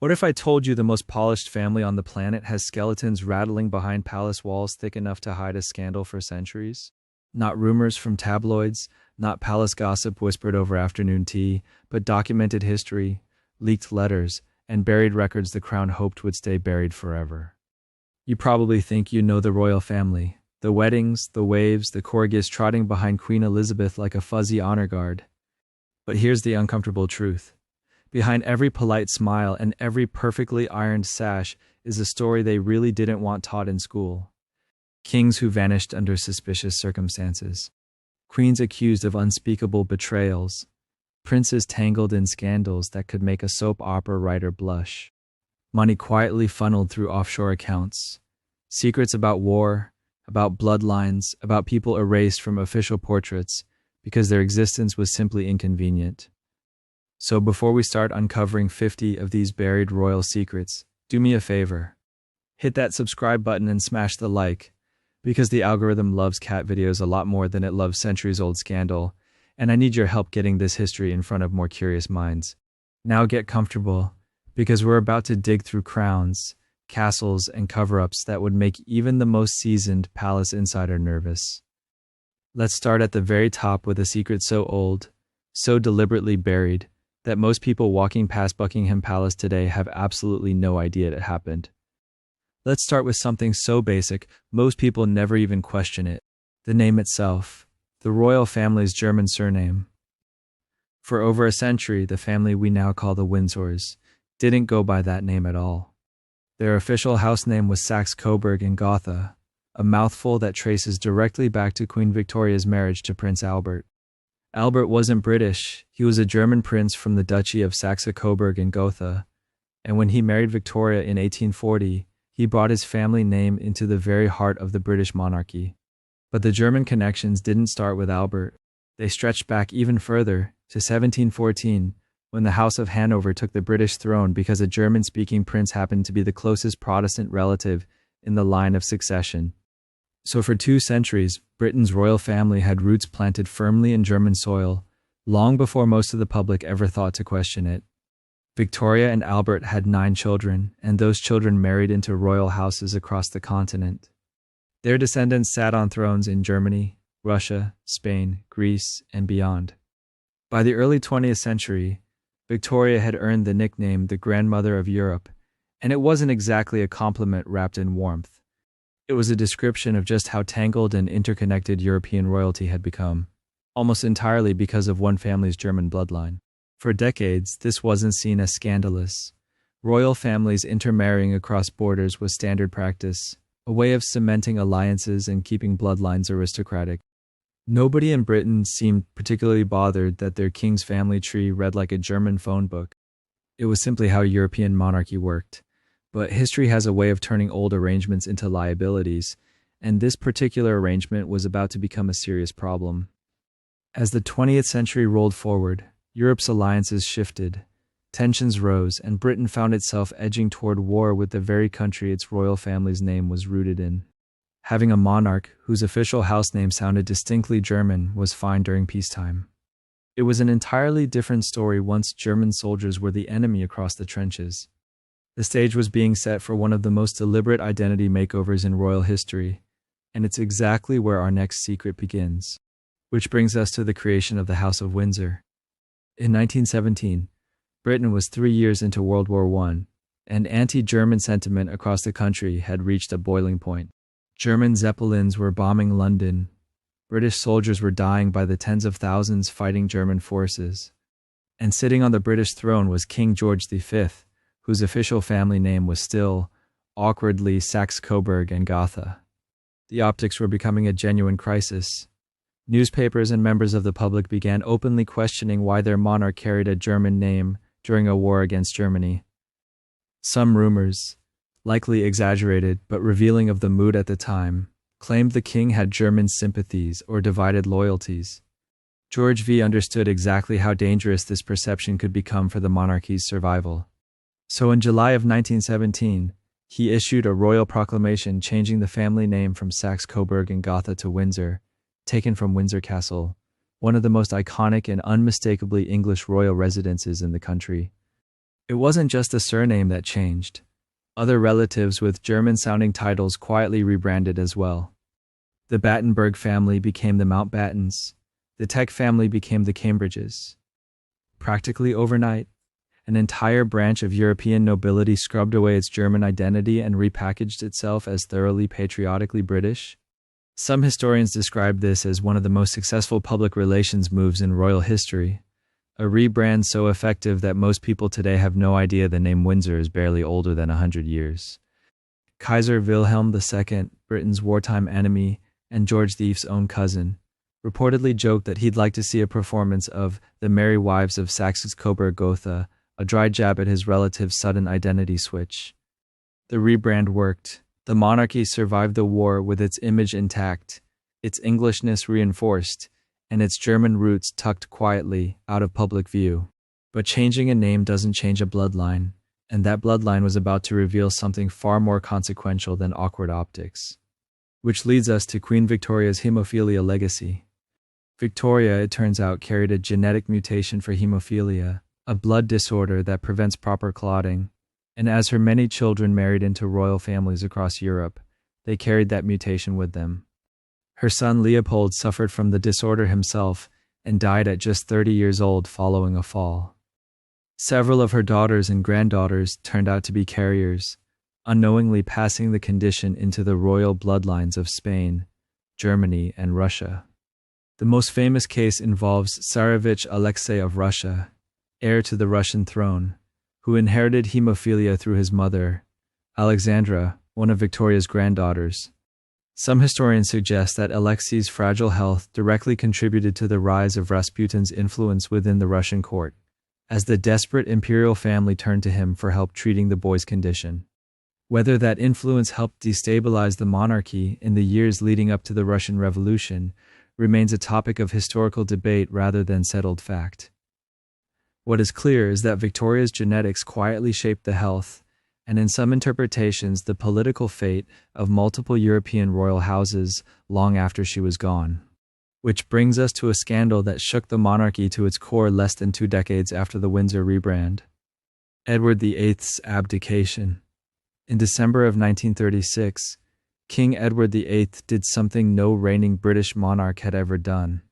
What if I told you the most polished family on the planet has skeletons rattling behind palace walls thick enough to hide a scandal for centuries? Not rumors from tabloids, not palace gossip whispered over afternoon tea, but documented history, leaked letters, and buried records the crown hoped would stay buried forever. You probably think you know the royal family, the weddings, the waves, the corgis trotting behind Queen Elizabeth like a fuzzy honor guard. But here's the uncomfortable truth. Behind every polite smile and every perfectly ironed sash is a story they really didn't want taught in school. Kings who vanished under suspicious circumstances. Queens accused of unspeakable betrayals. Princes tangled in scandals that could make a soap opera writer blush. Money quietly funneled through offshore accounts. Secrets about war, about bloodlines, about people erased from official portraits because their existence was simply inconvenient. So before we start uncovering 50 of these buried royal secrets, do me a favor. Hit that subscribe button and smash the like, because the algorithm loves cat videos a lot more than it loves centuries-old scandal, and I need your help getting this history in front of more curious minds. Now get comfortable, because we're about to dig through crowns, castles, and cover-ups that would make even the most seasoned palace insider nervous. Let's start at the very top with a secret so old, so deliberately buried, that most people walking past Buckingham Palace today have absolutely no idea it happened. Let's start with something so basic, most people never even question it. The name itself, the royal family's German surname. For over a century, the family we now call the Windsors didn't go by that name at all. Their official house name was Saxe Coburg and Gotha, a mouthful that traces directly back to Queen Victoria's marriage to Prince Albert. Albert wasn't British, he was a German prince from the Duchy of Saxe Coburg and Gotha, and when he married Victoria in 1840, he brought his family name into the very heart of the British monarchy. But the German connections didn't start with Albert. They stretched back even further, to 1714, when the House of Hanover took the British throne because a German-speaking prince happened to be the closest Protestant relative in the line of succession. So for 2 centuries, Britain's royal family had roots planted firmly in German soil, long before most of the public ever thought to question it. Victoria and Albert had 9 children, and those children married into royal houses across the continent. Their descendants sat on thrones in Germany, Russia, Spain, Greece, and beyond. By the early 20th century, Victoria had earned the nickname the Grandmother of Europe, and it wasn't exactly a compliment wrapped in warmth. It was a description of just how tangled and interconnected European royalty had become, almost entirely because of one family's German bloodline. For decades, this wasn't seen as scandalous. Royal families intermarrying across borders was standard practice, a way of cementing alliances and keeping bloodlines aristocratic. Nobody in Britain seemed particularly bothered that their king's family tree read like a German phone book. It was simply how European monarchy worked. But history has a way of turning old arrangements into liabilities, and this particular arrangement was about to become a serious problem. As the 20th century rolled forward, Europe's alliances shifted, tensions rose, and Britain found itself edging toward war with the very country its royal family's name was rooted in. Having a monarch whose official house name sounded distinctly German was fine during peacetime. It was an entirely different story once German soldiers were the enemy across the trenches. The stage was being set for one of the most deliberate identity makeovers in royal history, and it's exactly where our next secret begins. Which brings us to the creation of the House of Windsor. In 1917, Britain was 3 years into World War I, and anti-German sentiment across the country had reached a boiling point. German Zeppelins were bombing London. British soldiers were dying by the tens of thousands fighting German forces. And sitting on the British throne was King George V, whose official family name was still, awkwardly, Saxe Coburg and Gotha. The optics were becoming a genuine crisis. Newspapers and members of the public began openly questioning why their monarch carried a German name during a war against Germany. Some rumors, likely exaggerated but revealing of the mood at the time, claimed the king had German sympathies or divided loyalties. George V understood exactly how dangerous this perception could become for the monarchy's survival. So in July of 1917, he issued a royal proclamation changing the family name from Saxe Coburg and Gotha to Windsor, taken from Windsor Castle, one of the most iconic and unmistakably English royal residences in the country. It wasn't just the surname that changed. Other relatives with German-sounding titles quietly rebranded as well. The Battenberg family became the Mountbattens. The Tech family became the Cambridges. Practically overnight, an entire branch of European nobility scrubbed away its German identity and repackaged itself as thoroughly patriotically British. Some historians describe this as one of the most successful public relations moves in royal history, a rebrand so effective that most people today have no idea the name Windsor is barely older than 100 years. Kaiser Wilhelm II, Britain's wartime enemy and George VII's own cousin, reportedly joked that he'd like to see a performance of The Merry Wives of Saxe Coburg and Gotha, a dry jab at his relative's sudden identity switch. The rebrand worked. The monarchy survived the war with its image intact, its Englishness reinforced, and its German roots tucked quietly out of public view. But changing a name doesn't change a bloodline, and that bloodline was about to reveal something far more consequential than awkward optics. Which leads us to Queen Victoria's hemophilia legacy. Victoria, it turns out, carried a genetic mutation for hemophilia, a blood disorder that prevents proper clotting, and as her many children married into royal families across Europe, they carried that mutation with them. Her son Leopold suffered from the disorder himself and died at just 30 years old following a fall. Several of her daughters and granddaughters turned out to be carriers, unknowingly passing the condition into the royal bloodlines of Spain, Germany, and Russia. The most famous case involves Tsarevich Alexei of Russia, heir to the Russian throne, who inherited hemophilia through his mother, Alexandra, one of Victoria's granddaughters. Some historians suggest that Alexei's fragile health directly contributed to the rise of Rasputin's influence within the Russian court, as the desperate imperial family turned to him for help treating the boy's condition. Whether that influence helped destabilize the monarchy in the years leading up to the Russian Revolution remains a topic of historical debate rather than settled fact. What is clear is that Victoria's genetics quietly shaped the health, and in some interpretations the political fate, of multiple European royal houses long after she was gone. Which brings us to a scandal that shook the monarchy to its core less than 2 decades after the Windsor rebrand. Edward VIII's abdication. In December of 1936, King Edward VIII did something no reigning British monarch had ever done.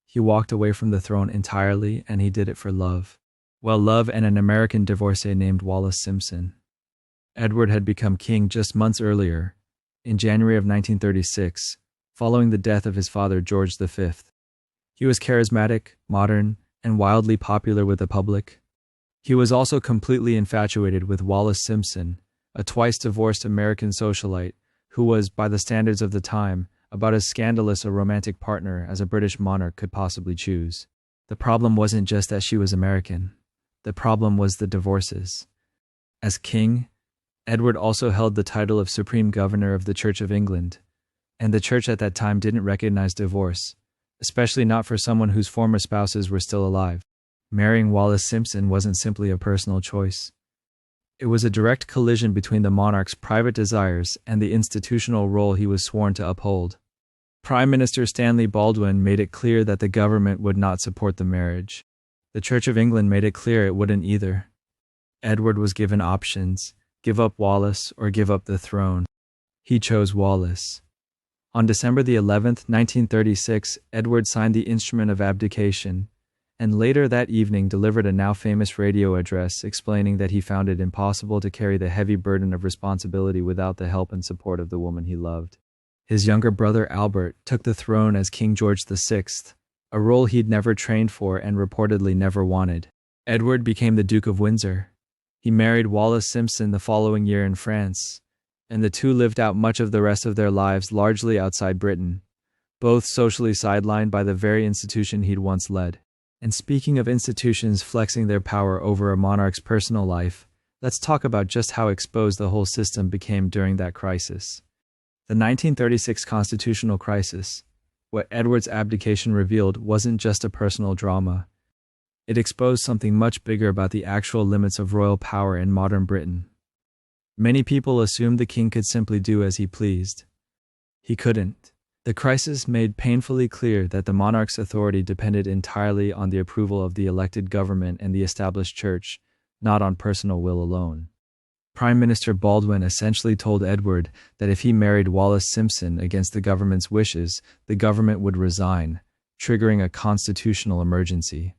He walked away from the throne entirely, and he did it for love. Well, love and an American divorcee named Wallis Simpson. Edward had become king just months earlier, in January of 1936, following the death of his father George V. He was charismatic, modern, and wildly popular with the public. He was also completely infatuated with Wallis Simpson, a twice-divorced American socialite who was, by the standards of the time, about as scandalous a romantic partner as a British monarch could possibly choose. The problem wasn't just that she was American. The problem was the divorces. As king, Edward also held the title of Supreme Governor of the Church of England, and the church at that time didn't recognize divorce, especially not for someone whose former spouses were still alive. Marrying Wallis Simpson wasn't simply a personal choice. It was a direct collision between the monarch's private desires and the institutional role he was sworn to uphold. Prime Minister Stanley Baldwin made it clear that the government would not support the marriage. The Church of England made it clear it wouldn't either. Edward was given options: give up Wallis or give up the throne. He chose Wallis. On December the 11th, 1936, Edward signed the instrument of abdication, and later that evening delivered a now famous radio address explaining that he found it impossible to carry the heavy burden of responsibility without the help and support of the woman he loved. His younger brother Albert took the throne as King George VI, a role he'd never trained for and reportedly never wanted. Edward became the Duke of Windsor. He married Wallis Simpson the following year in France, and the two lived out much of the rest of their lives largely outside Britain, both socially sidelined by the very institution he'd once led. And speaking of institutions flexing their power over a monarch's personal life, let's talk about just how exposed the whole system became during that crisis. The 1936 constitutional crisis, what Edward's abdication revealed, wasn't just a personal drama. It exposed something much bigger about the actual limits of royal power in modern Britain. Many people assumed the king could simply do as he pleased. He couldn't. The crisis made painfully clear that the monarch's authority depended entirely on the approval of the elected government and the established church, not on personal will alone. Prime Minister Baldwin essentially told Edward that if he married Wallis Simpson against the government's wishes, the government would resign, triggering a constitutional emergency.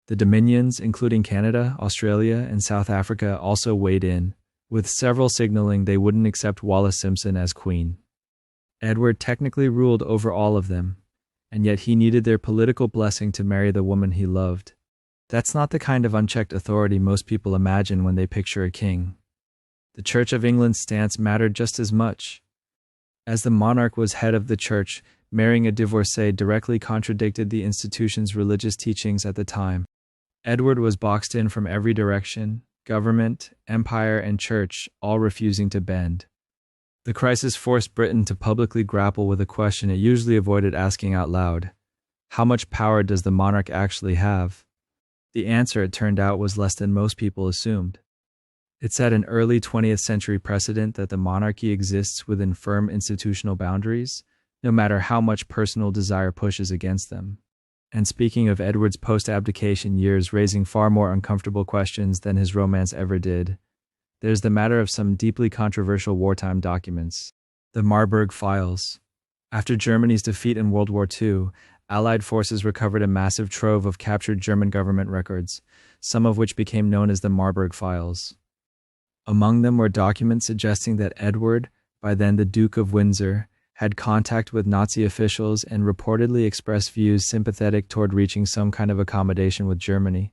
The Dominions, including Canada, Australia, and South Africa, also weighed in, with several signaling they wouldn't accept Wallis Simpson as queen. Edward technically ruled over all of them, and yet he needed their political blessing to marry the woman he loved. That's not the kind of unchecked authority most people imagine when they picture a king. The Church of England's stance mattered just as much. As the monarch was head of the church, marrying a divorcee directly contradicted the institution's religious teachings at the time. Edward was boxed in from every direction, government, empire, and church, all refusing to bend. The crisis forced Britain to publicly grapple with a question it usually avoided asking out loud. How much power does the monarch actually have? The answer, it turned out, was less than most people assumed. It set an early 20th century precedent that the monarchy exists within firm institutional boundaries, no matter how much personal desire pushes against them. And speaking of Edward's post-abdication years raising far more uncomfortable questions than his romance ever did, there's the matter of some deeply controversial wartime documents, the Marburg Files. After Germany's defeat in World War II, Allied forces recovered a massive trove of captured German government records, some of which became known as the Marburg Files. Among them were documents suggesting that Edward, by then the Duke of Windsor, had contact with Nazi officials and reportedly expressed views sympathetic toward reaching some kind of accommodation with Germany.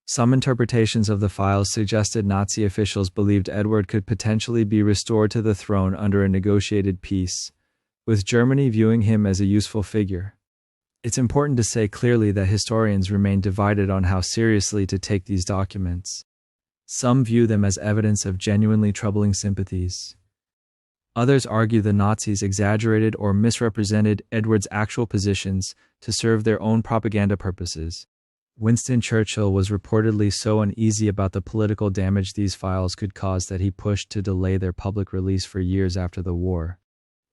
Some interpretations of the files suggested Nazi officials believed Edward could potentially be restored to the throne under a negotiated peace, with Germany viewing him as a useful figure. It's important to say clearly that historians remain divided on how seriously to take these documents. Some view them as evidence of genuinely troubling sympathies. Others argue the Nazis exaggerated or misrepresented Edward's actual positions to serve their own propaganda purposes. Winston Churchill was reportedly so uneasy about the political damage these files could cause that he pushed to delay their public release for years after the war.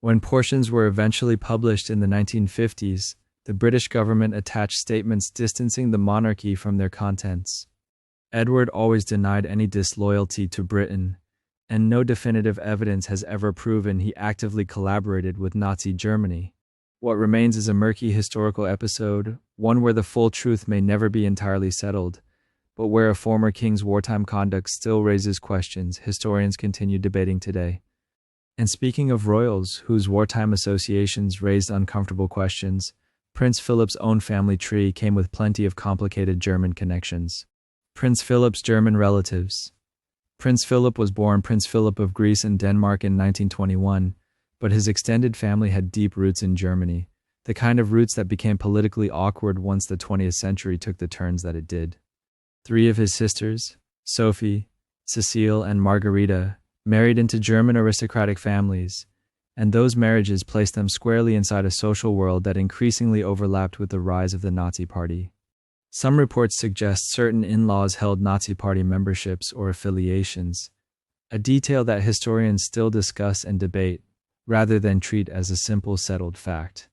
When portions were eventually published in the 1950s, the British government attached statements distancing the monarchy from their contents. Edward always denied any disloyalty to Britain, and no definitive evidence has ever proven he actively collaborated with Nazi Germany. What remains is a murky historical episode, one where the full truth may never be entirely settled, but where a former king's wartime conduct still raises questions historians continue debating today. And speaking of royals whose wartime associations raised uncomfortable questions, Prince Philip's own family tree came with plenty of complicated German connections. Prince Philip's German relatives. Prince Philip was born Prince Philip of Greece and Denmark in 1921, but his extended family had deep roots in Germany, the kind of roots that became politically awkward once the 20th century took the turns that it did. 3 of his sisters, Sophie, Cecile, and Margarita, married into German aristocratic families, and those marriages placed them squarely inside a social world that increasingly overlapped with the rise of the Nazi Party. Some reports suggest certain in-laws held Nazi Party memberships or affiliations, a detail that historians still discuss and debate, rather than treat as a simple settled fact.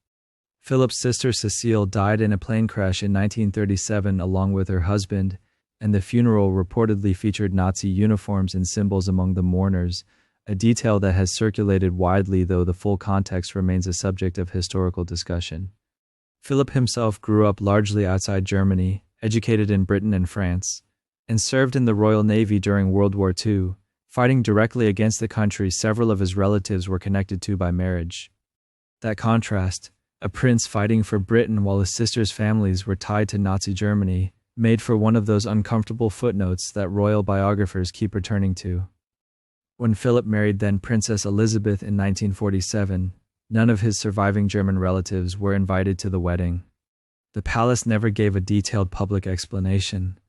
Philip's sister Cecile died in a plane crash in 1937 along with her husband, and the funeral reportedly featured Nazi uniforms and symbols among the mourners, a detail that has circulated widely, though the full context remains a subject of historical discussion. Philip himself grew up largely outside Germany, educated in Britain and France, and served in the Royal Navy during World War II, fighting directly against the country several of his relatives were connected to by marriage. That contrast, a prince fighting for Britain while his sisters' families were tied to Nazi Germany, made for one of those uncomfortable footnotes that royal biographers keep returning to. When Philip married then Princess Elizabeth in 1947, none of his surviving German relatives were invited to the wedding. The palace never gave a detailed public explanation,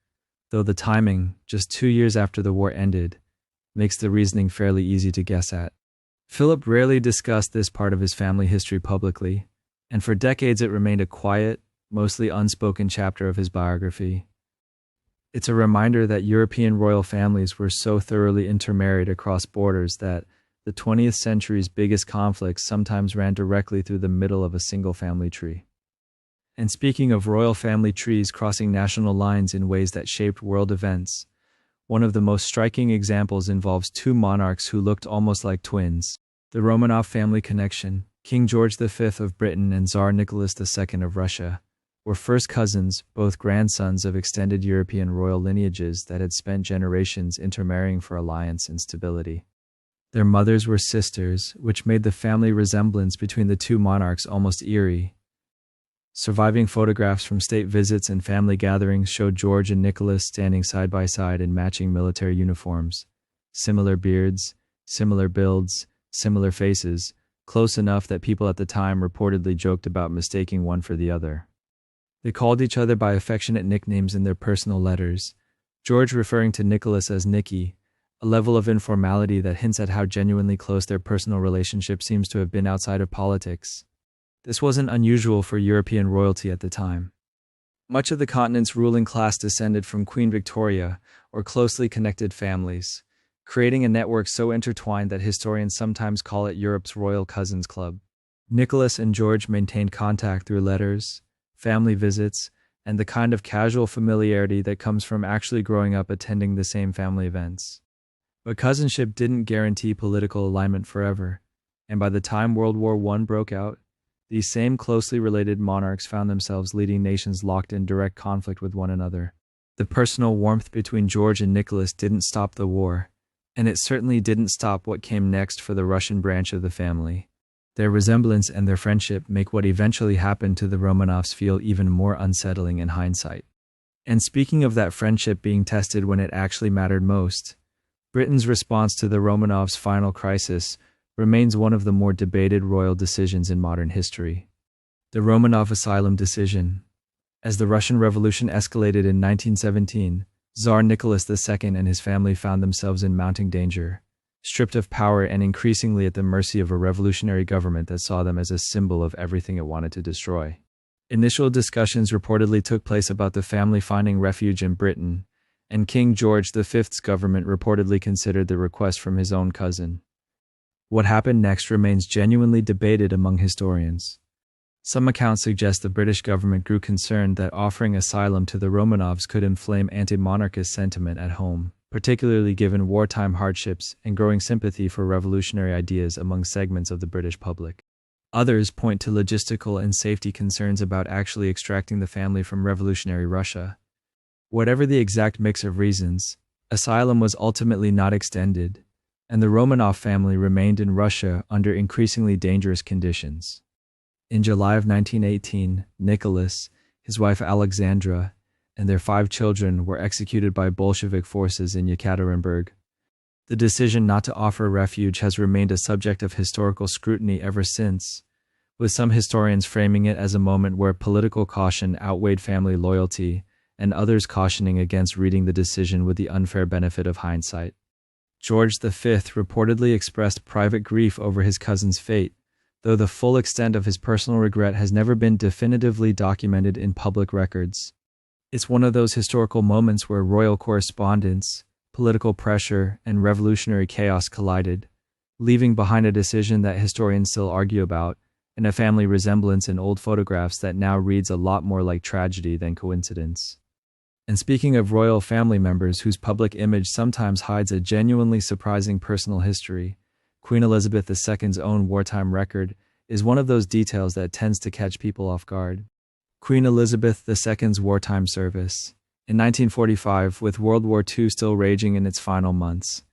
though the timing, just 2 years after the war ended, makes the reasoning fairly easy to guess at. Philip rarely discussed this part of his family history publicly, and for decades it remained a quiet, mostly unspoken chapter of his biography. It's a reminder that European royal families were so thoroughly intermarried across borders that the 20th century's biggest conflicts sometimes ran directly through the middle of a single family tree. And speaking of royal family trees crossing national lines in ways that shaped world events, One of the most striking examples involves two monarchs who looked almost like twins. The Romanov family connection, King George V of Britain and Tsar Nicholas II of Russia, were first cousins, both grandsons of extended European royal lineages that had spent generations intermarrying for alliance and stability. Their mothers were sisters, which made the family resemblance between the two monarchs almost eerie. Surviving photographs from state visits and family gatherings showed George and Nicholas standing side by side in matching military uniforms. Similar beards, similar builds, similar faces, close enough that people at the time reportedly joked about mistaking one for the other. They called each other by affectionate nicknames in their personal letters, George referring to Nicholas as Nicky, a level of informality that hints at how genuinely close their personal relationship seems to have been outside of politics. This wasn't unusual for European royalty at the time. Much of the continent's ruling class descended from Queen Victoria or closely connected families, creating a network so intertwined that historians sometimes call it Europe's Royal Cousins Club. Nicholas and George maintained contact through letters, family visits, and the kind of casual familiarity that comes from actually growing up attending the same family events. But cousinship didn't guarantee political alignment forever, and by the time World War I broke out, these same closely related monarchs found themselves leading nations locked in direct conflict with one another. The personal warmth between George and Nicholas didn't stop the war, and it certainly didn't stop what came next for the Russian branch of the family. Their resemblance and their friendship make what eventually happened to the Romanovs feel even more unsettling in hindsight. And speaking of that friendship being tested when it actually mattered most, Britain's response to the Romanovs' final crisis remains one of the more debated royal decisions in modern history. The Romanov asylum decision. As the Russian Revolution escalated in 1917, Tsar Nicholas II and his family found themselves in mounting danger, stripped of power and increasingly at the mercy of a revolutionary government that saw them as a symbol of everything it wanted to destroy. Initial discussions reportedly took place about the family finding refuge in Britain, and King George V's government reportedly considered the request from his own cousin. What happened next remains genuinely debated among historians. Some accounts suggest the British government grew concerned that offering asylum to the Romanovs could inflame anti-monarchist sentiment at home, particularly given wartime hardships and growing sympathy for revolutionary ideas among segments of the British public. Others point to logistical and safety concerns about actually extracting the family from revolutionary Russia. Whatever the exact mix of reasons, asylum was ultimately not extended, and the Romanov family remained in Russia under increasingly dangerous conditions. In July of 1918, Nicholas, his wife Alexandra, and their 5 children were executed by Bolshevik forces in Yekaterinburg. The decision not to offer refuge has remained a subject of historical scrutiny ever since, with some historians framing it as a moment where political caution outweighed family loyalty, and others cautioning against reading the decision with the unfair benefit of hindsight. George V reportedly expressed private grief over his cousin's fate, though the full extent of his personal regret has never been definitively documented in public records. It's one of those historical moments where royal correspondence, political pressure, and revolutionary chaos collided, leaving behind a decision that historians still argue about, and a family resemblance in old photographs that now reads a lot more like tragedy than coincidence. And speaking of royal family members whose public image sometimes hides a genuinely surprising personal history, Queen Elizabeth II's own wartime record is one of those details that tends to catch people off guard. Queen Elizabeth II's wartime service. In 1945, with World War II still raging in its final months,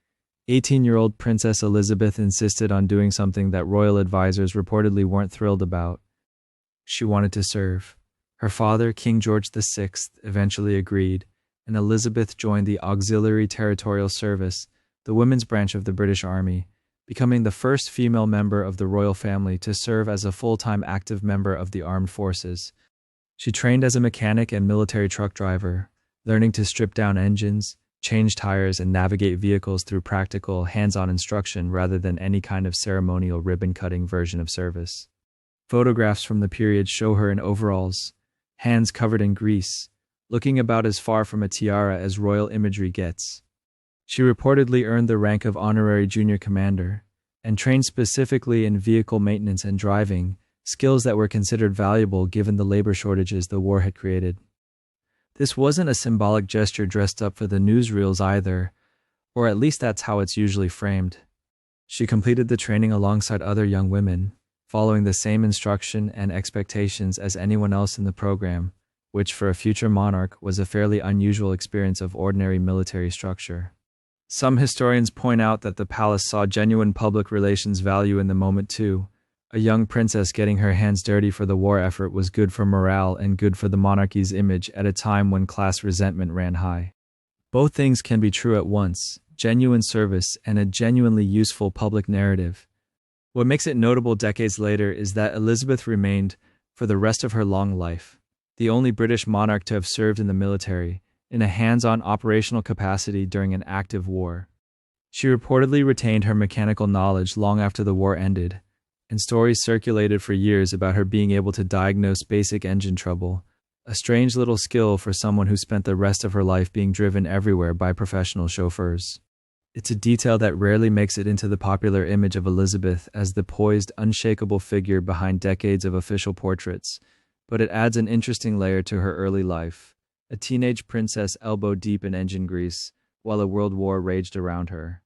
18-year-old Princess Elizabeth insisted on doing something that royal advisors reportedly weren't thrilled about. She wanted to serve. Her father, King George VI, eventually agreed, and Elizabeth joined the Auxiliary Territorial Service, the women's branch of the British Army, becoming the first female member of the royal family to serve as a full-time active member of the armed forces. She trained as a mechanic and military truck driver, learning to strip down engines, change tires, and navigate vehicles through practical, hands-on instruction rather than any kind of ceremonial ribbon-cutting version of service. Photographs from the period show her in overalls, hands covered in grease, looking about as far from a tiara as royal imagery gets. She reportedly earned the rank of honorary junior commander, and trained specifically in vehicle maintenance and driving, skills that were considered valuable given the labor shortages the war had created. This wasn't a symbolic gesture dressed up for the newsreels either, or at least that's how it's usually framed. She completed the training alongside other young women, following the same instruction and expectations as anyone else in the program, which for a future monarch was a fairly unusual experience of ordinary military structure. Some historians point out that the palace saw genuine public relations value in the moment too. A young princess getting her hands dirty for the war effort was good for morale and good for the monarchy's image at a time when class resentment ran high. Both things can be true at once: genuine service and a genuinely useful public narrative. What makes it notable decades later is that Elizabeth remained, for the rest of her long life, the only British monarch to have served in the military, in a hands-on operational capacity during an active war. She reportedly retained her mechanical knowledge long after the war ended, and stories circulated for years about her being able to diagnose basic engine trouble, a strange little skill for someone who spent the rest of her life being driven everywhere by professional chauffeurs. It's a detail that rarely makes it into the popular image of Elizabeth as the poised, unshakable figure behind decades of official portraits, but it adds an interesting layer to her early life, a teenage princess elbow-deep in engine grease, while a world war raged around her.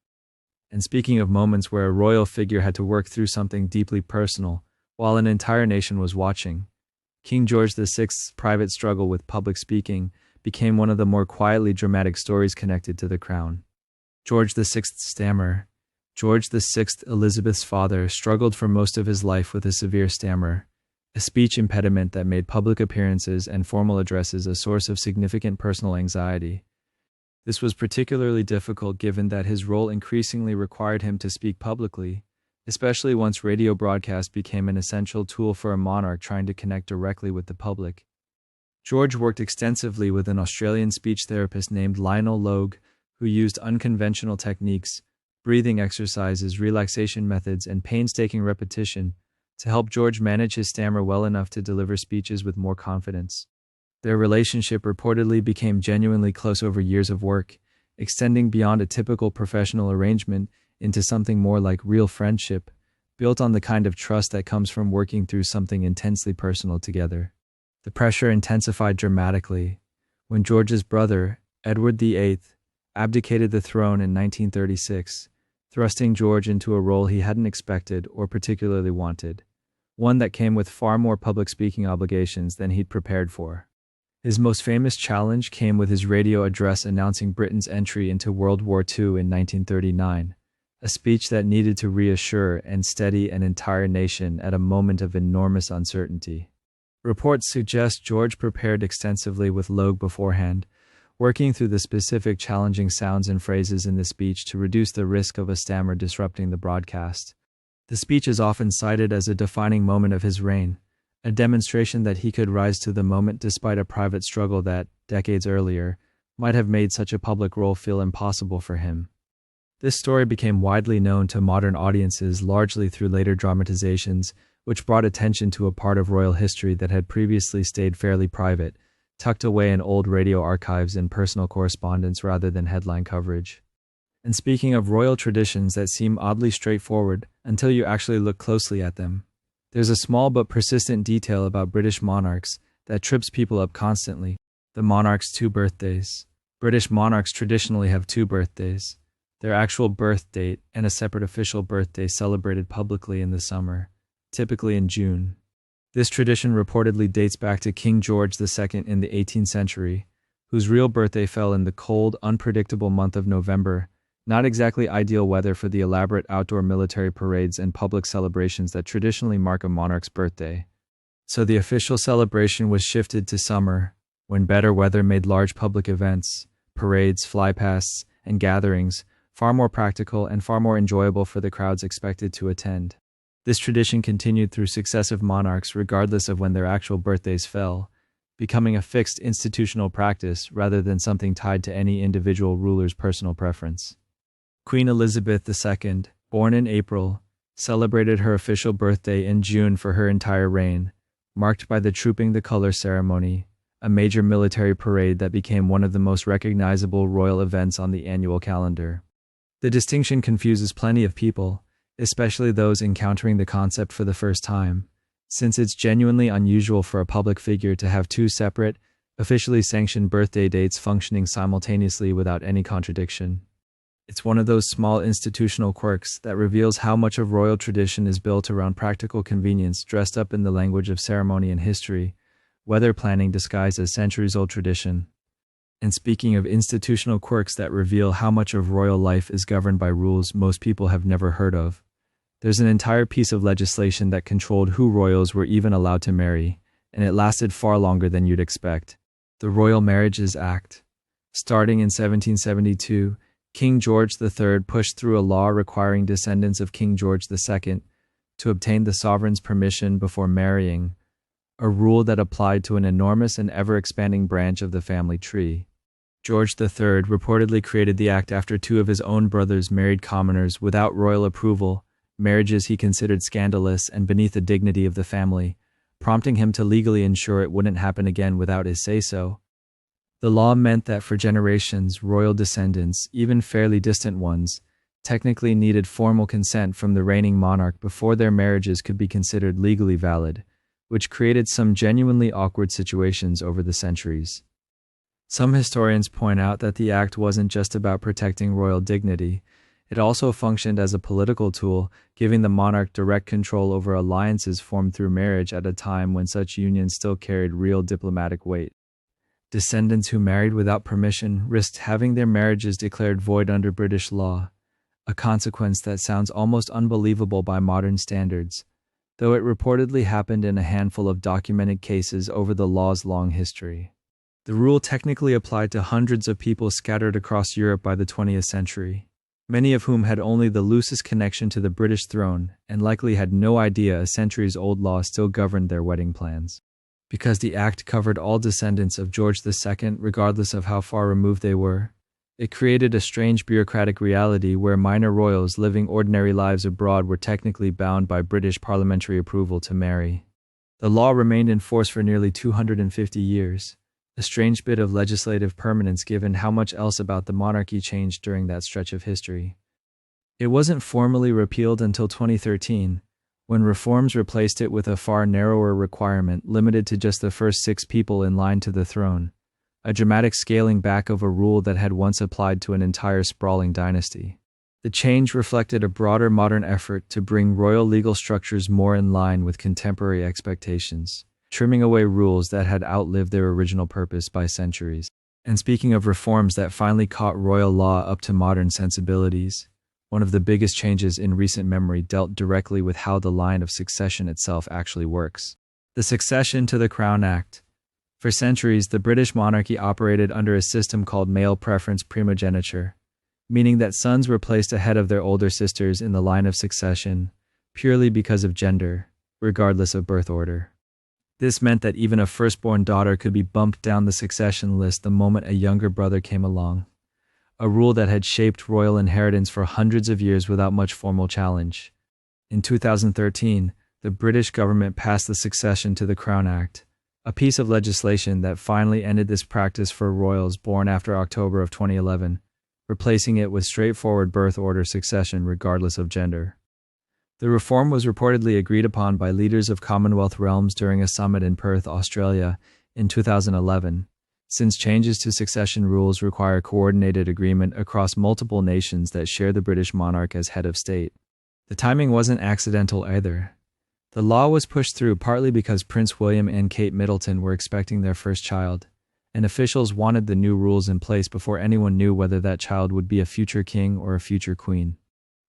And speaking of moments where a royal figure had to work through something deeply personal, while an entire nation was watching, King George VI's private struggle with public speaking became one of the more quietly dramatic stories connected to the crown. George VI's stammer. George VI, Elizabeth's father, struggled for most of his life with a severe stammer, a speech impediment that made public appearances and formal addresses a source of significant personal anxiety. This was particularly difficult given that his role increasingly required him to speak publicly, especially once radio broadcast became an essential tool for a monarch trying to connect directly with the public. George worked extensively with an Australian speech therapist named Lionel Logue, who used unconventional techniques, breathing exercises, relaxation methods, and painstaking repetition to help George manage his stammer well enough to deliver speeches with more confidence. Their relationship reportedly became genuinely close over years of work, extending beyond a typical professional arrangement into something more like real friendship, built on the kind of trust that comes from working through something intensely personal together. The pressure intensified dramatically when George's brother, Edward VIII, abdicated the throne in 1936, thrusting George into a role he hadn't expected or particularly wanted, one that came with far more public speaking obligations than he'd prepared for. His most famous challenge came with his radio address announcing Britain's entry into World War II in 1939, a speech that needed to reassure and steady an entire nation at a moment of enormous uncertainty. Reports suggest George prepared extensively with Logue beforehand, working through the specific challenging sounds and phrases in the speech to reduce the risk of a stammer disrupting the broadcast. The speech is often cited as a defining moment of his reign, a demonstration that he could rise to the moment despite a private struggle that, decades earlier, might have made such a public role feel impossible for him. This story became widely known to modern audiences largely through later dramatizations, which brought attention to a part of royal history that had previously stayed fairly private, tucked away in old radio archives and personal correspondence rather than headline coverage. And speaking of royal traditions that seem oddly straightforward until you actually look closely at them, there's a small but persistent detail about British monarchs that trips people up constantly: the monarch's 2 birthdays. British monarchs traditionally have 2 birthdays, their actual birth date and a separate official birthday celebrated publicly in the summer, typically in June. This tradition reportedly dates back to King George II in the 18th century, whose real birthday fell in the cold, unpredictable month of November, not exactly ideal weather for the elaborate outdoor military parades and public celebrations that traditionally mark a monarch's birthday. So the official celebration was shifted to summer, when better weather made large public events, parades, flypasts, and gatherings far more practical and far more enjoyable for the crowds expected to attend. This tradition continued through successive monarchs regardless of when their actual birthdays fell, becoming a fixed institutional practice rather than something tied to any individual ruler's personal preference. Queen Elizabeth II, born in April, celebrated her official birthday in June for her entire reign, marked by the Trooping the Colour ceremony, a major military parade that became one of the most recognizable royal events on the annual calendar. The distinction confuses plenty of people, especially those encountering the concept for the first time, since it's genuinely unusual for a public figure to have 2 separate, officially sanctioned birthday dates functioning simultaneously without any contradiction. It's one of those small institutional quirks that reveals how much of royal tradition is built around practical convenience dressed up in the language of ceremony and history, weather planning disguised as centuries-old tradition. And speaking of institutional quirks that reveal how much of royal life is governed by rules most people have never heard of, there's an entire piece of legislation that controlled who royals were even allowed to marry, and it lasted far longer than you'd expect. The Royal Marriages Act. Starting in 1772, King George III pushed through a law requiring descendants of King George II to obtain the sovereign's permission before marrying, a rule that applied to an enormous and ever-expanding branch of the family tree. George III reportedly created the act after two of his own brothers married commoners without royal approval, marriages he considered scandalous and beneath the dignity of the family, prompting him to legally ensure it wouldn't happen again without his say-so. The law meant that for generations, royal descendants, even fairly distant ones, technically needed formal consent from the reigning monarch before their marriages could be considered legally valid, which created some genuinely awkward situations over the centuries. Some historians point out that the act wasn't just about protecting royal dignity. It also functioned as a political tool, giving the monarch direct control over alliances formed through marriage at a time when such unions still carried real diplomatic weight. Descendants who married without permission risked having their marriages declared void under British law, a consequence that sounds almost unbelievable by modern standards, though it reportedly happened in a handful of documented cases over the law's long history. The rule technically applied to hundreds of people scattered across Europe by the 20th century, many of whom had only the loosest connection to the British throne and likely had no idea a centuries-old law still governed their wedding plans. Because the act covered all descendants of George II, regardless of how far removed they were, it created a strange bureaucratic reality where minor royals living ordinary lives abroad were technically bound by British parliamentary approval to marry. The law remained in force for nearly 250 years, a strange bit of legislative permanence given how much else about the monarchy changed during that stretch of history. It wasn't formally repealed until 2013, when reforms replaced it with a far narrower requirement limited to just the first 6 people in line to the throne, a dramatic scaling back of a rule that had once applied to an entire sprawling dynasty. The change reflected a broader modern effort to bring royal legal structures more in line with contemporary expectations, trimming away rules that had outlived their original purpose by centuries. And speaking of reforms that finally caught royal law up to modern sensibilities, one of the biggest changes in recent memory dealt directly with how the line of succession itself actually works. The Succession to the Crown Act. For centuries, the British monarchy operated under a system called male preference primogeniture, meaning that sons were placed ahead of their older sisters in the line of succession, purely because of gender, regardless of birth order. This meant that even a firstborn daughter could be bumped down the succession list the moment a younger brother came along, a rule that had shaped royal inheritance for hundreds of years without much formal challenge. In 2013, the British government passed the Succession to the Crown Act, a piece of legislation that finally ended this practice for royals born after October of 2011, replacing it with straightforward birth order succession regardless of gender. The reform was reportedly agreed upon by leaders of Commonwealth realms during a summit in Perth, Australia, in 2011, since changes to succession rules require coordinated agreement across multiple nations that share the British monarch as head of state. The timing wasn't accidental either. The law was pushed through partly because Prince William and Kate Middleton were expecting their first child, and officials wanted the new rules in place before anyone knew whether that child would be a future king or a future queen.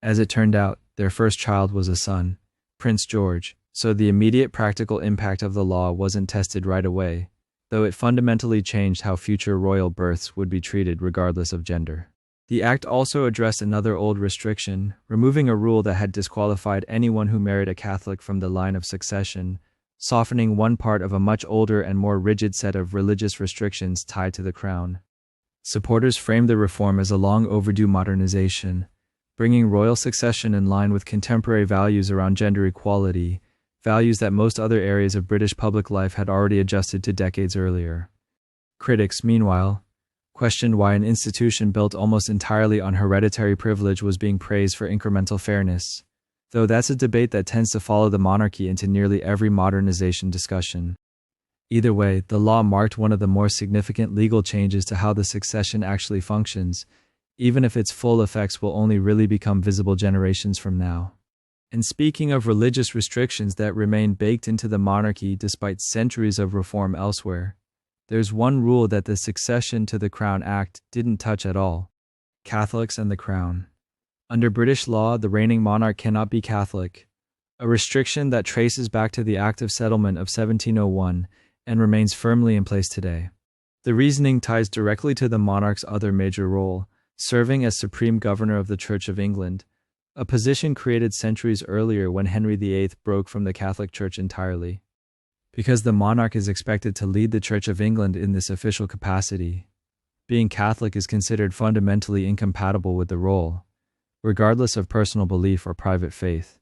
As it turned out, their first child was a son, Prince George, so the immediate practical impact of the law wasn't tested right away, though it fundamentally changed how future royal births would be treated regardless of gender. The act also addressed another old restriction, removing a rule that had disqualified anyone who married a Catholic from the line of succession, softening one part of a much older and more rigid set of religious restrictions tied to the crown. Supporters framed the reform as a long overdue modernization, bringing royal succession in line with contemporary values around gender equality, values that most other areas of British public life had already adjusted to decades earlier. Critics, meanwhile, questioned why an institution built almost entirely on hereditary privilege was being praised for incremental fairness, though that's a debate that tends to follow the monarchy into nearly every modernization discussion. Either way, the law marked one of the more significant legal changes to how the succession actually functions, even if its full effects will only really become visible generations from now. And speaking of religious restrictions that remain baked into the monarchy despite centuries of reform elsewhere, there's one rule that the Succession to the Crown Act didn't touch at all: Catholics and the Crown. Under British law, the reigning monarch cannot be Catholic, a restriction that traces back to the Act of Settlement of 1701 and remains firmly in place today. The reasoning ties directly to the monarch's other major role, serving as Supreme Governor of the Church of England, a position created centuries earlier when Henry VIII broke from the Catholic Church entirely. Because the monarch is expected to lead the Church of England in this official capacity, being Catholic is considered fundamentally incompatible with the role, regardless of personal belief or private faith.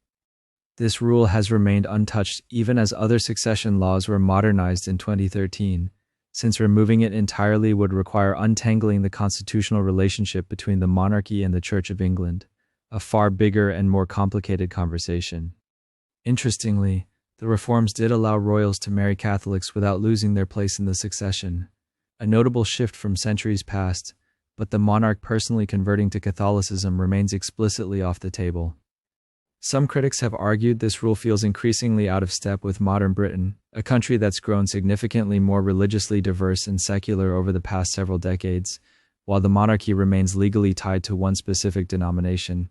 This rule has remained untouched even as other succession laws were modernized in 2013, since removing it entirely would require untangling the constitutional relationship between the monarchy and the Church of England, a far bigger and more complicated conversation. Interestingly, the reforms did allow royals to marry Catholics without losing their place in the succession, a notable shift from centuries past, but the monarch personally converting to Catholicism remains explicitly off the table. Some critics have argued this rule feels increasingly out of step with modern Britain, a country that's grown significantly more religiously diverse and secular over the past several decades, while the monarchy remains legally tied to one specific denomination.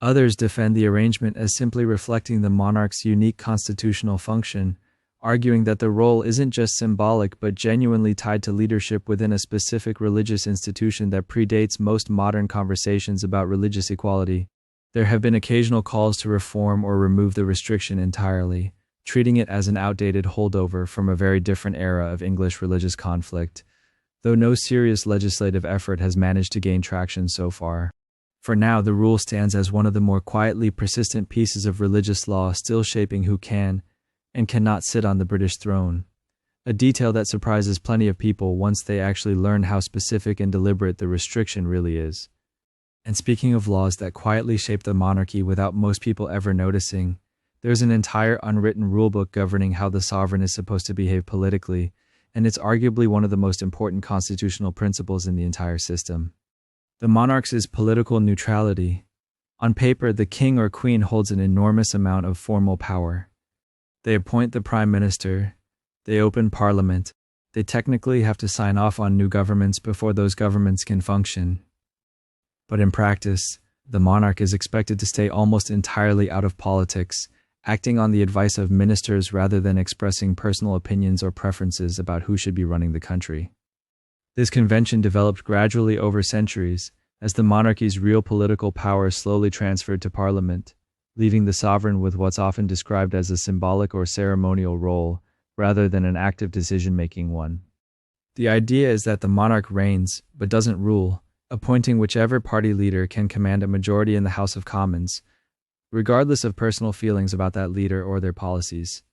Others defend the arrangement as simply reflecting the monarch's unique constitutional function, arguing that the role isn't just symbolic but genuinely tied to leadership within a specific religious institution that predates most modern conversations about religious equality. There have been occasional calls to reform or remove the restriction entirely, treating it as an outdated holdover from a very different era of English religious conflict, though no serious legislative effort has managed to gain traction so far. For now, the rule stands as one of the more quietly persistent pieces of religious law still shaping who can and cannot sit on the British throne, a detail that surprises plenty of people once they actually learn how specific and deliberate the restriction really is. And speaking of laws that quietly shape the monarchy without most people ever noticing, there's an entire unwritten rulebook governing how the sovereign is supposed to behave politically, and it's arguably one of the most important constitutional principles in the entire system. The monarch's political neutrality. On paper, the king or queen holds an enormous amount of formal power. They appoint the prime minister, they open parliament, they technically have to sign off on new governments before those governments can function. But in practice, the monarch is expected to stay almost entirely out of politics, acting on the advice of ministers rather than expressing personal opinions or preferences about who should be running the country. This convention developed gradually over centuries, as the monarchy's real political power slowly transferred to parliament, leaving the sovereign with what's often described as a symbolic or ceremonial role, rather than an active decision-making one. The idea is that the monarch reigns, but doesn't rule, appointing whichever party leader can command a majority in the House of Commons, regardless of personal feelings about that leader or their policies.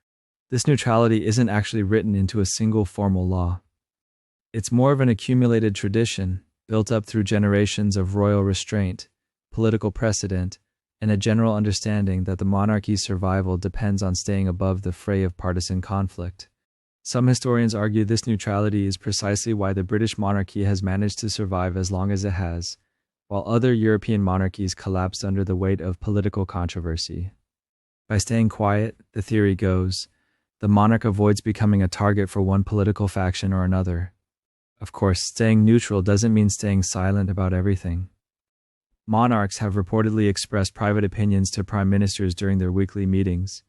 This neutrality isn't actually written into a single formal law. It's more of an accumulated tradition, built up through generations of royal restraint, political precedent, and a general understanding that the monarchy's survival depends on staying above the fray of partisan conflict. Some historians argue this neutrality is precisely why the British monarchy has managed to survive as long as it has, while other European monarchies collapsed under the weight of political controversy. By staying quiet, the theory goes, the monarch avoids becoming a target for one political faction or another. Of course, staying neutral doesn't mean staying silent about everything. Monarchs have reportedly expressed private opinions to prime ministers during their weekly meetings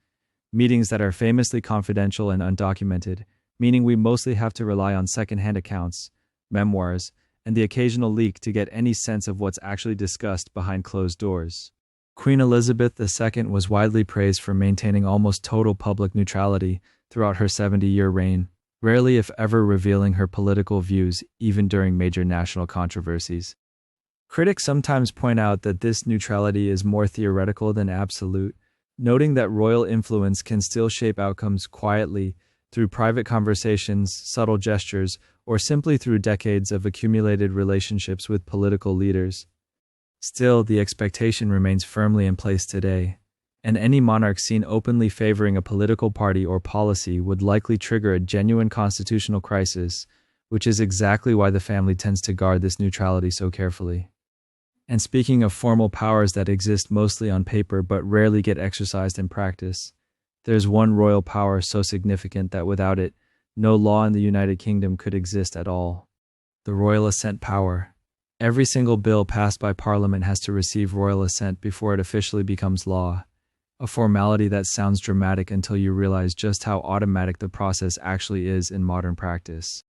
that are famously confidential and undocumented, meaning we mostly have to rely on second-hand accounts, memoirs, and the occasional leak to get any sense of what's actually discussed behind closed doors. Queen Elizabeth II was widely praised for maintaining almost total public neutrality throughout her 70-year reign, rarely if ever revealing her political views even during major national controversies. Critics sometimes point out that this neutrality is more theoretical than absolute, noting that royal influence can still shape outcomes quietly through private conversations, subtle gestures, or simply through decades of accumulated relationships with political leaders. Still, the expectation remains firmly in place today. and any monarch seen openly favoring a political party or policy would likely trigger a genuine constitutional crisis, which is exactly why the family tends to guard this neutrality so carefully. And speaking of formal powers that exist mostly on paper but rarely get exercised in practice, there's one royal power so significant that without it, no law in the United Kingdom could exist at all. The royal assent power. Every single bill passed by Parliament has to receive royal assent before it officially becomes law, a formality that sounds dramatic until you realize just how automatic the process actually is in modern practice.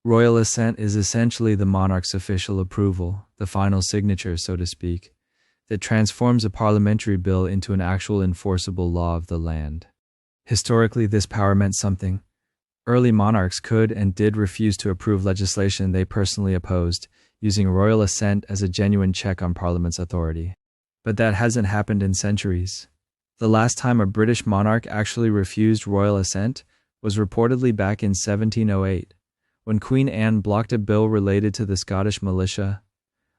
Royal assent is essentially the monarch's official approval, the final signature, so to speak, that transforms a parliamentary bill into an actual enforceable law of the land. Historically, this power meant something. Early monarchs could and did refuse to approve legislation they personally opposed, using royal assent as a genuine check on Parliament's authority. But that hasn't happened in centuries. The last time a British monarch actually refused royal assent was reportedly back in 1708, when Queen Anne blocked a bill related to the Scottish militia,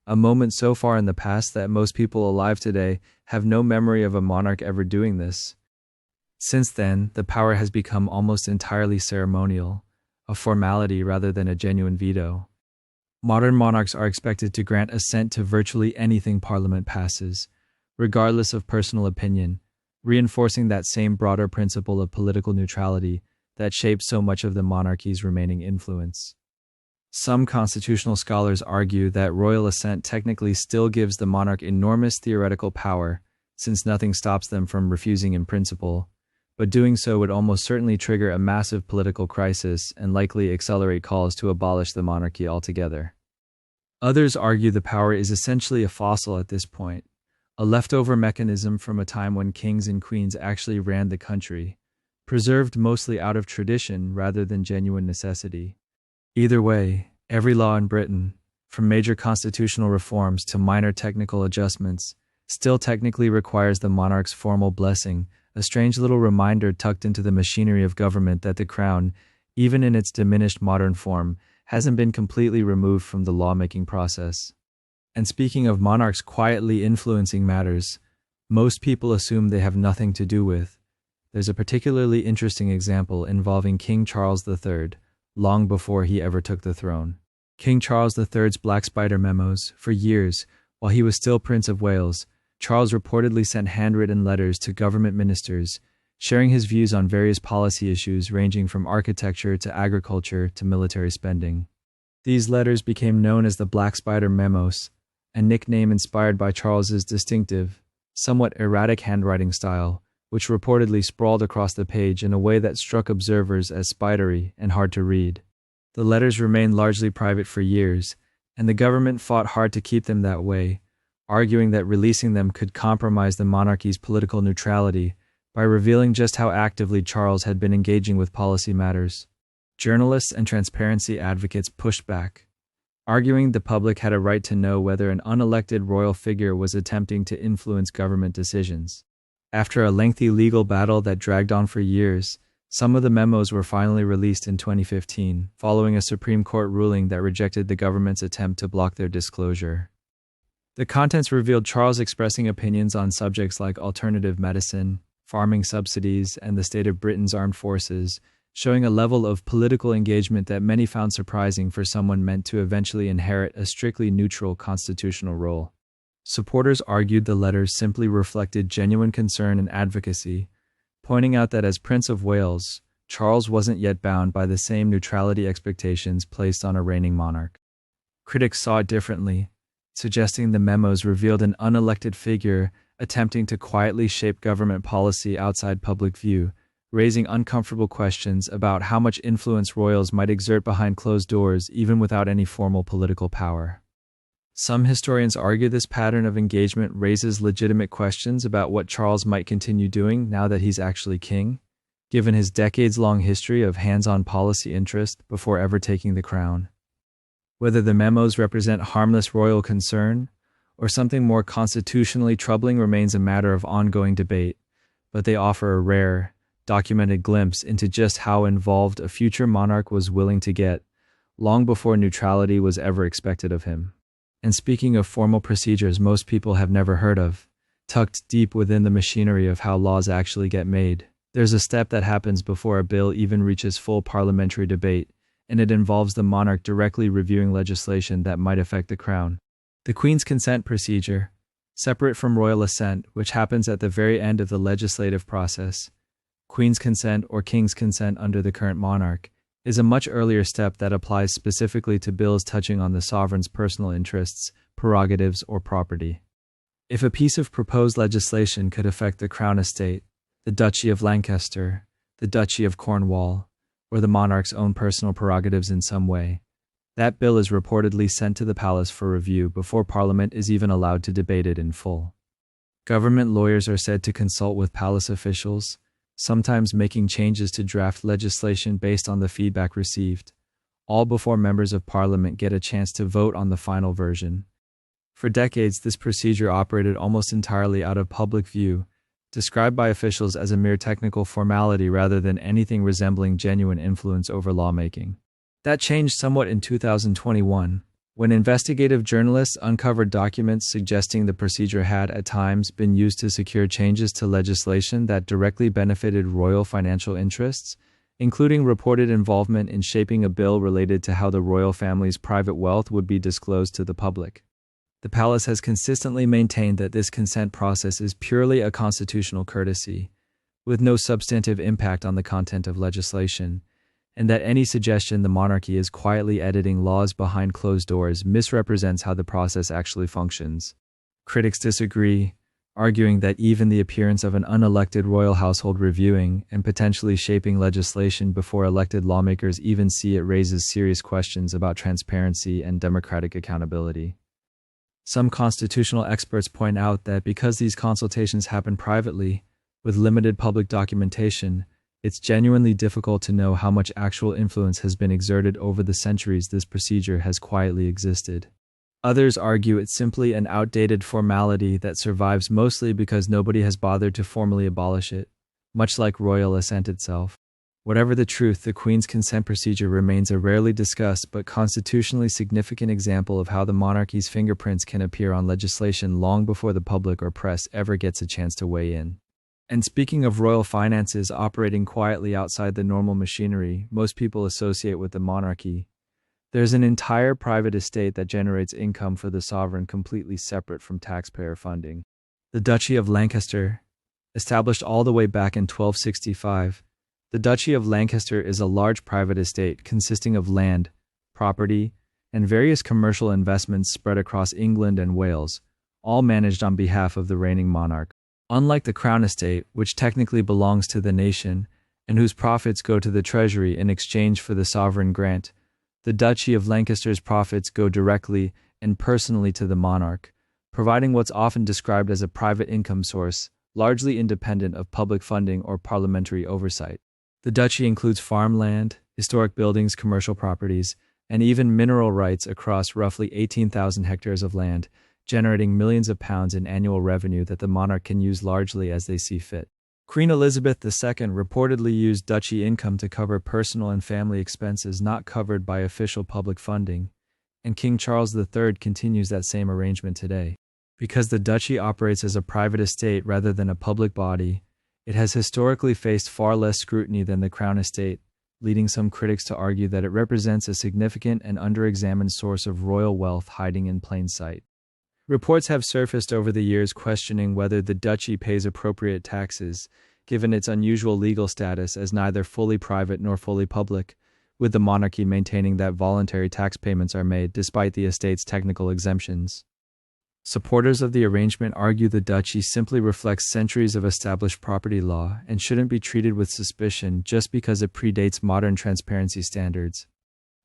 a moment so far in the past that most people alive today have no memory of a monarch ever doing this. Since then, the power has become almost entirely ceremonial, a formality rather than a genuine veto. Modern monarchs are expected to grant assent to virtually anything Parliament passes, regardless of personal opinion, reinforcing that same broader principle of political neutrality that shapes so much of the monarchy's remaining influence. Some constitutional scholars argue that royal assent technically still gives the monarch enormous theoretical power, since nothing stops them from refusing in principle, but doing so would almost certainly trigger a massive political crisis and likely accelerate calls to abolish the monarchy altogether. Others argue the power is essentially a fossil at this point, a leftover mechanism from a time when kings and queens actually ran the country, preserved mostly out of tradition rather than genuine necessity. Either way, every law in Britain, from major constitutional reforms to minor technical adjustments, still technically requires the monarch's formal blessing, a strange little reminder tucked into the machinery of government that the crown, even in its diminished modern form, hasn't been completely removed from the lawmaking process. And speaking of monarchs quietly influencing matters, most people assume they have nothing to do with. There's a particularly interesting example involving King Charles III, long before he ever took the throne. King Charles III's Black Spider memos, for years, while he was still Prince of Wales, Charles reportedly sent handwritten letters to government ministers, sharing his views on various policy issues ranging from architecture to agriculture to military spending. These letters became known as the Black Spider memos, a nickname inspired by Charles's distinctive, somewhat erratic handwriting style, which reportedly sprawled across the page in a way that struck observers as spidery and hard to read. The letters remained largely private for years, and the government fought hard to keep them that way, arguing that releasing them could compromise the monarchy's political neutrality by revealing just how actively Charles had been engaging with policy matters. Journalists and transparency advocates pushed back, arguing the public had a right to know whether an unelected royal figure was attempting to influence government decisions. After a lengthy legal battle that dragged on for years, some of the memos were finally released in 2015, following a Supreme Court ruling that rejected the government's attempt to block their disclosure. The contents revealed Charles expressing opinions on subjects like alternative medicine, farming subsidies, and the state of Britain's armed forces, showing a level of political engagement that many found surprising for someone meant to eventually inherit a strictly neutral constitutional role. Supporters argued the letters simply reflected genuine concern and advocacy, pointing out that as Prince of Wales, Charles wasn't yet bound by the same neutrality expectations placed on a reigning monarch. Critics saw it differently, suggesting the memos revealed an unelected figure attempting to quietly shape government policy outside public view, raising uncomfortable questions about how much influence royals might exert behind closed doors even without any formal political power. Some historians argue this pattern of engagement raises legitimate questions about what Charles might continue doing now that he's actually king, given his decades-long history of hands-on policy interest before ever taking the crown. Whether the memos represent harmless royal concern or something more constitutionally troubling remains a matter of ongoing debate, but they offer a rare, documented glimpse into just how involved a future monarch was willing to get, long before neutrality was ever expected of him. And speaking of formal procedures most people have never heard of, tucked deep within the machinery of how laws actually get made. There's a step that happens before a bill even reaches full parliamentary debate, and it involves the monarch directly reviewing legislation that might affect the crown. The Queen's consent procedure, separate from royal assent, which happens at the very end of the legislative process, Queen's consent or King's consent under the current monarch, is a much earlier step that applies specifically to bills touching on the sovereign's personal interests, prerogatives, or property. If a piece of proposed legislation could affect the Crown Estate, the Duchy of Lancaster, the Duchy of Cornwall, or the monarch's own personal prerogatives in some way, that bill is reportedly sent to the palace for review before Parliament is even allowed to debate it in full. Government lawyers are said to consult with palace officials, sometimes making changes to draft legislation based on the feedback received, all before members of Parliament get a chance to vote on the final version. For decades, this procedure operated almost entirely out of public view, described by officials as a mere technical formality rather than anything resembling genuine influence over lawmaking. That changed somewhat in 2021, when investigative journalists uncovered documents suggesting the procedure had, at times, been used to secure changes to legislation that directly benefited royal financial interests, including reported involvement in shaping a bill related to how the royal family's private wealth would be disclosed to the public. The palace has consistently maintained that this consent process is purely a constitutional courtesy, with no substantive impact on the content of legislation, and that any suggestion the monarchy is quietly editing laws behind closed doors misrepresents how the process actually functions. Critics disagree, arguing that even the appearance of an unelected royal household reviewing and potentially shaping legislation before elected lawmakers even see it raises serious questions about transparency and democratic accountability. Some constitutional experts point out that because these consultations happen privately, with limited public documentation, it's genuinely difficult to know how much actual influence has been exerted over the centuries this procedure has quietly existed. Others argue it's simply an outdated formality that survives mostly because nobody has bothered to formally abolish it, much like royal assent itself. Whatever the truth, the Queen's consent procedure remains a rarely discussed but constitutionally significant example of how the monarchy's fingerprints can appear on legislation long before the public or press ever gets a chance to weigh in. And speaking of royal finances operating quietly outside the normal machinery most people associate with the monarchy, there's an entire private estate that generates income for the sovereign completely separate from taxpayer funding. The Duchy of Lancaster, established all the way back in 1265, the Duchy of Lancaster is a large private estate consisting of land, property, and various commercial investments spread across England and Wales, all managed on behalf of the reigning monarch. Unlike the Crown Estate, which technically belongs to the nation, and whose profits go to the treasury in exchange for the sovereign grant, the Duchy of Lancaster's profits go directly and personally to the monarch, providing what's often described as a private income source, largely independent of public funding or parliamentary oversight. The duchy includes farmland, historic buildings, commercial properties, and even mineral rights across roughly 18,000 hectares of land, generating millions of pounds in annual revenue that the monarch can use largely as they see fit. Queen Elizabeth II reportedly used duchy income to cover personal and family expenses not covered by official public funding, and King Charles III continues that same arrangement today. Because the duchy operates as a private estate rather than a public body, it has historically faced far less scrutiny than the Crown Estate, leading some critics to argue that it represents a significant and underexamined source of royal wealth hiding in plain sight. Reports have surfaced over the years questioning whether the duchy pays appropriate taxes, given its unusual legal status as neither fully private nor fully public, with the monarchy maintaining that voluntary tax payments are made despite the estate's technical exemptions. Supporters of the arrangement argue the duchy simply reflects centuries of established property law and shouldn't be treated with suspicion just because it predates modern transparency standards.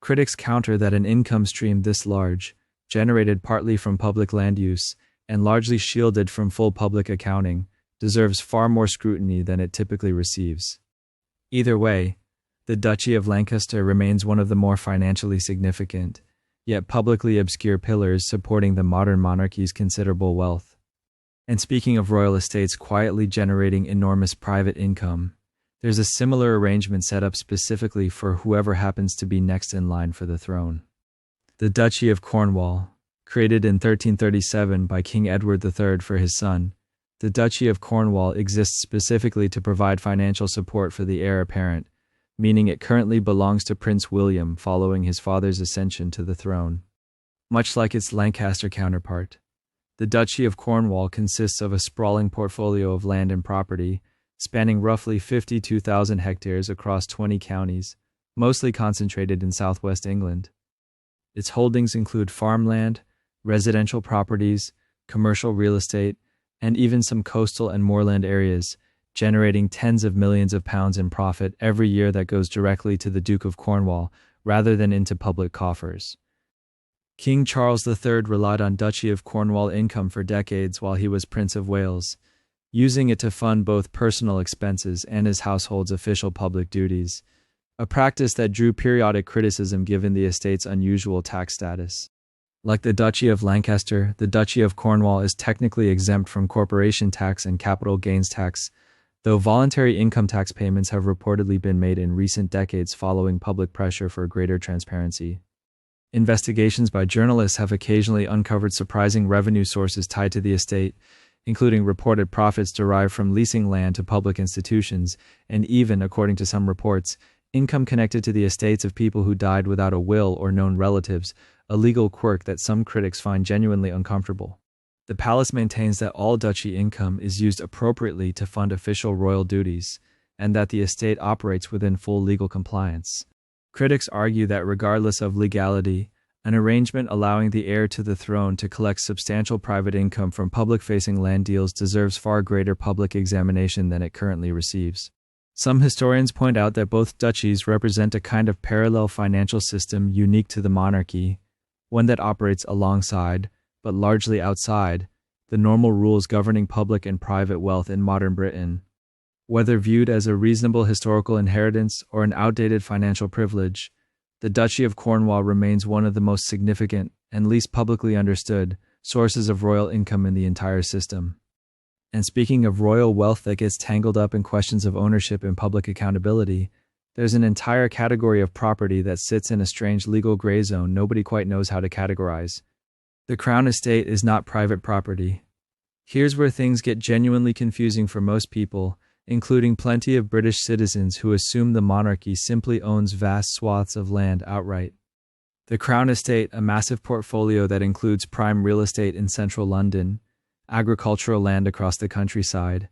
Critics counter that an income stream this large, generated partly from public land use and largely shielded from full public accounting, deserves far more scrutiny than it typically receives. Either way, the Duchy of Lancaster remains one of the more financially significant, yet publicly obscure pillars supporting the modern monarchy's considerable wealth. And speaking of royal estates quietly generating enormous private income, there's a similar arrangement set up specifically for whoever happens to be next in line for the throne. The Duchy of Cornwall, created in 1337 by King Edward III for his son, The Duchy of Cornwall exists specifically to provide financial support for the heir apparent, meaning it currently belongs to Prince William following his father's ascension to the throne. Much like its Lancaster counterpart, the Duchy of Cornwall consists of a sprawling portfolio of land and property, spanning roughly 52,000 hectares across 20 counties, mostly concentrated in southwest England. Its holdings include farmland, residential properties, commercial real estate, and even some coastal and moorland areas, generating tens of millions of pounds in profit every year that goes directly to the Duke of Cornwall rather than into public coffers. King Charles III relied on Duchy of Cornwall income for decades while he was Prince of Wales, using it to fund both personal expenses and his household's official public duties, a practice that drew periodic criticism given the estate's unusual tax status. Like the Duchy of Lancaster, the Duchy of Cornwall is technically exempt from corporation tax and capital gains tax, though voluntary income tax payments have reportedly been made in recent decades following public pressure for greater transparency. Investigations by journalists have occasionally uncovered surprising revenue sources tied to the estate, including reported profits derived from leasing land to public institutions, and even, according to some reports, income connected to the estates of people who died without a will or known relatives, a legal quirk that some critics find genuinely uncomfortable. The palace maintains that all duchy income is used appropriately to fund official royal duties, and that the estate operates within full legal compliance. Critics argue that regardless of legality, an arrangement allowing the heir to the throne to collect substantial private income from public-facing land deals deserves far greater public examination than it currently receives. Some historians point out that both duchies represent a kind of parallel financial system unique to the monarchy, one that operates alongside, but largely outside, the normal rules governing public and private wealth in modern Britain. Whether viewed as a reasonable historical inheritance or an outdated financial privilege, the Duchy of Cornwall remains one of the most significant and least publicly understood sources of royal income in the entire system. And speaking of royal wealth that gets tangled up in questions of ownership and public accountability, there's an entire category of property that sits in a strange legal gray zone nobody quite knows how to categorize. The Crown Estate is not private property. Here's where things get genuinely confusing for most people, including plenty of British citizens who assume the monarchy simply owns vast swaths of land outright. The Crown Estate, a massive portfolio that includes prime real estate in central London, agricultural land across the countryside,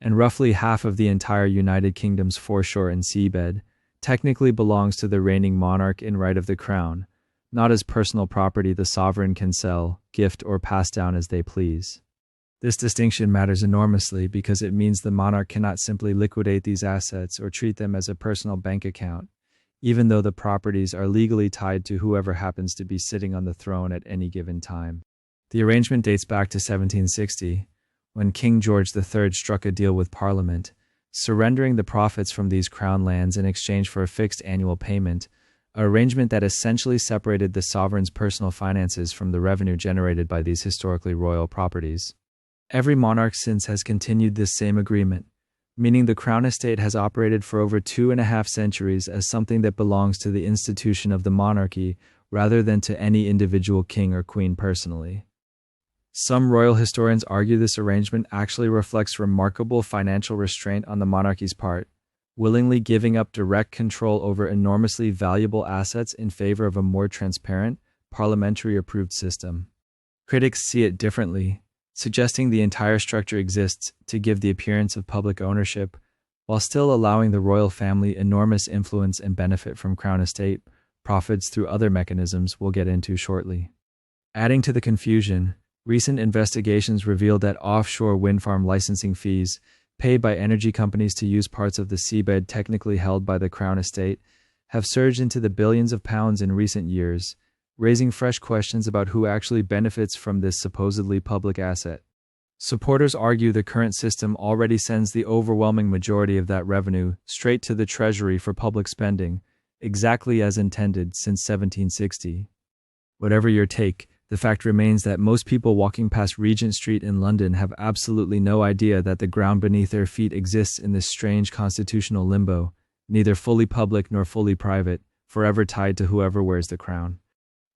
and roughly half of the entire United Kingdom's foreshore and seabed, technically belongs to the reigning monarch in right of the crown, not as personal property the sovereign can sell, gift, or pass down as they please. This distinction matters enormously because it means the monarch cannot simply liquidate these assets or treat them as a personal bank account, even though the properties are legally tied to whoever happens to be sitting on the throne at any given time. The arrangement dates back to 1760, when King George III struck a deal with Parliament, surrendering the profits from these crown lands in exchange for a fixed annual payment, an arrangement that essentially separated the sovereign's personal finances from the revenue generated by these historically royal properties. Every monarch since has continued this same agreement, meaning the Crown Estate has operated for over 2.5 centuries as something that belongs to the institution of the monarchy rather than to any individual king or queen personally. Some royal historians argue this arrangement actually reflects remarkable financial restraint on the monarchy's part, willingly giving up direct control over enormously valuable assets in favor of a more transparent, parliamentary-approved system. Critics see it differently, suggesting the entire structure exists to give the appearance of public ownership, while still allowing the royal family enormous influence and benefit from Crown Estate profits through other mechanisms we'll get into shortly. Adding to the confusion, recent investigations revealed that offshore wind farm licensing fees, paid by energy companies to use parts of the seabed technically held by the Crown Estate, have surged into the billions of pounds in recent years, raising fresh questions about who actually benefits from this supposedly public asset. Supporters argue the current system already sends the overwhelming majority of that revenue straight to the Treasury for public spending, exactly as intended since 1760. Whatever your take, the fact remains that most people walking past Regent Street in London have absolutely no idea that the ground beneath their feet exists in this strange constitutional limbo, neither fully public nor fully private, forever tied to whoever wears the crown.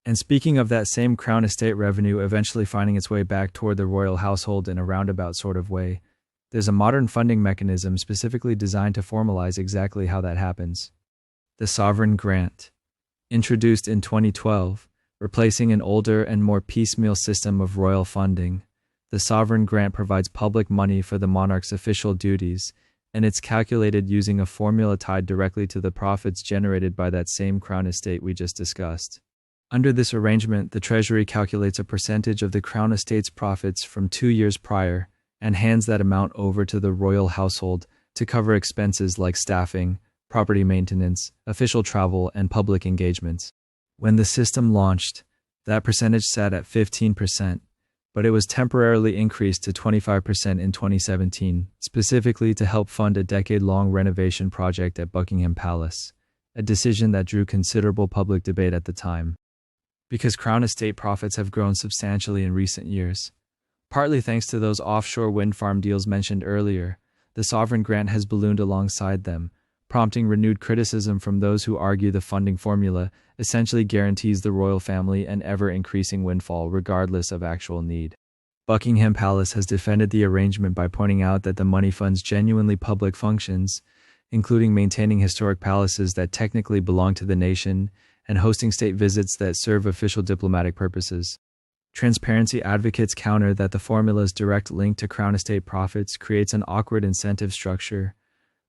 And speaking of that same crown estate revenue eventually finding its way back toward the royal household in a roundabout sort of way, there's a modern funding mechanism specifically designed to formalize exactly how that happens. The sovereign grant. Introduced in 2012, replacing an older and more piecemeal system of royal funding, the sovereign grant provides public money for the monarch's official duties, and it's calculated using a formula tied directly to the profits generated by that same crown estate we just discussed. Under this arrangement, the Treasury calculates a percentage of the crown estate's profits from 2 years prior and hands that amount over to the royal household to cover expenses like staffing, property maintenance, official travel, and public engagements. When the system launched, that percentage sat at 15%, but it was temporarily increased to 25% in 2017, specifically to help fund a decade-long renovation project at Buckingham Palace, a decision that drew considerable public debate at the time. Because crown estate profits have grown substantially in recent years, partly thanks to those offshore wind farm deals mentioned earlier, the sovereign grant has ballooned alongside them, prompting renewed criticism from those who argue the funding formula essentially guarantees the royal family an ever-increasing windfall regardless of actual need. Buckingham Palace has defended the arrangement by pointing out that the money funds genuinely public functions, including maintaining historic palaces that technically belong to the nation and hosting state visits that serve official diplomatic purposes. Transparency advocates counter that the formula's direct link to crown estate profits creates an awkward incentive structure,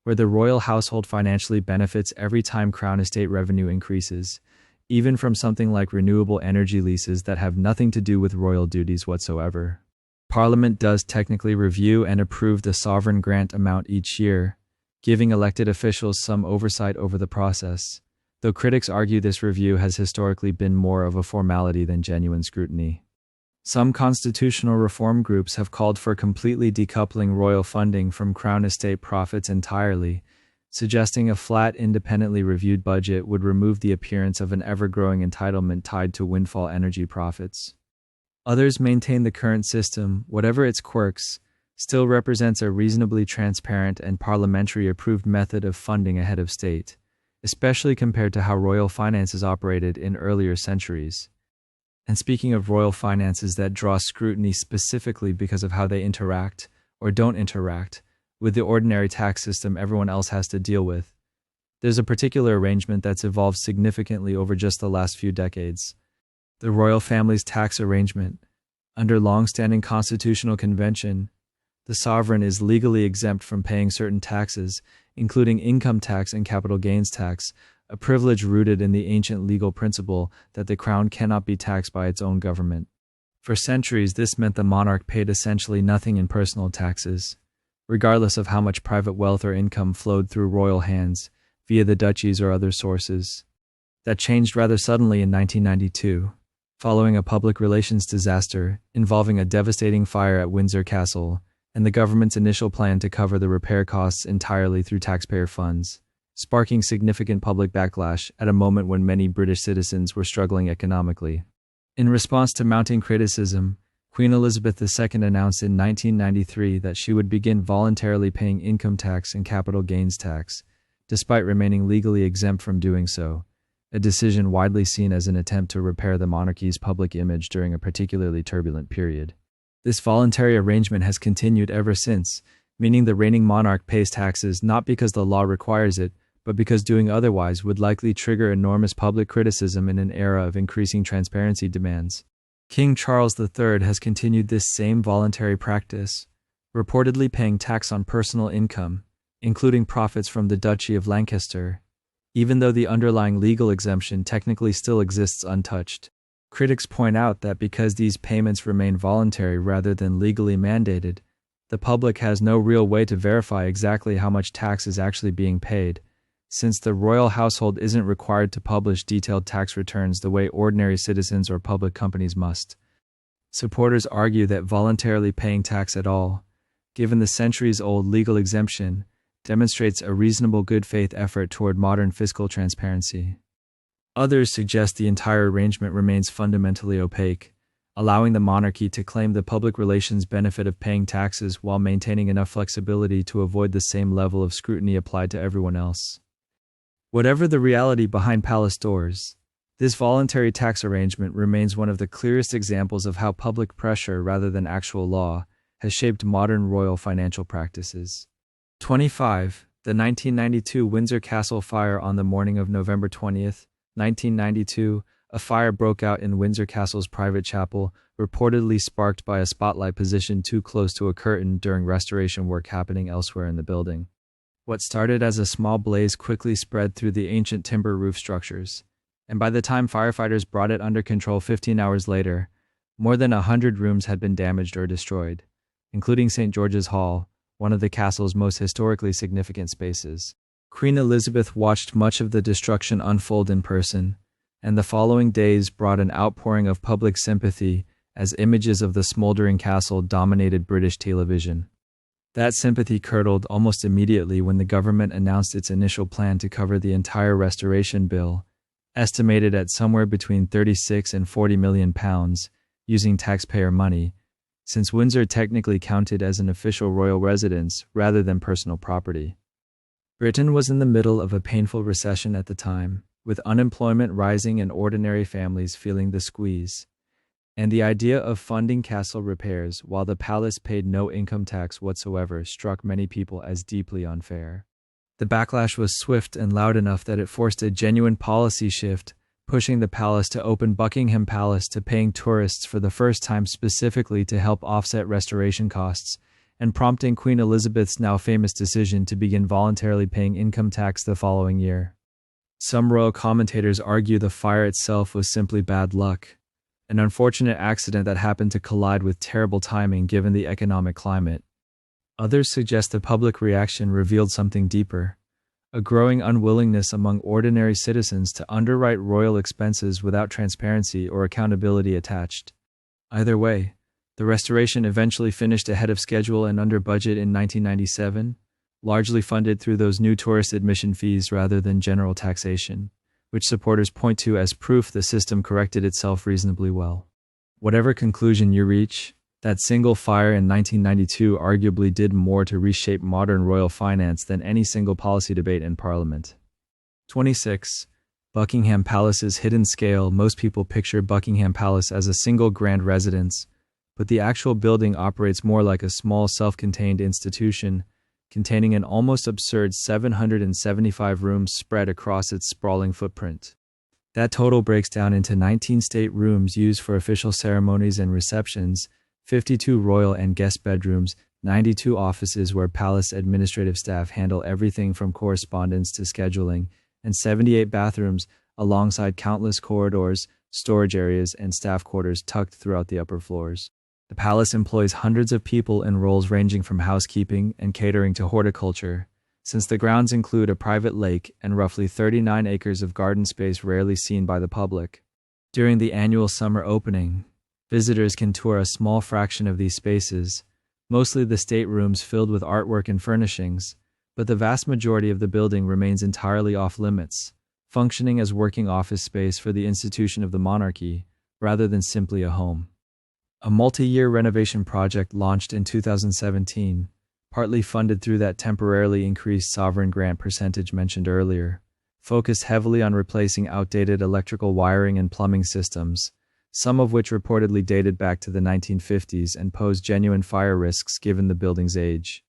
where the royal household financially benefits every time crown estate revenue increases, even from something like renewable energy leases that have nothing to do with royal duties whatsoever. Parliament does technically review and approve the sovereign grant amount each year, giving elected officials some oversight over the process, though critics argue this review has historically been more of a formality than genuine scrutiny. Some constitutional reform groups have called for completely decoupling royal funding from crown estate profits entirely, suggesting a flat, independently reviewed budget would remove the appearance of an ever-growing entitlement tied to windfall energy profits. Others maintain the current system, whatever its quirks, still represents a reasonably transparent and parliamentary-approved method of funding a head of state, especially compared to how royal finances operated in earlier centuries. And speaking of royal finances that draw scrutiny specifically because of how they interact, or don't interact, with the ordinary tax system everyone else has to deal with, there's a particular arrangement that's evolved significantly over just the last few decades. The royal family's tax arrangement. Under long-standing constitutional convention, the sovereign is legally exempt from paying certain taxes, including income tax and capital gains tax, a privilege rooted in the ancient legal principle that the crown cannot be taxed by its own government. For centuries, this meant the monarch paid essentially nothing in personal taxes, regardless of how much private wealth or income flowed through royal hands, via the duchies or other sources. That changed rather suddenly in 1992, following a public relations disaster involving a devastating fire at Windsor Castle, and the government's initial plan to cover the repair costs entirely through taxpayer funds, sparking significant public backlash at a moment when many British citizens were struggling economically. In response to mounting criticism, Queen Elizabeth II announced in 1993 that she would begin voluntarily paying income tax and capital gains tax, despite remaining legally exempt from doing so, a decision widely seen as an attempt to repair the monarchy's public image during a particularly turbulent period. This voluntary arrangement has continued ever since, meaning the reigning monarch pays taxes not because the law requires it, but because doing otherwise would likely trigger enormous public criticism in an era of increasing transparency demands. King Charles III has continued this same voluntary practice, reportedly paying tax on personal income, including profits from the Duchy of Lancaster, even though the underlying legal exemption technically still exists untouched. Critics point out that because these payments remain voluntary rather than legally mandated, the public has no real way to verify exactly how much tax is actually being paid, since the royal household isn't required to publish detailed tax returns the way ordinary citizens or public companies must. Supporters argue that voluntarily paying tax at all, given the centuries-old legal exemption, demonstrates a reasonable good faith effort toward modern fiscal transparency. Others suggest the entire arrangement remains fundamentally opaque, allowing the monarchy to claim the public relations benefit of paying taxes while maintaining enough flexibility to avoid the same level of scrutiny applied to everyone else. Whatever the reality behind palace doors, This voluntary tax arrangement remains one of the clearest examples of how public pressure, rather than actual law, has shaped modern royal financial practices. 25. The 1992 Windsor Castle fire. On the morning of November 20th, 1992, a fire broke out in Windsor Castle's private chapel, reportedly sparked by a spotlight positioned too close to a curtain during restoration work happening elsewhere in the building. What started as a small blaze quickly spread through the ancient timber roof structures, and by the time firefighters brought it under control 15 hours later, more than 100 rooms had been damaged or destroyed, including St. George's Hall, one of the castle's most historically significant spaces. Queen Elizabeth watched much of the destruction unfold in person, and the following days brought an outpouring of public sympathy as images of the smoldering castle dominated British television. That sympathy curdled almost immediately when the government announced its initial plan to cover the entire restoration bill, estimated at somewhere between 36 and 40 million pounds, using taxpayer money, since Windsor technically counted as an official royal residence rather than personal property. Britain was in the middle of a painful recession at the time, with unemployment rising and ordinary families feeling the squeeze. And the idea of funding castle repairs while the palace paid no income tax whatsoever struck many people as deeply unfair. The backlash was swift and loud enough that it forced a genuine policy shift, pushing the palace to open Buckingham Palace to paying tourists for the first time specifically to help offset restoration costs, and prompting Queen Elizabeth's now famous decision to begin voluntarily paying income tax the following year. Some royal commentators argue the fire itself was simply bad luck, an unfortunate accident that happened to collide with terrible timing given the economic climate. Others suggest the public reaction revealed something deeper, a growing unwillingness among ordinary citizens to underwrite royal expenses without transparency or accountability attached. Either way, the restoration eventually finished ahead of schedule and under budget in 1997, largely funded through those new tourist admission fees rather than general taxation, which supporters point to as proof the system corrected itself reasonably well. Whatever conclusion you reach, that single fire in 1992 arguably did more to reshape modern royal finance than any single policy debate in Parliament. 26. Buckingham Palace's hidden scale. Most people picture Buckingham Palace as a single grand residence, but the actual building operates more like a small self-contained institution, containing an almost absurd 775 rooms spread across its sprawling footprint. That total breaks down into 19 state rooms used for official ceremonies and receptions, 52 royal and guest bedrooms, 92 offices where palace administrative staff handle everything from correspondence to scheduling, and 78 bathrooms, alongside countless corridors, storage areas, and staff quarters tucked throughout the upper floors. The palace employs hundreds of people in roles ranging from housekeeping and catering to horticulture, since the grounds include a private lake and roughly 39 acres of garden space rarely seen by the public. During the annual summer opening, visitors can tour a small fraction of these spaces, mostly the staterooms filled with artwork and furnishings, but the vast majority of the building remains entirely off-limits, functioning as working office space for the institution of the monarchy, rather than simply a home. A multi-year renovation project launched in 2017, partly funded through that temporarily increased sovereign grant percentage mentioned earlier, focused heavily on replacing outdated electrical wiring and plumbing systems, some of which reportedly dated back to the 1950s and posed genuine fire risks given the building's age.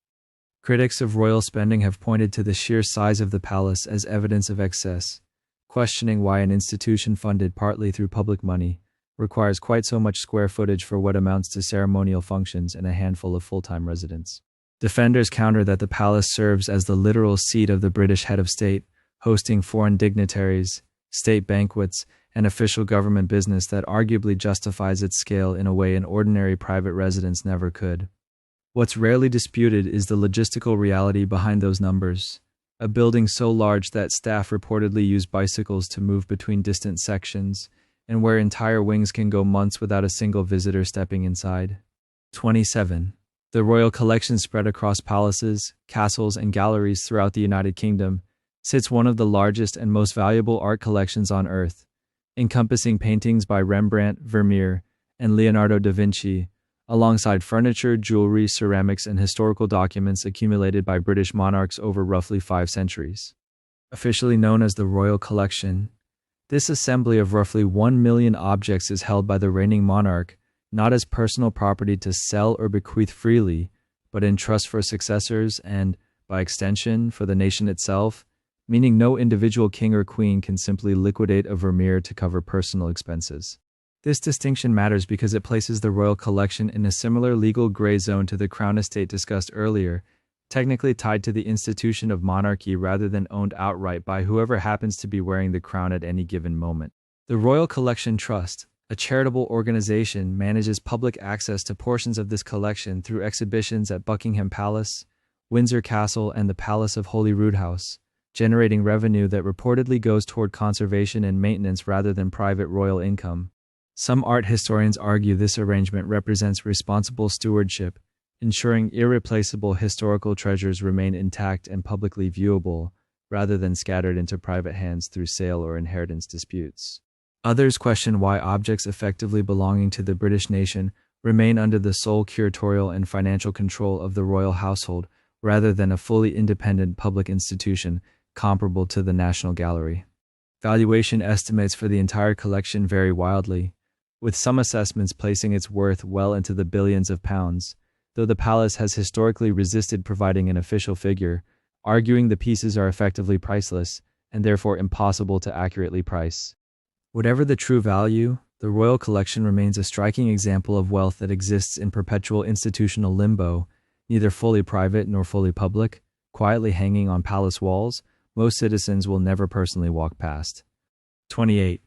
Critics of royal spending have pointed to the sheer size of the palace as evidence of excess, questioning why an institution funded partly through public money requires quite so much square footage for what amounts to ceremonial functions and a handful of full-time residents. Defenders counter that the palace serves as the literal seat of the British head of state, hosting foreign dignitaries, state banquets, and official government business that arguably justifies its scale in a way an ordinary private residence never could. What's rarely disputed is the logistical reality behind those numbers. A building so large that staff reportedly use bicycles to move between distant sections, and where entire wings can go months without a single visitor stepping inside. 27. The royal collection spread across palaces, castles, and galleries throughout the United Kingdom sits one of the largest and most valuable art collections on Earth, encompassing paintings by Rembrandt, Vermeer, and Leonardo da Vinci, alongside furniture, jewelry, ceramics, and historical documents accumulated by British monarchs over roughly 5 centuries. Officially known as the Royal Collection, This assembly of roughly 1 million objects is held by the reigning monarch, not as personal property to sell or bequeath freely, but in trust for successors and, by extension, for the nation itself, meaning no individual king or queen can simply liquidate a Vermeer to cover personal expenses. This distinction matters because it places the royal collection in a similar legal gray zone to the crown estate discussed earlier, technically tied to the institution of monarchy rather than owned outright by whoever happens to be wearing the crown at any given moment. The Royal Collection Trust, a charitable organization, manages public access to portions of this collection through exhibitions at Buckingham Palace, Windsor Castle, and the Palace of Holyrood, generating revenue that reportedly goes toward conservation and maintenance rather than private royal income. Some art historians argue this arrangement represents responsible stewardship, ensuring irreplaceable historical treasures remain intact and publicly viewable, rather than scattered into private hands through sale or inheritance disputes. Others question why objects effectively belonging to the British nation remain under the sole curatorial and financial control of the royal household, rather than a fully independent public institution comparable to the National Gallery. Valuation estimates for the entire collection vary wildly, with some assessments placing its worth well into the billions of pounds, though the palace has historically resisted providing an official figure, arguing the pieces are effectively priceless and therefore impossible to accurately price. Whatever the true value, the royal collection remains a striking example of wealth that exists in perpetual institutional limbo, neither fully private nor fully public, quietly hanging on palace walls. Most citizens will never personally walk past. 28.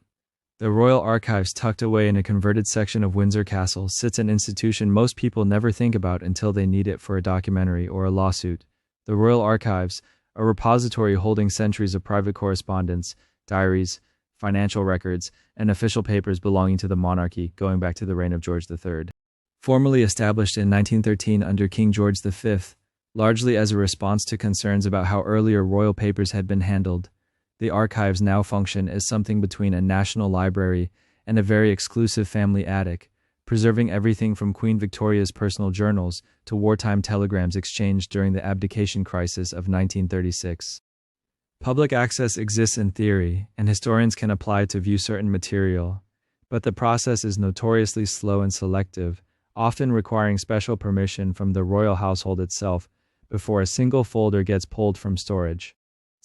The Royal Archives, tucked away in a converted section of Windsor Castle, sits an institution most people never think about until they need it for a documentary or a lawsuit. The Royal Archives, a repository holding centuries of private correspondence, diaries, financial records, and official papers belonging to the monarchy going back to the reign of George III. Formally established in 1913 under King George V, largely as a response to concerns about how earlier royal papers had been handled, the archives now function as something between a national library and a very exclusive family attic, preserving everything from Queen Victoria's personal journals to wartime telegrams exchanged during the abdication crisis of 1936. Public access exists in theory, and historians can apply to view certain material, but the process is notoriously slow and selective, often requiring special permission from the royal household itself before a single folder gets pulled from storage.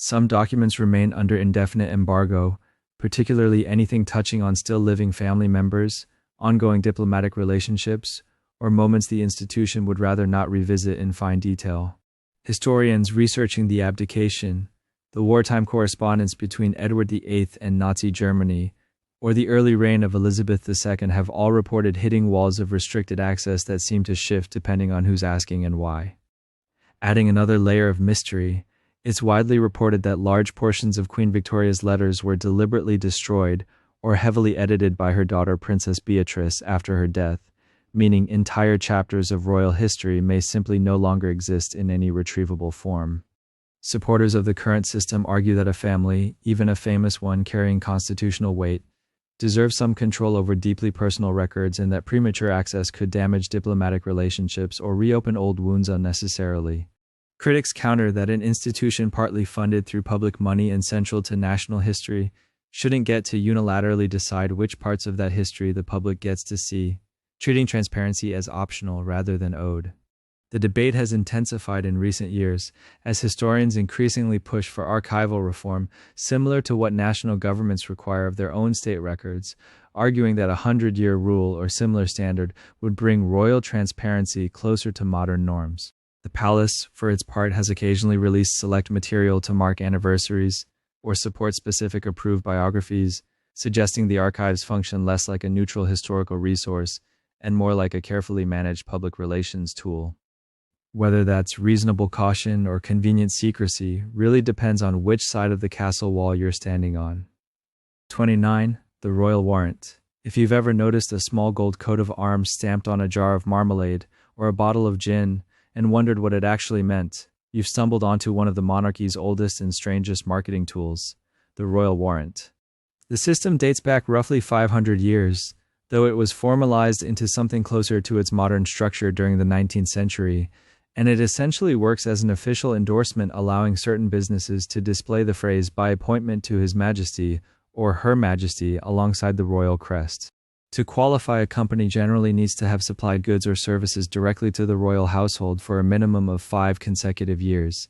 Some documents remain under indefinite embargo, particularly anything touching on still living family members, ongoing diplomatic relationships, or moments the institution would rather not revisit in fine detail. Historians researching the abdication, the wartime correspondence between Edward VIII and Nazi Germany, or the early reign of Elizabeth II have all reported hitting walls of restricted access that seem to shift depending on who's asking and why. Adding another layer of mystery, it's widely reported that large portions of Queen Victoria's letters were deliberately destroyed or heavily edited by her daughter Princess Beatrice after her death, meaning entire chapters of royal history may simply no longer exist in any retrievable form. Supporters of the current system argue that a family, even a famous one carrying constitutional weight, deserves some control over deeply personal records and that premature access could damage diplomatic relationships or reopen old wounds unnecessarily. Critics counter that an institution partly funded through public money and central to national history shouldn't get to unilaterally decide which parts of that history the public gets to see, treating transparency as optional rather than owed. The debate has intensified in recent years as historians increasingly push for archival reform similar to what national governments require of their own state records, arguing that a 100-year rule or similar standard would bring royal transparency closer to modern norms. The palace, for its part, has occasionally released select material to mark anniversaries or support specific approved biographies, suggesting the archives function less like a neutral historical resource and more like a carefully managed public relations tool. Whether that's reasonable caution or convenient secrecy really depends on which side of the castle wall you're standing on. 29. The Royal Warrant. If you've ever noticed a small gold coat of arms stamped on a jar of marmalade or a bottle of gin and wondered what it actually meant, you've stumbled onto one of the monarchy's oldest and strangest marketing tools, the Royal Warrant. The system dates back roughly 500 years, though it was formalized into something closer to its modern structure during the 19th century, and it essentially works as an official endorsement allowing certain businesses to display the phrase "by appointment to His Majesty" or Her Majesty alongside the royal crest. To qualify, a company generally needs to have supplied goods or services directly to the royal household for a minimum of 5 consecutive years,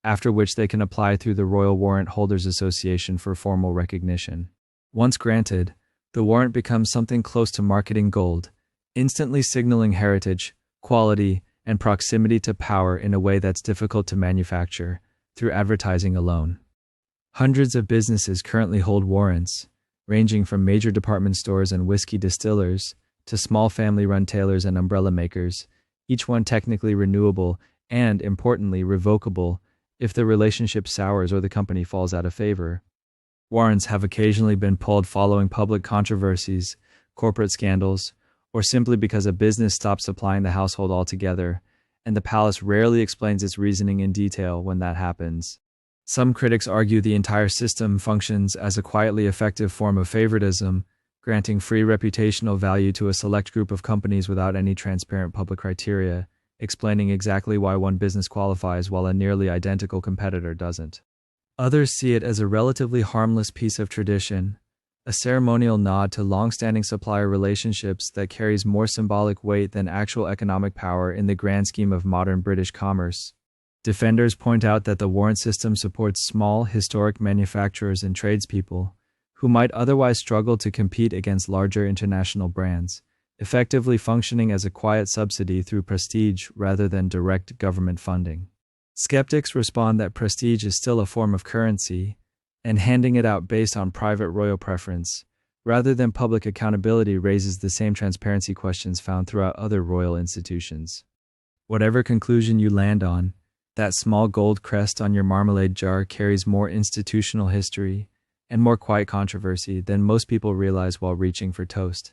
after which they can apply through the Royal Warrant Holders Association for formal recognition. Once granted, the warrant becomes something close to marketing gold, instantly signaling heritage, quality, and proximity to power in a way that's difficult to manufacture through advertising alone. Hundreds of businesses currently hold warrants, ranging from major department stores and whiskey distillers to small family-run tailors and umbrella makers, each one technically renewable and, importantly, revocable if the relationship sours or the company falls out of favor. Warrants have occasionally been pulled following public controversies, corporate scandals, or simply because a business stops supplying the household altogether, and the palace rarely explains its reasoning in detail when that happens. Some critics argue the entire system functions as a quietly effective form of favoritism, granting free reputational value to a select group of companies without any transparent public criteria, explaining exactly why one business qualifies while a nearly identical competitor doesn't. Others see it as a relatively harmless piece of tradition, a ceremonial nod to long-standing supplier relationships that carries more symbolic weight than actual economic power in the grand scheme of modern British commerce. Defenders point out that the warrant system supports small, historic manufacturers and tradespeople who might otherwise struggle to compete against larger international brands, effectively functioning as a quiet subsidy through prestige rather than direct government funding. Skeptics respond that prestige is still a form of currency, and handing it out based on private royal preference, rather than public accountability, raises the same transparency questions found throughout other royal institutions. Whatever conclusion you land on, that small gold crest on your marmalade jar carries more institutional history and more quiet controversy than most people realize while reaching for toast.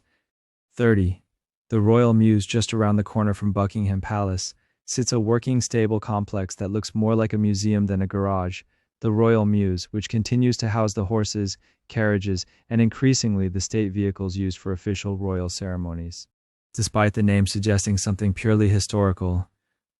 30. The Royal Mews, just around the corner from Buckingham Palace, sits a working stable complex that looks more like a museum than a garage, the Royal Mews, which continues to house the horses, carriages, and increasingly the state vehicles used for official royal ceremonies. Despite the name suggesting something purely historical,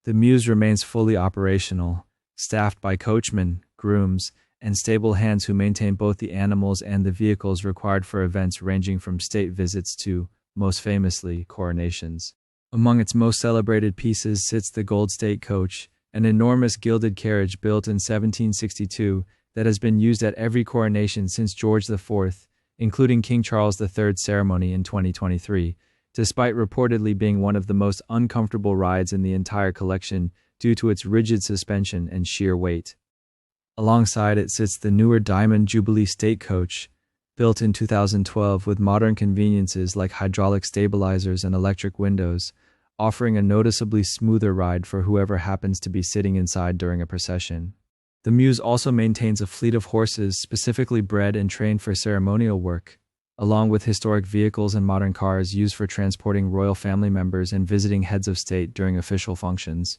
the Mews remains fully operational, staffed by coachmen, grooms, and stable hands who maintain both the animals and the vehicles required for events ranging from state visits to, most famously, coronations. Among its most celebrated pieces sits the Gold State Coach, an enormous gilded carriage built in 1762 that has been used at every coronation since George IV, including King Charles III's ceremony in 2023, despite reportedly being one of the most uncomfortable rides in the entire collection due to its rigid suspension and sheer weight. Alongside it sits the newer Diamond Jubilee State Coach, built in 2012 with modern conveniences like hydraulic stabilizers and electric windows, offering a noticeably smoother ride for whoever happens to be sitting inside during a procession. The Mews also maintains a fleet of horses specifically bred and trained for ceremonial work, along with historic vehicles and modern cars used for transporting royal family members and visiting heads of state during official functions.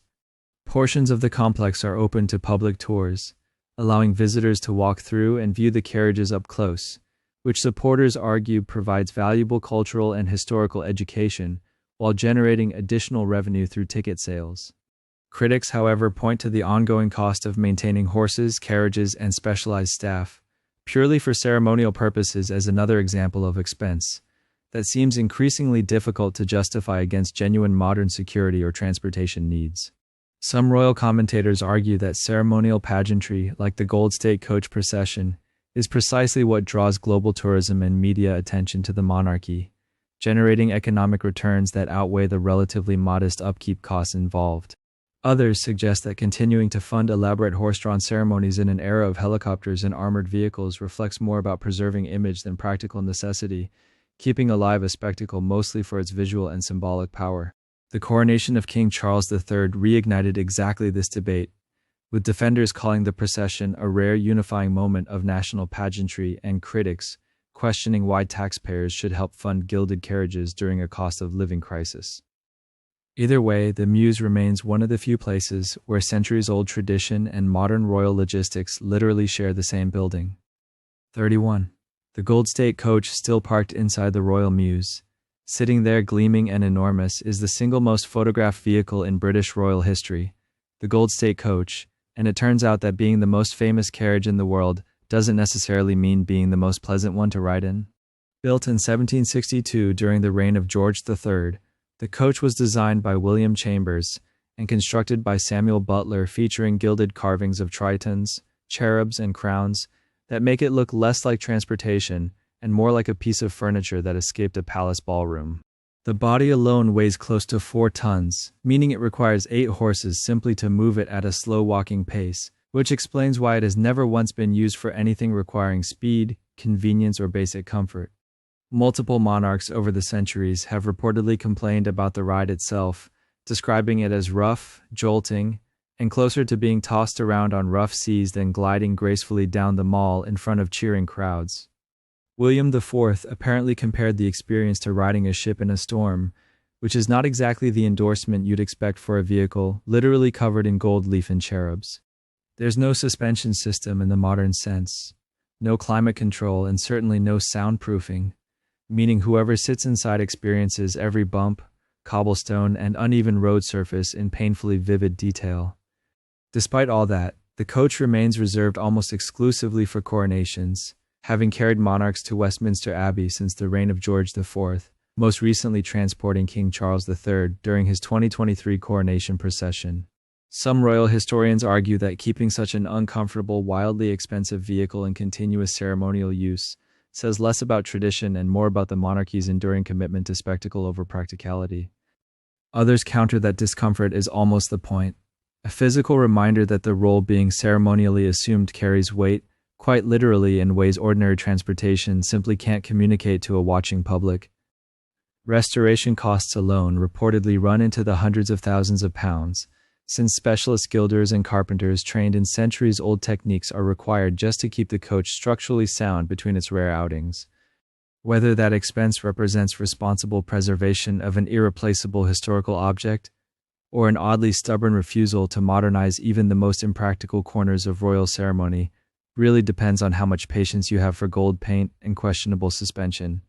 Portions of the complex are open to public tours, allowing visitors to walk through and view the carriages up close, which supporters argue provides valuable cultural and historical education while generating additional revenue through ticket sales. Critics, however, point to the ongoing cost of maintaining horses, carriages, and specialized staff, purely for ceremonial purposes, as another example of expense that seems increasingly difficult to justify against genuine modern security or transportation needs. Some royal commentators argue that ceremonial pageantry, like the Gold State Coach procession, is precisely what draws global tourism and media attention to the monarchy, generating economic returns that outweigh the relatively modest upkeep costs involved. Others suggest that continuing to fund elaborate horse-drawn ceremonies in an era of helicopters and armored vehicles reflects more about preserving image than practical necessity, keeping alive a spectacle mostly for its visual and symbolic power. The coronation of King Charles III reignited exactly this debate, with defenders calling the procession a rare unifying moment of national pageantry and critics questioning why taxpayers should help fund gilded carriages during a cost-of-living crisis. Either way, the Mews remains one of the few places where centuries-old tradition and modern royal logistics literally share the same building. 31. The Gold State Coach, still parked inside the Royal Mews, sitting there gleaming and enormous, is the single most photographed vehicle in British royal history, the Gold State Coach, and it turns out that being the most famous carriage in the world doesn't necessarily mean being the most pleasant one to ride in. Built in 1762 during the reign of George III, the coach was designed by William Chambers and constructed by Samuel Butler, featuring gilded carvings of tritons, cherubs, and crowns that make it look less like transportation and more like a piece of furniture that escaped a palace ballroom. The body alone weighs close to 4 tons, meaning it requires 8 horses simply to move it at a slow walking pace, which explains why it has never once been used for anything requiring speed, convenience, or basic comfort. Multiple monarchs over the centuries have reportedly complained about the ride itself, describing it as rough, jolting, and closer to being tossed around on rough seas than gliding gracefully down the mall in front of cheering crowds. William IV apparently compared the experience to riding a ship in a storm, which is not exactly the endorsement you'd expect for a vehicle literally covered in gold leaf and cherubs. There's no suspension system in the modern sense, no climate control, and certainly no soundproofing, meaning whoever sits inside experiences every bump, cobblestone, and uneven road surface in painfully vivid detail. Despite all that, the coach remains reserved almost exclusively for coronations, having carried monarchs to Westminster Abbey since the reign of George IV, most recently transporting King Charles III during his 2023 coronation procession. Some royal historians argue that keeping such an uncomfortable, wildly expensive vehicle in continuous ceremonial use says less about tradition and more about the monarchy's enduring commitment to spectacle over practicality. Others counter that discomfort is almost the point, a physical reminder that the role being ceremonially assumed carries weight, quite literally, in ways ordinary transportation simply can't communicate to a watching public. Restoration costs alone reportedly run into the hundreds of thousands of pounds, since specialist gilders and carpenters trained in centuries-old techniques are required just to keep the coach structurally sound between its rare outings. Whether that expense represents responsible preservation of an irreplaceable historical object, or an oddly stubborn refusal to modernize even the most impractical corners of royal ceremony, really depends on how much patience you have for gold paint and questionable suspension.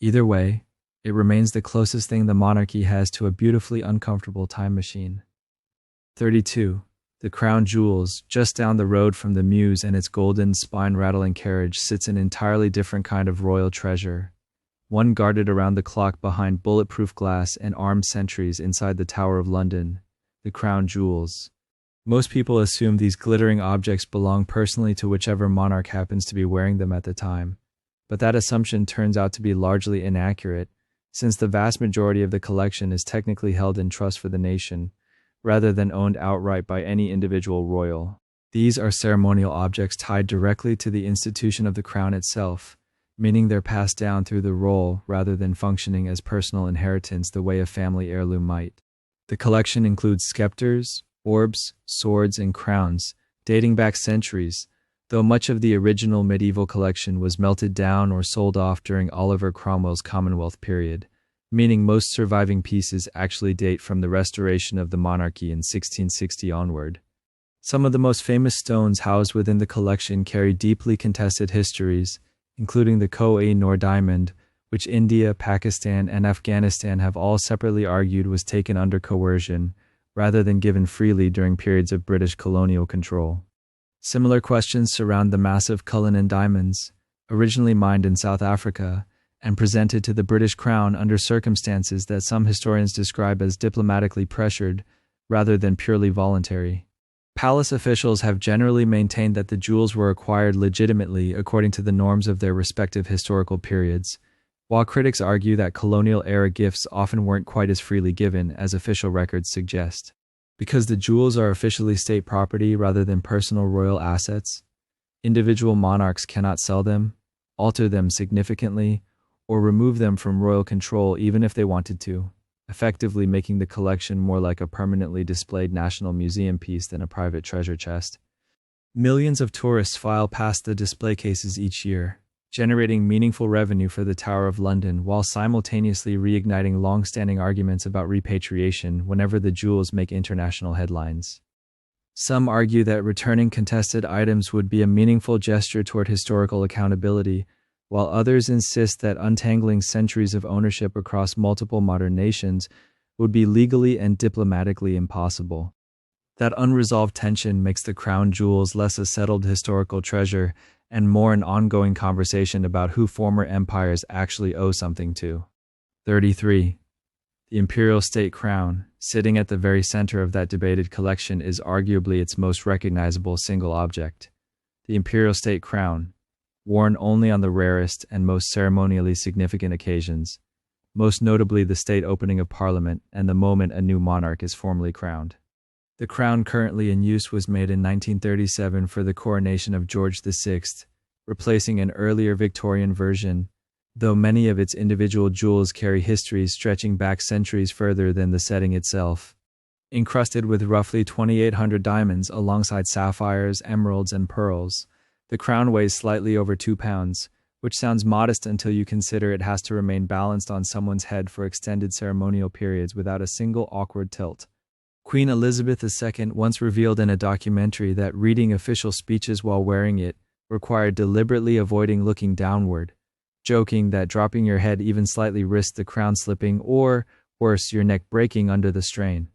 Either way, it remains the closest thing the monarchy has to a beautifully uncomfortable time machine. 32. The crown jewels, just down the road from the Mews and its golden, spine-rattling carriage, sits an entirely different kind of royal treasure, one guarded around the clock behind bulletproof glass and armed sentries inside the Tower of London, the crown jewels. Most people assume these glittering objects belong personally to whichever monarch happens to be wearing them at the time, but that assumption turns out to be largely inaccurate, since the vast majority of the collection is technically held in trust for the nation, rather than owned outright by any individual royal. These are ceremonial objects tied directly to the institution of the crown itself, meaning they're passed down through the roll rather than functioning as personal inheritance the way a family heirloom might. The collection includes scepters, orbs, swords, and crowns, dating back centuries, though much of the original medieval collection was melted down or sold off during Oliver Cromwell's Commonwealth period, meaning most surviving pieces actually date from the restoration of the monarchy in 1660 onward. Some of the most famous stones housed within the collection carry deeply contested histories, including the Koh-i-Noor diamond, which India, Pakistan, and Afghanistan have all separately argued was taken under coercion, rather than given freely during periods of British colonial control. Similar questions surround the massive Cullinan diamonds, originally mined in South Africa, and presented to the British Crown under circumstances that some historians describe as diplomatically pressured, rather than purely voluntary. Palace officials have generally maintained that the jewels were acquired legitimately according to the norms of their respective historical periods, while critics argue that colonial-era gifts often weren't quite as freely given as official records suggest. Because the jewels are officially state property rather than personal royal assets, individual monarchs cannot sell them, alter them significantly, or remove them from royal control even if they wanted to, effectively making the collection more like a permanently displayed national museum piece than a private treasure chest. Millions of tourists file past the display cases each year, generating meaningful revenue for the Tower of London while simultaneously reigniting long-standing arguments about repatriation whenever the jewels make international headlines. Some argue that returning contested items would be a meaningful gesture toward historical accountability, while others insist that untangling centuries of ownership across multiple modern nations would be legally and diplomatically impossible. That unresolved tension makes the crown jewels less a settled historical treasure and more an ongoing conversation about who former empires actually owe something to. 33. The imperial state crown, sitting at the very center of that debated collection, is arguably its most recognizable single object. The imperial state crown, worn only on the rarest and most ceremonially significant occasions, most notably the state opening of Parliament and the moment a new monarch is formally crowned. The crown currently in use was made in 1937 for the coronation of George VI, replacing an earlier Victorian version, though many of its individual jewels carry histories stretching back centuries further than the setting itself. Encrusted with roughly 2,800 diamonds alongside sapphires, emeralds, and pearls, the crown weighs slightly over 2 pounds, which sounds modest until you consider it has to remain balanced on someone's head for extended ceremonial periods without a single awkward tilt. Queen Elizabeth II once revealed in a documentary that reading official speeches while wearing it required deliberately avoiding looking downward, joking that dropping your head even slightly risked the crown slipping or, worse, your neck breaking under the strain.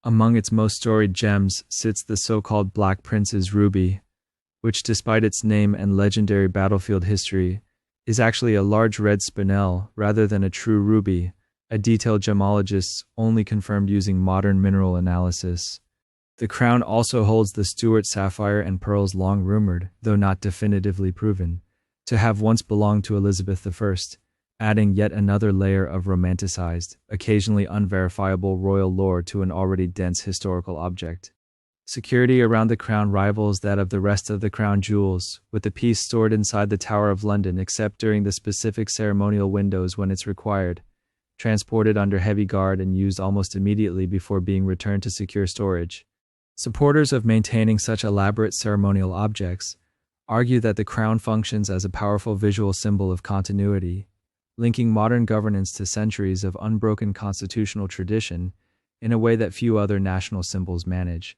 Among its most storied gems sits the so-called Black Prince's ruby, which, despite its name and legendary battlefield history, is actually a large red spinel rather than a true ruby, a detail gemologists only confirmed using modern mineral analysis. The crown also holds the Stuart sapphire and pearls long rumored, though not definitively proven, to have once belonged to Elizabeth I, adding yet another layer of romanticized, occasionally unverifiable royal lore to an already dense historical object. Security around the crown rivals that of the rest of the crown jewels, with the piece stored inside the Tower of London except during the specific ceremonial windows when it's required, transported under heavy guard and used almost immediately before being returned to secure storage. Supporters of maintaining such elaborate ceremonial objects argue that the crown functions as a powerful visual symbol of continuity, linking modern governance to centuries of unbroken constitutional tradition in a way that few other national symbols manage.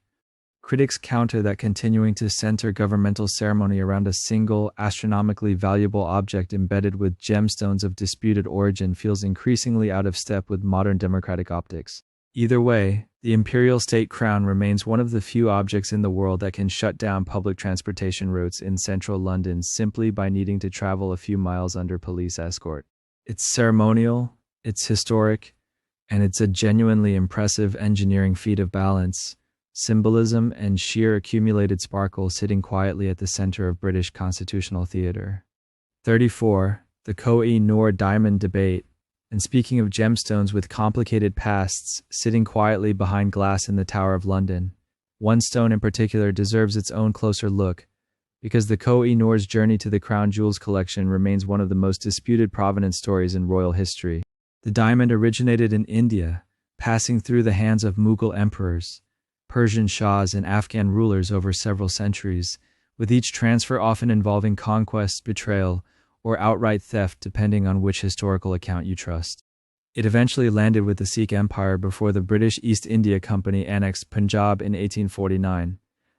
Critics counter that continuing to center governmental ceremony around a single, astronomically valuable object embedded with gemstones of disputed origin feels increasingly out of step with modern democratic optics. Either way, the imperial state crown remains one of the few objects in the world that can shut down public transportation routes in central London simply by needing to travel a few miles under police escort. It's ceremonial, it's historic, and it's a genuinely impressive engineering feat of balance, symbolism, and sheer accumulated sparkle sitting quietly at the center of British constitutional theater. 34. The Koh-i-Noor diamond debate. And speaking of gemstones with complicated pasts sitting quietly behind glass in the Tower of London, one stone in particular deserves its own closer look, because the Koh-i-Noor's journey to the crown jewels collection remains one of the most disputed provenance stories in royal history. The diamond originated in India, passing through the hands of Mughal emperors, Persian shahs, and Afghan rulers over several centuries, with each transfer often involving conquest, betrayal, or outright theft depending on which historical account you trust. It eventually landed with the Sikh Empire before the British East India Company annexed Punjab in 1849,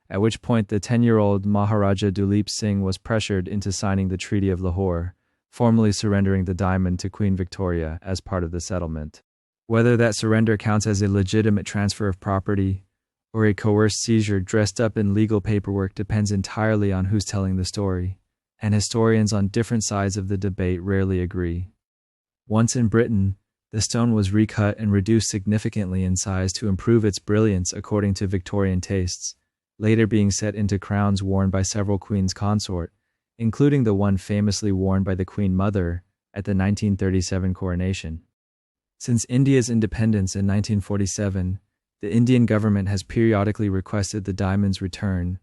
at which point the 10-year-old Maharaja Duleep Singh was pressured into signing the Treaty of Lahore, formally surrendering the diamond to Queen Victoria as part of the settlement. Whether that surrender counts as a legitimate transfer of property or a coerced seizure dressed up in legal paperwork depends entirely on who's telling the story, and historians on different sides of the debate rarely agree. Once in Britain, the stone was recut and reduced significantly in size to improve its brilliance according to Victorian tastes, later being set into crowns worn by several queens consort, including the one famously worn by the Queen Mother at the 1937 coronation. Since India's independence in 1947, the Indian government has periodically requested the diamond's return,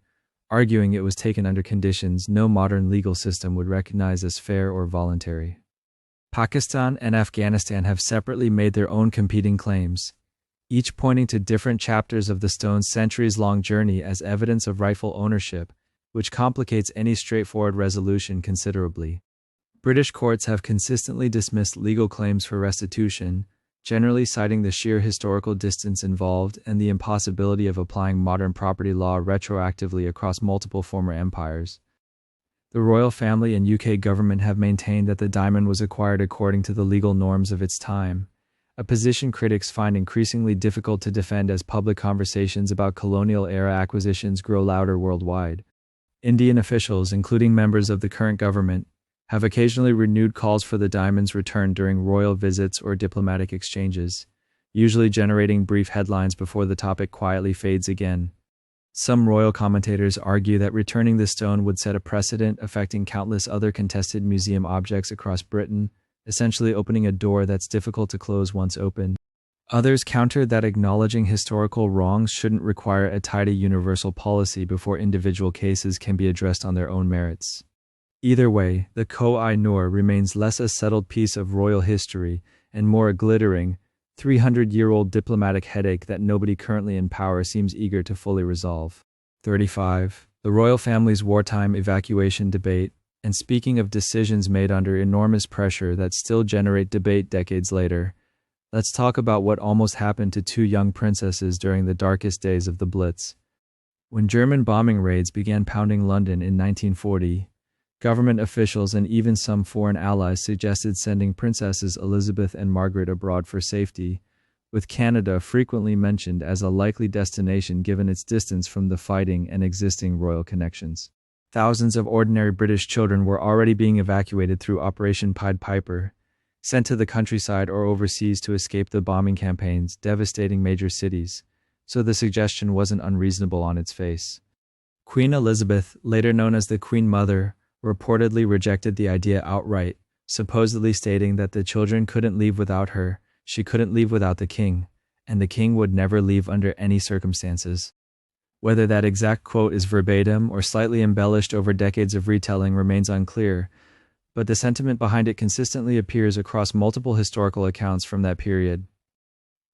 arguing it was taken under conditions no modern legal system would recognize as fair or voluntary. Pakistan and Afghanistan have separately made their own competing claims, each pointing to different chapters of the stone's centuries-long journey as evidence of rightful ownership, which complicates any straightforward resolution considerably. British courts have consistently dismissed legal claims for restitution, generally citing the sheer historical distance involved and the impossibility of applying modern property law retroactively across multiple former empires. The royal family and UK government have maintained that the diamond was acquired according to the legal norms of its time, a position critics find increasingly difficult to defend as public conversations about colonial-era acquisitions grow louder worldwide. Indian officials, including members of the current government, have occasionally renewed calls for the diamond's return during royal visits or diplomatic exchanges, usually generating brief headlines before the topic quietly fades again. Some royal commentators argue that returning the stone would set a precedent affecting countless other contested museum objects across Britain, essentially opening a door that's difficult to close once opened. Others counter that acknowledging historical wrongs shouldn't require a tidy universal policy before individual cases can be addressed on their own merits. Either way, the Koh-i-Noor remains less a settled piece of royal history and more a glittering, 300-year-old diplomatic headache that nobody currently in power seems eager to fully resolve. 35. The royal family's wartime evacuation debate. And speaking of decisions made under enormous pressure that still generate debate decades later, let's talk about what almost happened to two young princesses during the darkest days of the Blitz. When German bombing raids began pounding London in 1940, government officials and even some foreign allies suggested sending Princesses Elizabeth and Margaret abroad for safety, with Canada frequently mentioned as a likely destination given its distance from the fighting and existing royal connections. Thousands of ordinary British children were already being evacuated through Operation Pied Piper, sent to the countryside or overseas to escape the bombing campaigns devastating major cities, so the suggestion wasn't unreasonable on its face. Queen Elizabeth, later known as the Queen Mother, reportedly rejected the idea outright, supposedly stating that the children couldn't leave without her, she couldn't leave without the king, and the king would never leave under any circumstances. Whether that exact quote is verbatim or slightly embellished over decades of retelling remains unclear, but the sentiment behind it consistently appears across multiple historical accounts from that period.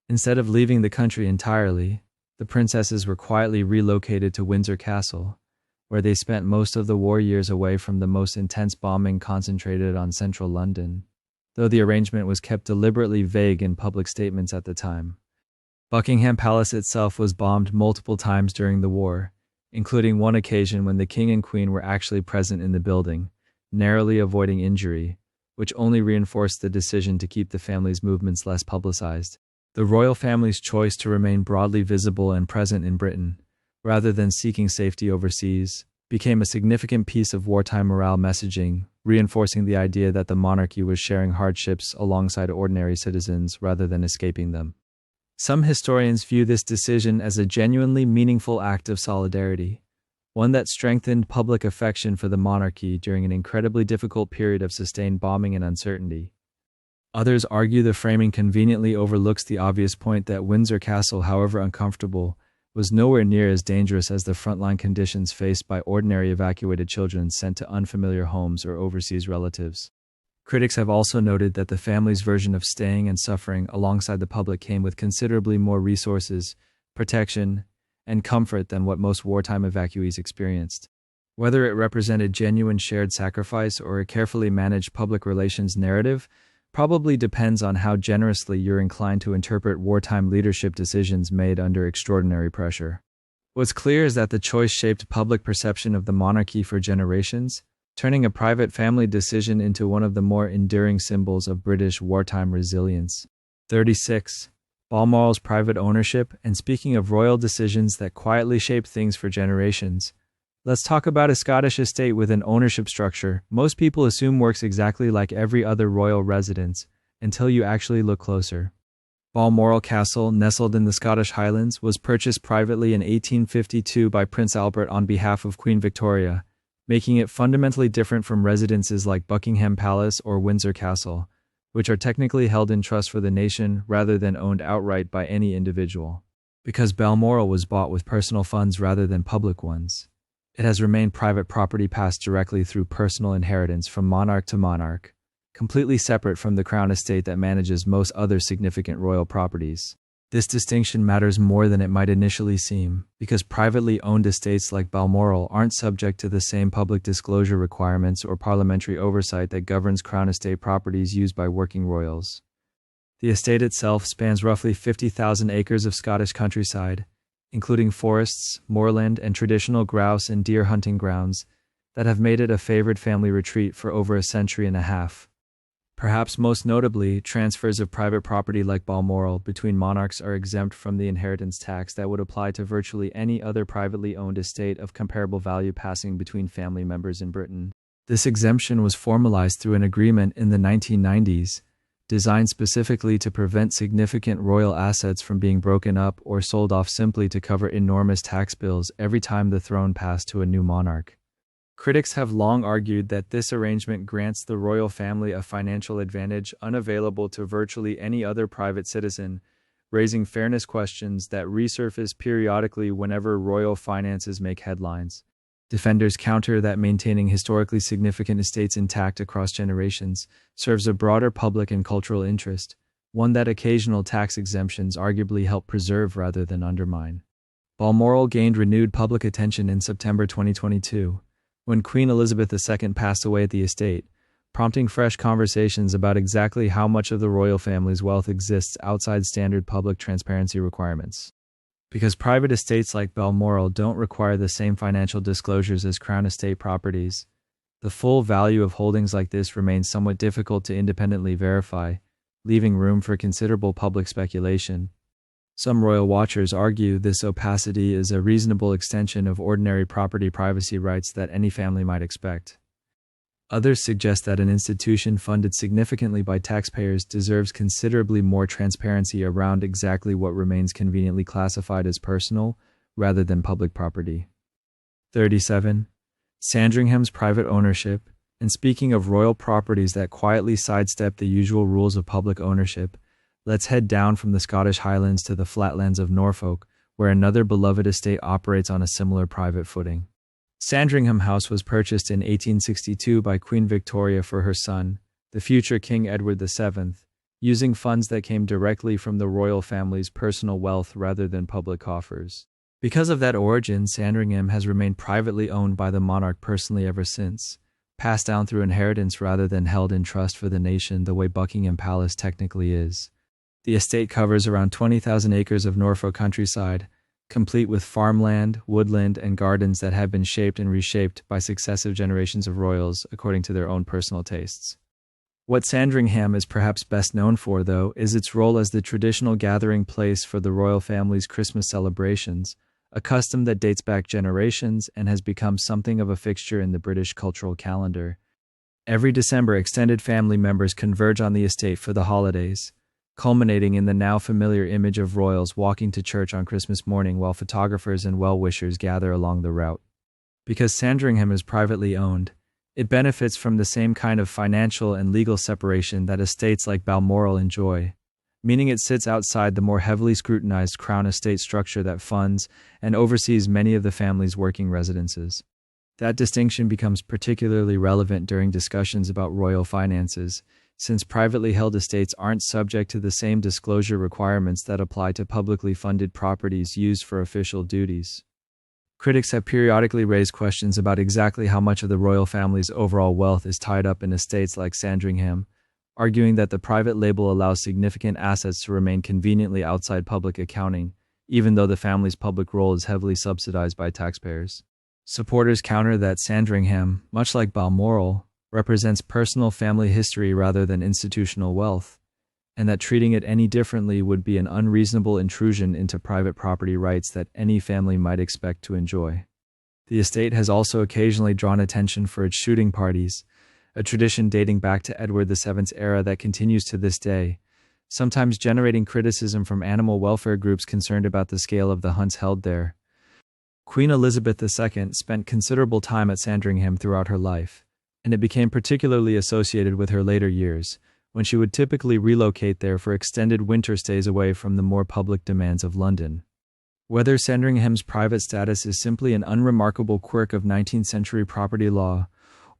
Instead of leaving the country entirely, the princesses were quietly relocated to Windsor Castle, where they spent most of the war years away from the most intense bombing concentrated on central London, though the arrangement was kept deliberately vague in public statements at the time. Buckingham Palace itself was bombed multiple times during the war, including one occasion when the king and queen were actually present in the building, narrowly avoiding injury, which only reinforced the decision to keep the family's movements less publicized. The royal family's choice to remain broadly visible and present in Britain, rather than seeking safety overseas, became a significant piece of wartime morale messaging, reinforcing the idea that the monarchy was sharing hardships alongside ordinary citizens rather than escaping them. Some historians view this decision as a genuinely meaningful act of solidarity, one that strengthened public affection for the monarchy during an incredibly difficult period of sustained bombing and uncertainty. Others argue the framing conveniently overlooks the obvious point that Windsor Castle, however uncomfortable, was nowhere near as dangerous as the frontline conditions faced by ordinary evacuated children sent to unfamiliar homes or overseas relatives. Critics have also noted that the family's version of staying and suffering alongside the public came with considerably more resources, protection, and comfort than what most wartime evacuees experienced. Whether it represented genuine shared sacrifice or a carefully managed public relations narrative probably depends on how generously you're inclined to interpret wartime leadership decisions made under extraordinary pressure. What's clear is that the choice shaped public perception of the monarchy for generations, turning a private family decision into one of the more enduring symbols of British wartime resilience. 36. Balmoral's private ownership. And speaking of royal decisions that quietly shape things for generations, let's talk about a Scottish estate with an ownership structure most people assume works exactly like every other royal residence, until you actually look closer. Balmoral Castle, nestled in the Scottish Highlands, was purchased privately in 1852 by Prince Albert on behalf of Queen Victoria, making it fundamentally different from residences like Buckingham Palace or Windsor Castle, which are technically held in trust for the nation rather than owned outright by any individual. Because Balmoral was bought with personal funds rather than public ones, it has remained private property passed directly through personal inheritance from monarch to monarch, completely separate from the Crown estate that manages most other significant royal properties. This distinction matters more than it might initially seem, because privately owned estates like Balmoral aren't subject to the same public disclosure requirements or parliamentary oversight that governs Crown estate properties used by working royals. The estate itself spans roughly 50,000 acres of Scottish countryside, including forests, moorland, and traditional grouse and deer hunting grounds that have made it a favored family retreat for over a century and a half. Perhaps most notably, transfers of private property like Balmoral between monarchs are exempt from the inheritance tax that would apply to virtually any other privately owned estate of comparable value passing between family members in Britain. This exemption was formalized through an agreement in the 1990s, designed specifically to prevent significant royal assets from being broken up or sold off simply to cover enormous tax bills every time the throne passed to a new monarch. Critics have long argued that this arrangement grants the royal family a financial advantage unavailable to virtually any other private citizen, raising fairness questions that resurface periodically whenever royal finances make headlines. Defenders counter that maintaining historically significant estates intact across generations serves a broader public and cultural interest, one that occasional tax exemptions arguably help preserve rather than undermine. Balmoral gained renewed public attention in September 2022, when Queen Elizabeth II passed away at the estate, prompting fresh conversations about exactly how much of the royal family's wealth exists outside standard public transparency requirements. Because private estates like Balmoral don't require the same financial disclosures as Crown estate properties, the full value of holdings like this remains somewhat difficult to independently verify, leaving room for considerable public speculation. Some royal watchers argue this opacity is a reasonable extension of ordinary property privacy rights that any family might expect. Others suggest that an institution funded significantly by taxpayers deserves considerably more transparency around exactly what remains conveniently classified as personal rather than public property. 37. Sandringham's private ownership. And speaking of royal properties that quietly sidestep the usual rules of public ownership, let's head down from the Scottish Highlands to the flatlands of Norfolk, where another beloved estate operates on a similar private footing. Sandringham House was purchased in 1862 by Queen Victoria for her son, the future King Edward VII, using funds that came directly from the royal family's personal wealth rather than public coffers. Because of that origin, Sandringham has remained privately owned by the monarch personally ever since, passed down through inheritance rather than held in trust for the nation the way Buckingham Palace technically is. The estate covers around 20,000 acres of Norfolk countryside, complete with farmland, woodland, and gardens that have been shaped and reshaped by successive generations of royals according to their own personal tastes. What Sandringham is perhaps best known for, though, is its role as the traditional gathering place for the royal family's Christmas celebrations, a custom that dates back generations and has become something of a fixture in the British cultural calendar. Every December, extended family members converge on the estate for the holidays, culminating in the now familiar image of royals walking to church on Christmas morning while photographers and well-wishers gather along the route. Because Sandringham is privately owned, it benefits from the same kind of financial and legal separation that estates like Balmoral enjoy, meaning it sits outside the more heavily scrutinized Crown estate structure that funds and oversees many of the family's working residences. That distinction becomes particularly relevant during discussions about royal finances, since privately held estates aren't subject to the same disclosure requirements that apply to publicly funded properties used for official duties. Critics have periodically raised questions about exactly how much of the royal family's overall wealth is tied up in estates like Sandringham, arguing that the private label allows significant assets to remain conveniently outside public accounting, even though the family's public role is heavily subsidized by taxpayers. Supporters counter that Sandringham, much like Balmoral, represents personal family history rather than institutional wealth, and that treating it any differently would be an unreasonable intrusion into private property rights that any family might expect to enjoy. The estate has also occasionally drawn attention for its shooting parties, a tradition dating back to Edward VII's era that continues to this day, sometimes generating criticism from animal welfare groups concerned about the scale of the hunts held there. Queen Elizabeth II spent considerable time at Sandringham throughout her life, and it became particularly associated with her later years, when she would typically relocate there for extended winter stays away from the more public demands of London. Whether Sandringham's private status is simply an unremarkable quirk of 19th century property law,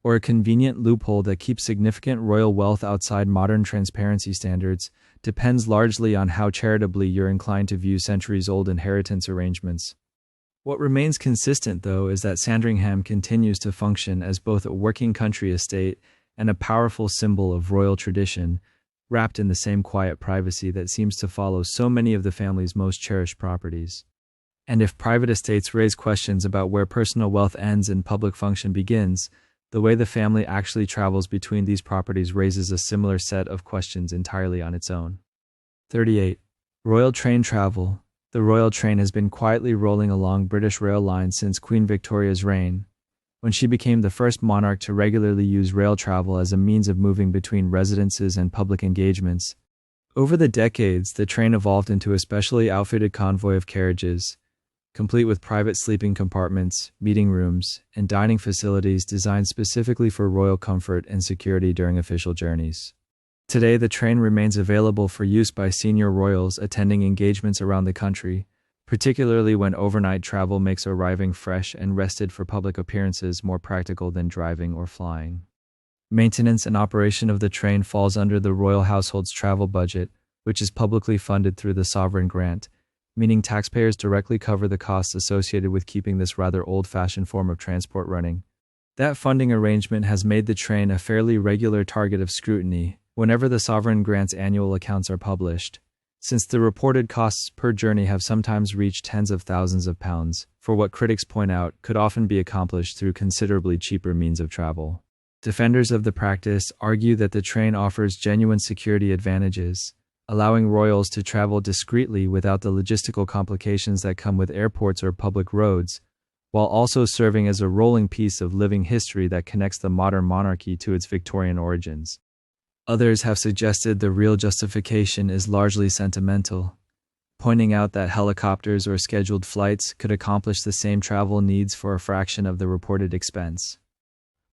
or a convenient loophole that keeps significant royal wealth outside modern transparency standards, depends largely on how charitably you're inclined to view centuries-old inheritance arrangements. What remains consistent, though, is that Sandringham continues to function as both a working country estate and a powerful symbol of royal tradition, wrapped in the same quiet privacy that seems to follow so many of the family's most cherished properties. And if private estates raise questions about where personal wealth ends and public function begins, The way the family actually travels between these properties raises a similar set of questions entirely on its own. 38. Royal train travel. The royal train has been quietly rolling along British rail lines since Queen Victoria's reign, when she became the first monarch to regularly use rail travel as a means of moving between residences and public engagements. Over the decades, the train evolved into a specially outfitted convoy of carriages, complete with private sleeping compartments, meeting rooms, and dining facilities designed specifically for royal comfort and security during official journeys. Today, the train remains available for use by senior royals attending engagements around the country, particularly when overnight travel makes arriving fresh and rested for public appearances more practical than driving or flying. Maintenance and operation of the train falls under the royal household's travel budget, which is publicly funded through the sovereign grant, meaning taxpayers directly cover the costs associated with keeping this rather old-fashioned form of transport running. That funding arrangement has made the train a fairly regular target of scrutiny whenever the sovereign grant's annual accounts are published, since the reported costs per journey have sometimes reached tens of thousands of pounds, for what critics point out could often be accomplished through considerably cheaper means of travel. Defenders of the practice argue that the train offers genuine security advantages, allowing royals to travel discreetly without the logistical complications that come with airports or public roads, while also serving as a rolling piece of living history that connects the modern monarchy to its Victorian origins. Others have suggested the real justification is largely sentimental, pointing out that helicopters or scheduled flights could accomplish the same travel needs for a fraction of the reported expense.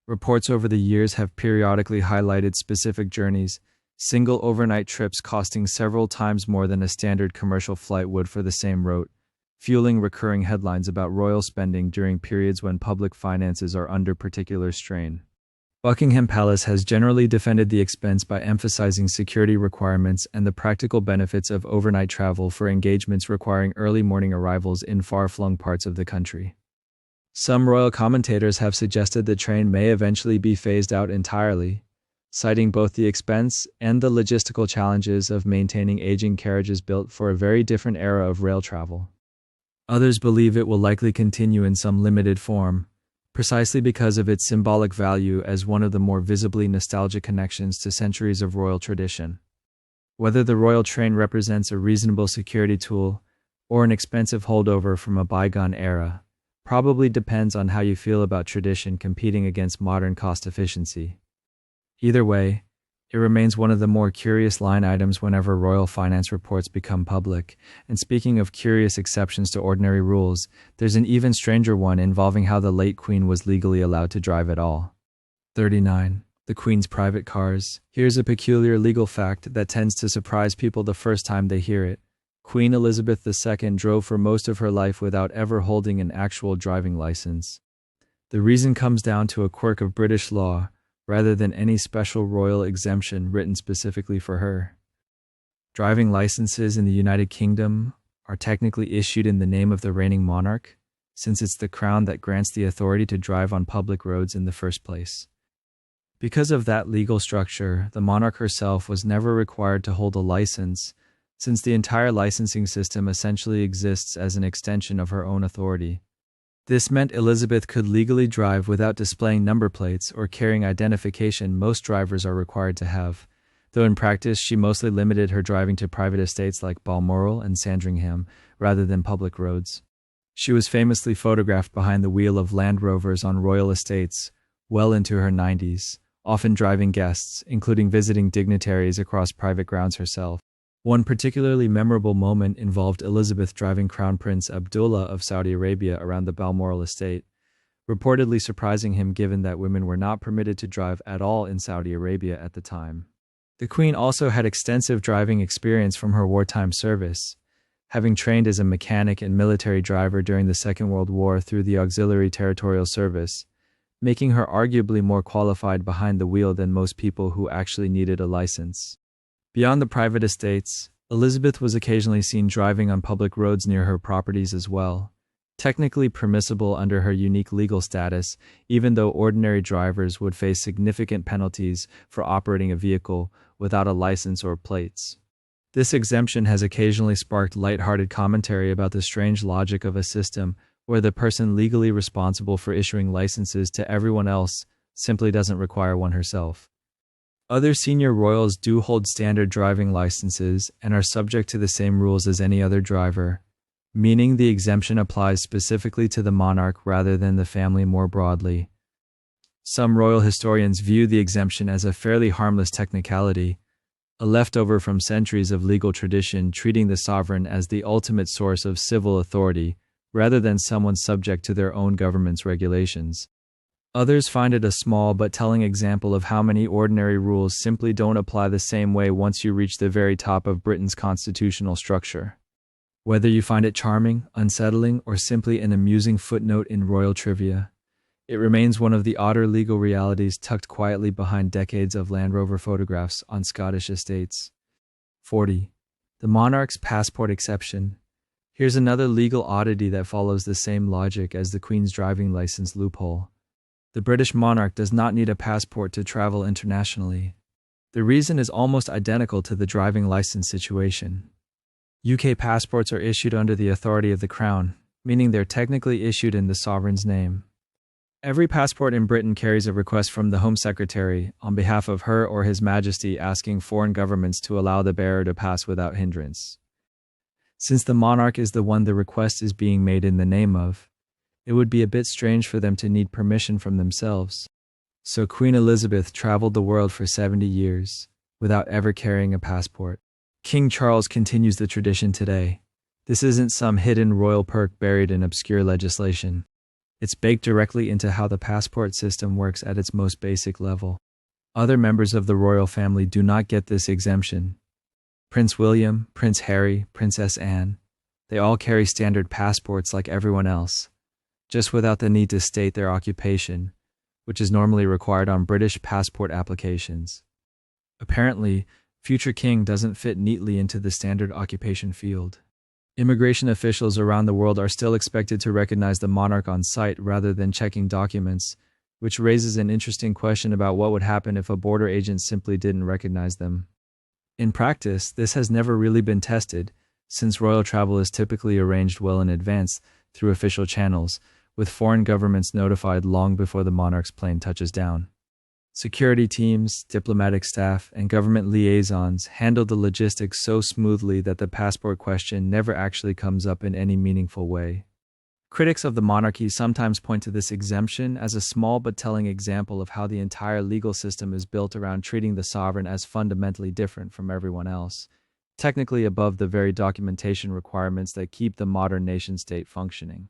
Reports over the years have periodically highlighted specific journeys, single overnight trips costing several times more than a standard commercial flight would for the same route, fueling recurring headlines about royal spending during periods when public finances are under particular strain. Buckingham Palace has generally defended the expense by emphasizing security requirements and the practical benefits of overnight travel for engagements requiring early morning arrivals in far-flung parts of the country. Some royal commentators have suggested the train may eventually be phased out entirely, citing both the expense and the logistical challenges of maintaining aging carriages built for a very different era of rail travel. Others believe it will likely continue in some limited form, precisely because of its symbolic value as one of the more visibly nostalgic connections to centuries of royal tradition. Whether the royal train represents a reasonable security tool or an expensive holdover from a bygone era probably depends on how you feel about tradition competing against modern cost efficiency. Either way, it remains one of the more curious line items whenever royal finance reports become public. And speaking of curious exceptions to ordinary rules, there's an even stranger one involving how the late Queen was legally allowed to drive at all. 39. The Queen's private cars. Here's a peculiar legal fact that tends to surprise people the first time they hear it. Queen Elizabeth II drove for most of her life without ever holding an actual driving license. The reason comes down to a quirk of British law, rather than any special royal exemption written specifically for her. Driving licenses in the United Kingdom are technically issued in the name of the reigning monarch, since it's the crown that grants the authority to drive on public roads in the first place. Because of that legal structure, the monarch herself was never required to hold a license, since the entire licensing system essentially exists as an extension of her own authority. This meant Elizabeth could legally drive without displaying number plates or carrying identification most drivers are required to have, though in practice she mostly limited her driving to private estates like Balmoral and Sandringham rather than public roads. She was famously photographed behind the wheel of Land Rovers on royal estates well into her 90s, often driving guests, including visiting dignitaries across private grounds herself. One particularly memorable moment involved Elizabeth driving Crown Prince Abdullah of Saudi Arabia around the Balmoral estate, reportedly surprising him given that women were not permitted to drive at all in Saudi Arabia at the time. The Queen also had extensive driving experience from her wartime service, having trained as a mechanic and military driver during the Second World War through the Auxiliary Territorial Service, making her arguably more qualified behind the wheel than most people who actually needed a license. Beyond the private estates, Elizabeth was occasionally seen driving on public roads near her properties as well, technically permissible under her unique legal status, even though ordinary drivers would face significant penalties for operating a vehicle without a license or plates. This exemption has occasionally sparked lighthearted commentary about the strange logic of a system where the person legally responsible for issuing licenses to everyone else simply doesn't require one herself. Other senior royals do hold standard driving licenses and are subject to the same rules as any other driver, meaning the exemption applies specifically to the monarch rather than the family more broadly. Some royal historians view the exemption as a fairly harmless technicality, a leftover from centuries of legal tradition treating the sovereign as the ultimate source of civil authority rather than someone subject to their own government's regulations. Others find it a small but telling example of how many ordinary rules simply don't apply the same way once you reach the very top of Britain's constitutional structure. Whether you find it charming, unsettling, or simply an amusing footnote in royal trivia, it remains one of the odder legal realities tucked quietly behind decades of Land Rover photographs on Scottish estates. 40. The monarch's passport exception. Here's another legal oddity that follows the same logic as the Queen's driving license loophole. The British monarch does not need a passport to travel internationally. The reason is almost identical to the driving license situation. UK passports are issued under the authority of the Crown, meaning they're technically issued in the sovereign's name. Every passport in Britain carries a request from the Home Secretary on behalf of Her or His Majesty asking foreign governments to allow the bearer to pass without hindrance. Since the monarch is the one the request is being made in the name of, it would be a bit strange for them to need permission from themselves. So Queen Elizabeth traveled the world for 70 years without ever carrying a passport. King Charles continues the tradition today. This isn't some hidden royal perk buried in obscure legislation. It's baked directly into how the passport system works at its most basic level. Other members of the royal family do not get this exemption. Prince William, Prince Harry, Princess Anne, they all carry standard passports like everyone else, just without the need to state their occupation, which is normally required on British passport applications. Apparently, future king doesn't fit neatly into the standard occupation field. Immigration officials around the world are still expected to recognize the monarch on sight rather than checking documents, which raises an interesting question about what would happen if a border agent simply didn't recognize them. In practice, this has never really been tested, since royal travel is typically arranged well in advance through official channels, with foreign governments notified long before the monarch's plane touches down. Security teams, diplomatic staff, and government liaisons handle the logistics so smoothly that the passport question never actually comes up in any meaningful way. Critics of the monarchy sometimes point to this exemption as a small but telling example of how the entire legal system is built around treating the sovereign as fundamentally different from everyone else, technically above the very documentation requirements that keep the modern nation-state functioning.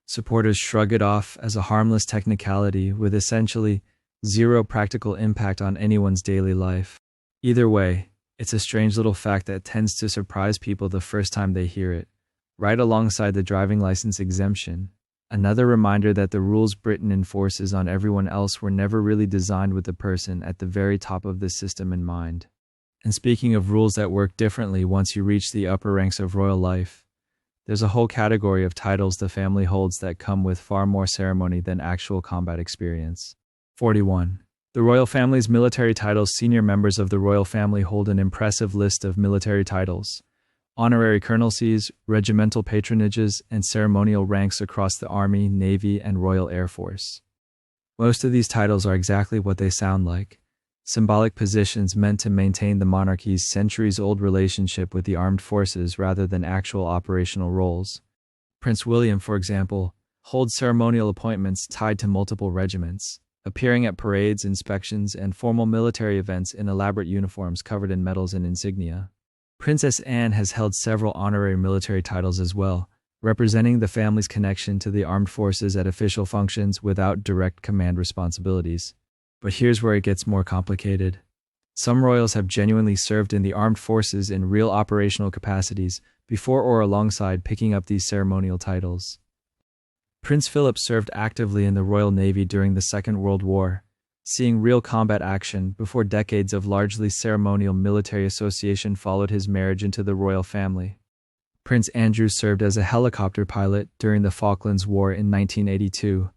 Supporters shrug it off as a harmless technicality with essentially zero practical impact on anyone's daily life. Either way, it's a strange little fact that tends to surprise people the first time they hear it, right alongside the driving license exemption. Another reminder that the rules Britain enforces on everyone else were never really designed with the person at the very top of the system in mind. And speaking of rules that work differently once you reach the upper ranks of royal life, there's a whole category of titles the family holds that come with far more ceremony than actual combat experience. 41. The royal family's military titles. Senior members of the royal family hold an impressive list of military titles, honorary colonelcies, regimental patronages, and ceremonial ranks across the Army, Navy, and Royal Air Force. Most of these titles are exactly what they sound like, symbolic positions meant to maintain the monarchy's centuries-old relationship with the armed forces rather than actual operational roles. Prince William, for example, holds ceremonial appointments tied to multiple regiments, appearing at parades, inspections, and formal military events in elaborate uniforms covered in medals and insignia. Princess Anne has held several honorary military titles as well, representing the family's connection to the armed forces at official functions without direct command responsibilities. But here's where it gets more complicated. Some royals have genuinely served in the armed forces in real operational capacities before or alongside picking up these ceremonial titles. Prince Philip served actively in the Royal Navy during the Second World War, seeing real combat action before decades of largely ceremonial military association followed his marriage into the royal family. Prince Andrew served as a helicopter pilot during the Falklands War in 1982,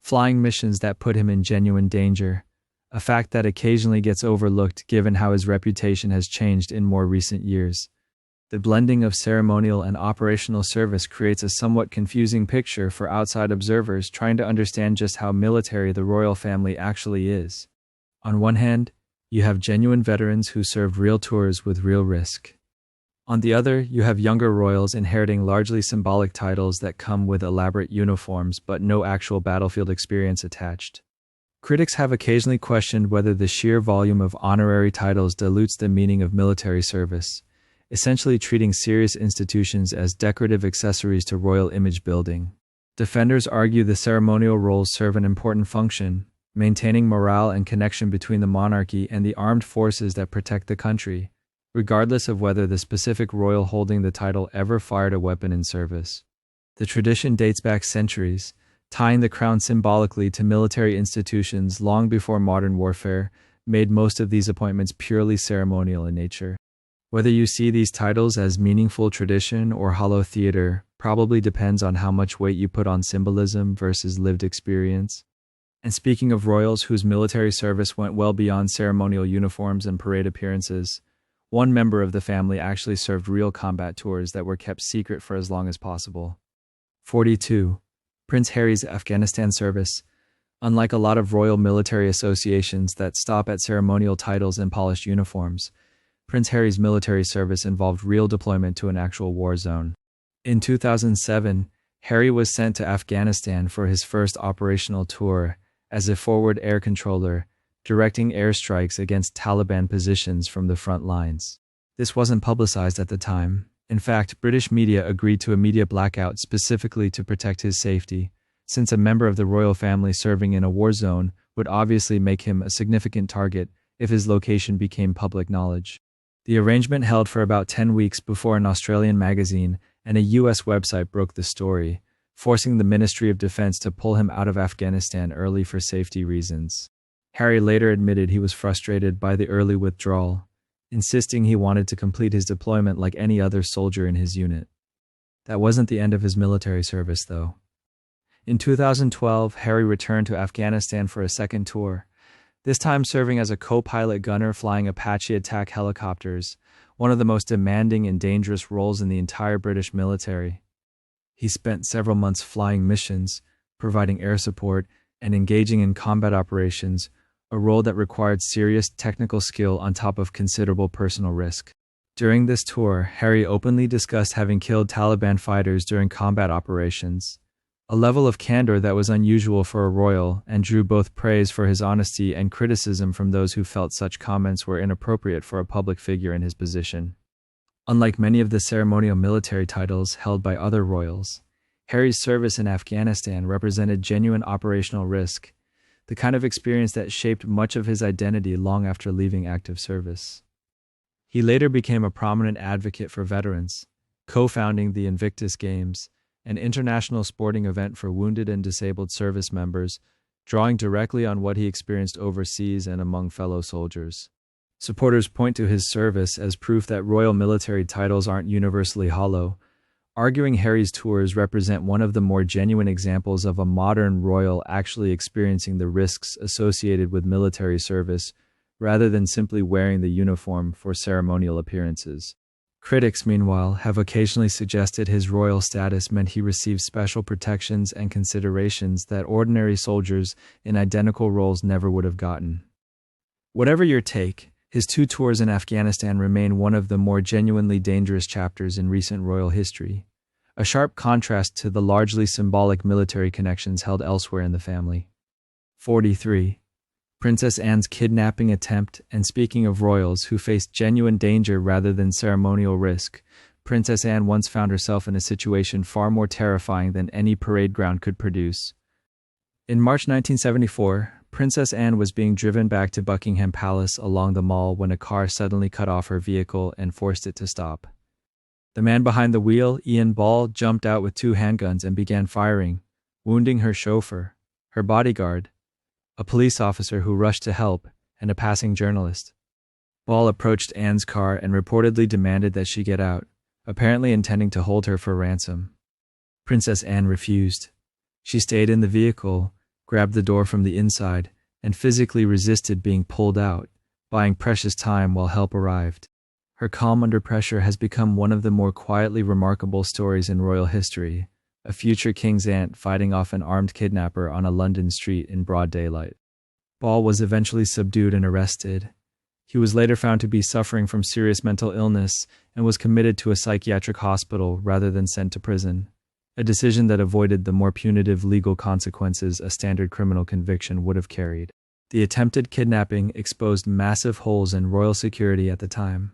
flying missions that put him in genuine danger, a fact that occasionally gets overlooked given how his reputation has changed in more recent years. The blending of ceremonial and operational service creates a somewhat confusing picture for outside observers trying to understand just how military the royal family actually is. On one hand, you have genuine veterans who served real tours with real risk. On the other, you have younger royals inheriting largely symbolic titles that come with elaborate uniforms but no actual battlefield experience attached. Critics have occasionally questioned whether the sheer volume of honorary titles dilutes the meaning of military service, essentially treating serious institutions as decorative accessories to royal image building. Defenders argue the ceremonial roles serve an important function, maintaining morale and connection between the monarchy and the armed forces that protect the country, regardless of whether the specific royal holding the title ever fired a weapon in service. The tradition dates back centuries, tying the crown symbolically to military institutions long before modern warfare made most of these appointments purely ceremonial in nature. Whether you see these titles as meaningful tradition or hollow theater probably depends on how much weight you put on symbolism versus lived experience. And speaking of royals whose military service went well beyond ceremonial uniforms and parade appearances, one member of the family actually served real combat tours that were kept secret for as long as possible. 42. Prince Harry's Afghanistan service. Unlike a lot of royal military associations that stop at ceremonial titles and polished uniforms, Prince Harry's military service involved real deployment to an actual war zone. In 2007, Harry was sent to Afghanistan for his first operational tour as a forward air controller, directing airstrikes against Taliban positions from the front lines. This wasn't publicized at the time. In fact, British media agreed to a media blackout specifically to protect his safety, since a member of the royal family serving in a war zone would obviously make him a significant target if his location became public knowledge. The arrangement held for about 10 weeks before an Australian magazine and a US website broke the story, forcing the Ministry of Defense to pull him out of Afghanistan early for safety reasons. Harry later admitted he was frustrated by the early withdrawal, insisting he wanted to complete his deployment like any other soldier in his unit. That wasn't the end of his military service, though. In 2012, Harry returned to Afghanistan for a second tour, this time serving as a co-pilot gunner flying Apache attack helicopters, one of the most demanding and dangerous roles in the entire British military. He spent several months flying missions, providing air support, and engaging in combat operations, a role that required serious technical skill on top of considerable personal risk. During this tour, Harry openly discussed having killed Taliban fighters during combat operations, a level of candor that was unusual for a royal and drew both praise for his honesty and criticism from those who felt such comments were inappropriate for a public figure in his position. Unlike many of the ceremonial military titles held by other royals, Harry's service in Afghanistan represented genuine operational risk, the kind of experience that shaped much of his identity long after leaving active service. He later became a prominent advocate for veterans, co-founding the Invictus Games, an international sporting event for wounded and disabled service members, drawing directly on what he experienced overseas and among fellow soldiers. Supporters point to his service as proof that royal military titles aren't universally hollow, arguing Harry's tours represent one of the more genuine examples of a modern royal actually experiencing the risks associated with military service rather than simply wearing the uniform for ceremonial appearances. Critics, meanwhile, have occasionally suggested his royal status meant he received special protections and considerations that ordinary soldiers in identical roles never would have gotten. Whatever your take, his 2 tours in Afghanistan remain one of the more genuinely dangerous chapters in recent royal history, a sharp contrast to the largely symbolic military connections held elsewhere in the family. 43. Princess Anne's kidnapping attempt. And speaking of royals who faced genuine danger rather than ceremonial risk, Princess Anne once found herself in a situation far more terrifying than any parade ground could produce. In March 1974, Princess Anne was being driven back to Buckingham Palace along the Mall when a car suddenly cut off her vehicle and forced it to stop. The man behind the wheel, Ian Ball, jumped out with 2 handguns and began firing, wounding her chauffeur, her bodyguard, a police officer who rushed to help, and a passing journalist. Ball approached Anne's car and reportedly demanded that she get out, apparently intending to hold her for ransom. Princess Anne refused. She stayed in the vehicle, grabbed the door from the inside, and physically resisted being pulled out, buying precious time while help arrived. Her calm under pressure has become one of the more quietly remarkable stories in royal history, a future king's aunt fighting off an armed kidnapper on a London street in broad daylight. Ball was eventually subdued and arrested. He was later found to be suffering from serious mental illness and was committed to a psychiatric hospital rather than sent to prison, a decision that avoided the more punitive legal consequences a standard criminal conviction would have carried. The attempted kidnapping exposed massive holes in royal security at the time.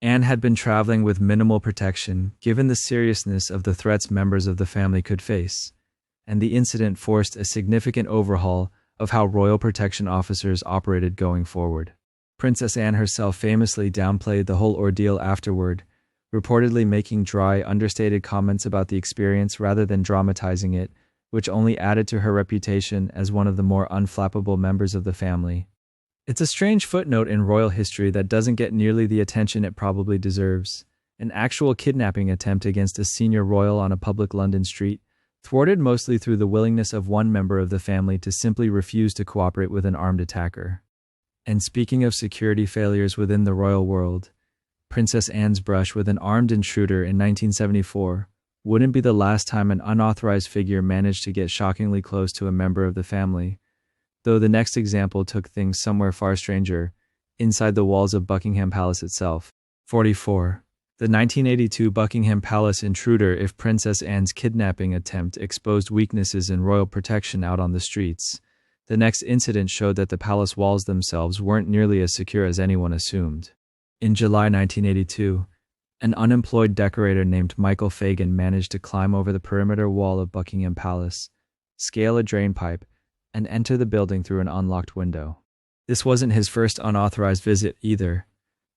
Anne had been traveling with minimal protection, given the seriousness of the threats members of the family could face, and the incident forced a significant overhaul of how royal protection officers operated going forward. Princess Anne herself famously downplayed the whole ordeal afterward, reportedly making dry, understated comments about the experience rather than dramatizing it, which only added to her reputation as one of the more unflappable members of the family. It's a strange footnote in royal history that doesn't get nearly the attention it probably deserves. An actual kidnapping attempt against a senior royal on a public London street, thwarted mostly through the willingness of one member of the family to simply refuse to cooperate with an armed attacker. And speaking of security failures within the royal world, Princess Anne's brush with an armed intruder in 1974 wouldn't be the last time an unauthorized figure managed to get shockingly close to a member of the family, though the next example took things somewhere far stranger, inside the walls of Buckingham Palace itself. 44. The 1982 Buckingham Palace intruder. If Princess Anne's kidnapping attempt exposed weaknesses in royal protection out on the streets, the next incident showed that the palace walls themselves weren't nearly as secure as anyone assumed. In July 1982, an unemployed decorator named Michael Fagan managed to climb over the perimeter wall of Buckingham Palace, scale a drainpipe, and enter the building through an unlocked window. This wasn't his first unauthorized visit either.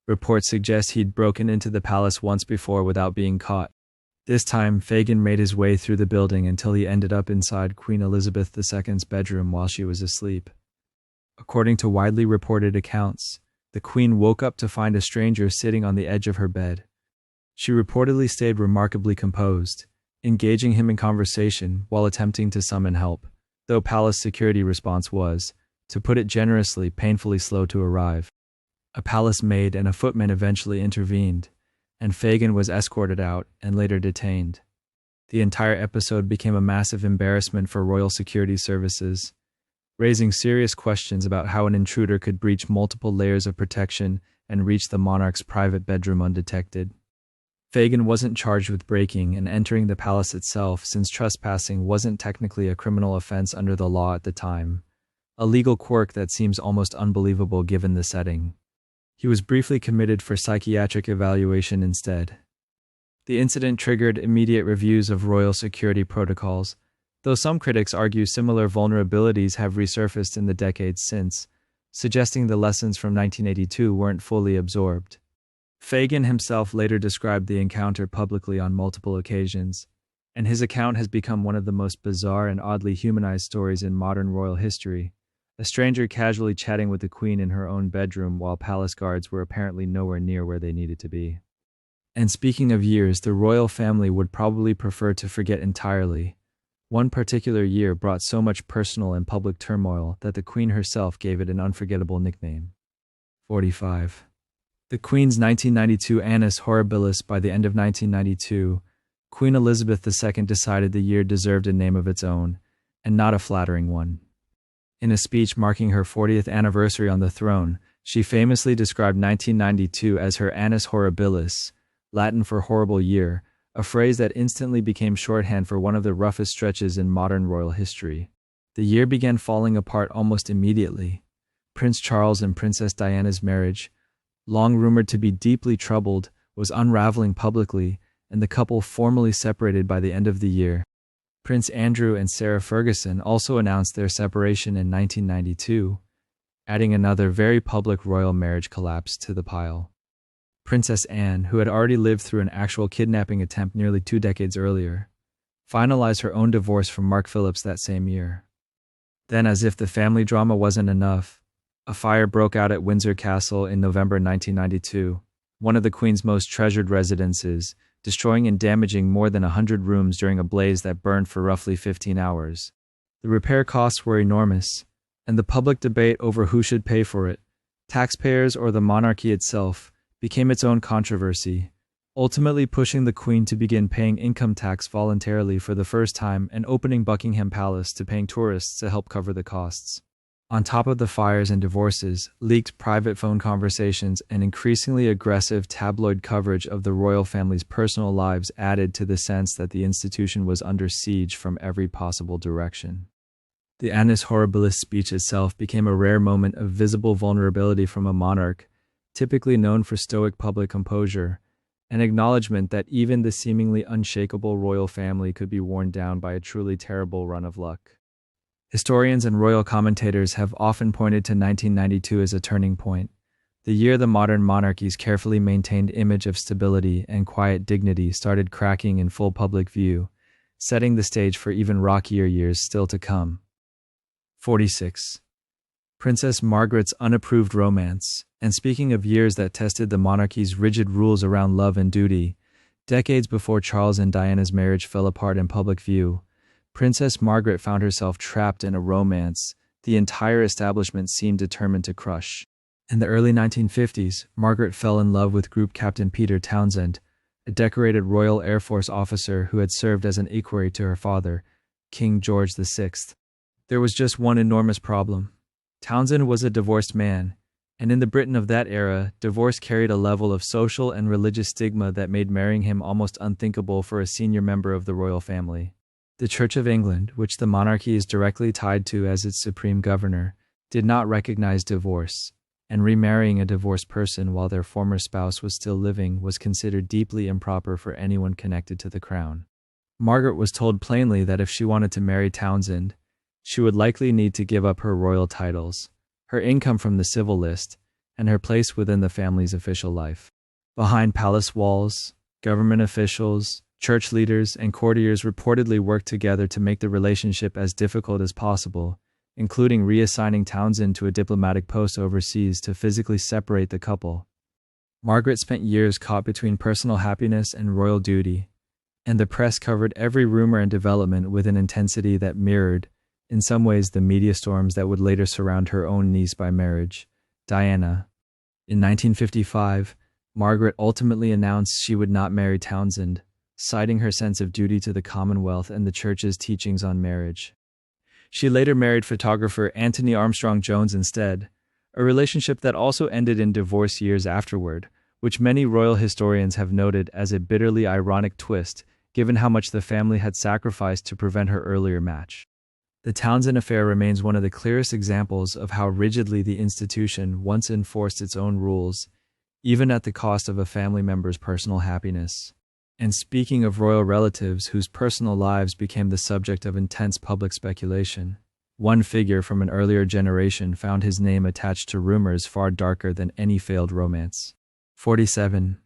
Reports suggest he'd broken into the palace once before without being caught. This time, Fagan made his way through the building until he ended up inside Queen Elizabeth II's bedroom while she was asleep. According to widely reported accounts, the Queen woke up to find a stranger sitting on the edge of her bed. She reportedly stayed remarkably composed, engaging him in conversation while attempting to summon help, though palace security response was, to put it generously, painfully slow to arrive. A palace maid and a footman eventually intervened, and Fagan was escorted out and later detained. The entire episode became a massive embarrassment for royal security services, raising serious questions about how an intruder could breach multiple layers of protection and reach the monarch's private bedroom undetected. Fagan wasn't charged with breaking and entering the palace itself, since trespassing wasn't technically a criminal offense under the law at the time, a legal quirk that seems almost unbelievable given the setting. He was briefly committed for psychiatric evaluation instead. The incident triggered immediate reviews of royal security protocols, though some critics argue similar vulnerabilities have resurfaced in the decades since, suggesting the lessons from 1982 weren't fully absorbed. Fagan himself later described the encounter publicly on multiple occasions, and his account has become one of the most bizarre and oddly humanized stories in modern royal history. A stranger casually chatting with the Queen in her own bedroom while palace guards were apparently nowhere near where they needed to be. And speaking of years, the royal family would probably prefer to forget entirely. One particular year brought so much personal and public turmoil that the Queen herself gave it an unforgettable nickname. 45. The Queen's 1992 Annus Horribilis. By the end of 1992, Queen Elizabeth II decided the year deserved a name of its own, and not a flattering one. In a speech marking her 40th anniversary on the throne, she famously described 1992 as her Annus Horribilis, Latin for horrible year, a phrase that instantly became shorthand for one of the roughest stretches in modern royal history. The year began falling apart almost immediately. Prince Charles and Princess Diana's marriage, long rumored to be deeply troubled, was unraveling publicly, and the couple formally separated by the end of the year. Prince Andrew and Sarah Ferguson also announced their separation in 1992, adding another very public royal marriage collapse to the pile. Princess Anne, who had already lived through an actual kidnapping attempt nearly 2 decades earlier, finalized her own divorce from Mark Phillips that same year. Then, as if the family drama wasn't enough, a fire broke out at Windsor Castle in November 1992, one of the Queen's most treasured residences, destroying and damaging more than 100 rooms during a blaze that burned for roughly 15 hours. The repair costs were enormous, and the public debate over who should pay for it, taxpayers or the monarchy itself, became its own controversy, ultimately pushing the Queen to begin paying income tax voluntarily for the first time and opening Buckingham Palace to paying tourists to help cover the costs. On top of the fires and divorces, leaked private phone conversations and increasingly aggressive tabloid coverage of the royal family's personal lives added to the sense that the institution was under siege from every possible direction. The Annus Horribilis speech itself became a rare moment of visible vulnerability from a monarch, typically known for stoic public composure, an acknowledgement that even the seemingly unshakable royal family could be worn down by a truly terrible run of luck. Historians and royal commentators have often pointed to 1992 as a turning point, the year the modern monarchy's carefully maintained image of stability and quiet dignity started cracking in full public view, setting the stage for even rockier years still to come. 46. Princess Margaret's unapproved romance. And speaking of years that tested the monarchy's rigid rules around love and duty, decades before Charles and Diana's marriage fell apart in public view, Princess Margaret found herself trapped in a romance the entire establishment seemed determined to crush. In the early 1950s, Margaret fell in love with Group Captain Peter Townsend, a decorated Royal Air Force officer who had served as an equerry to her father, King George VI. There was just one enormous problem. Townsend was a divorced man, and in the Britain of that era, divorce carried a level of social and religious stigma that made marrying him almost unthinkable for a senior member of the royal family. The Church of England, which the monarchy is directly tied to as its supreme governor, did not recognize divorce, and remarrying a divorced person while their former spouse was still living was considered deeply improper for anyone connected to the crown. Margaret was told plainly that if she wanted to marry Townsend, she would likely need to give up her royal titles, her income from the civil list, and her place within the family's official life. Behind palace walls, government officials, church leaders, and courtiers reportedly worked together to make the relationship as difficult as possible, including reassigning Townsend to a diplomatic post overseas to physically separate the couple. Margaret spent years caught between personal happiness and royal duty, and the press covered every rumor and development with an intensity that mirrored, in some ways, the media storms that would later surround her own niece by marriage, Diana. In 1955, Margaret ultimately announced she would not marry Townsend, citing her sense of duty to the Commonwealth and the Church's teachings on marriage. She later married photographer Anthony Armstrong Jones instead, a relationship that also ended in divorce years afterward, which many royal historians have noted as a bitterly ironic twist, given how much the family had sacrificed to prevent her earlier match. The Townsend affair remains one of the clearest examples of how rigidly the institution once enforced its own rules, even at the cost of a family member's personal happiness. And speaking of royal relatives whose personal lives became the subject of intense public speculation, one figure from an earlier generation found his name attached to rumors far darker than any failed romance. 47.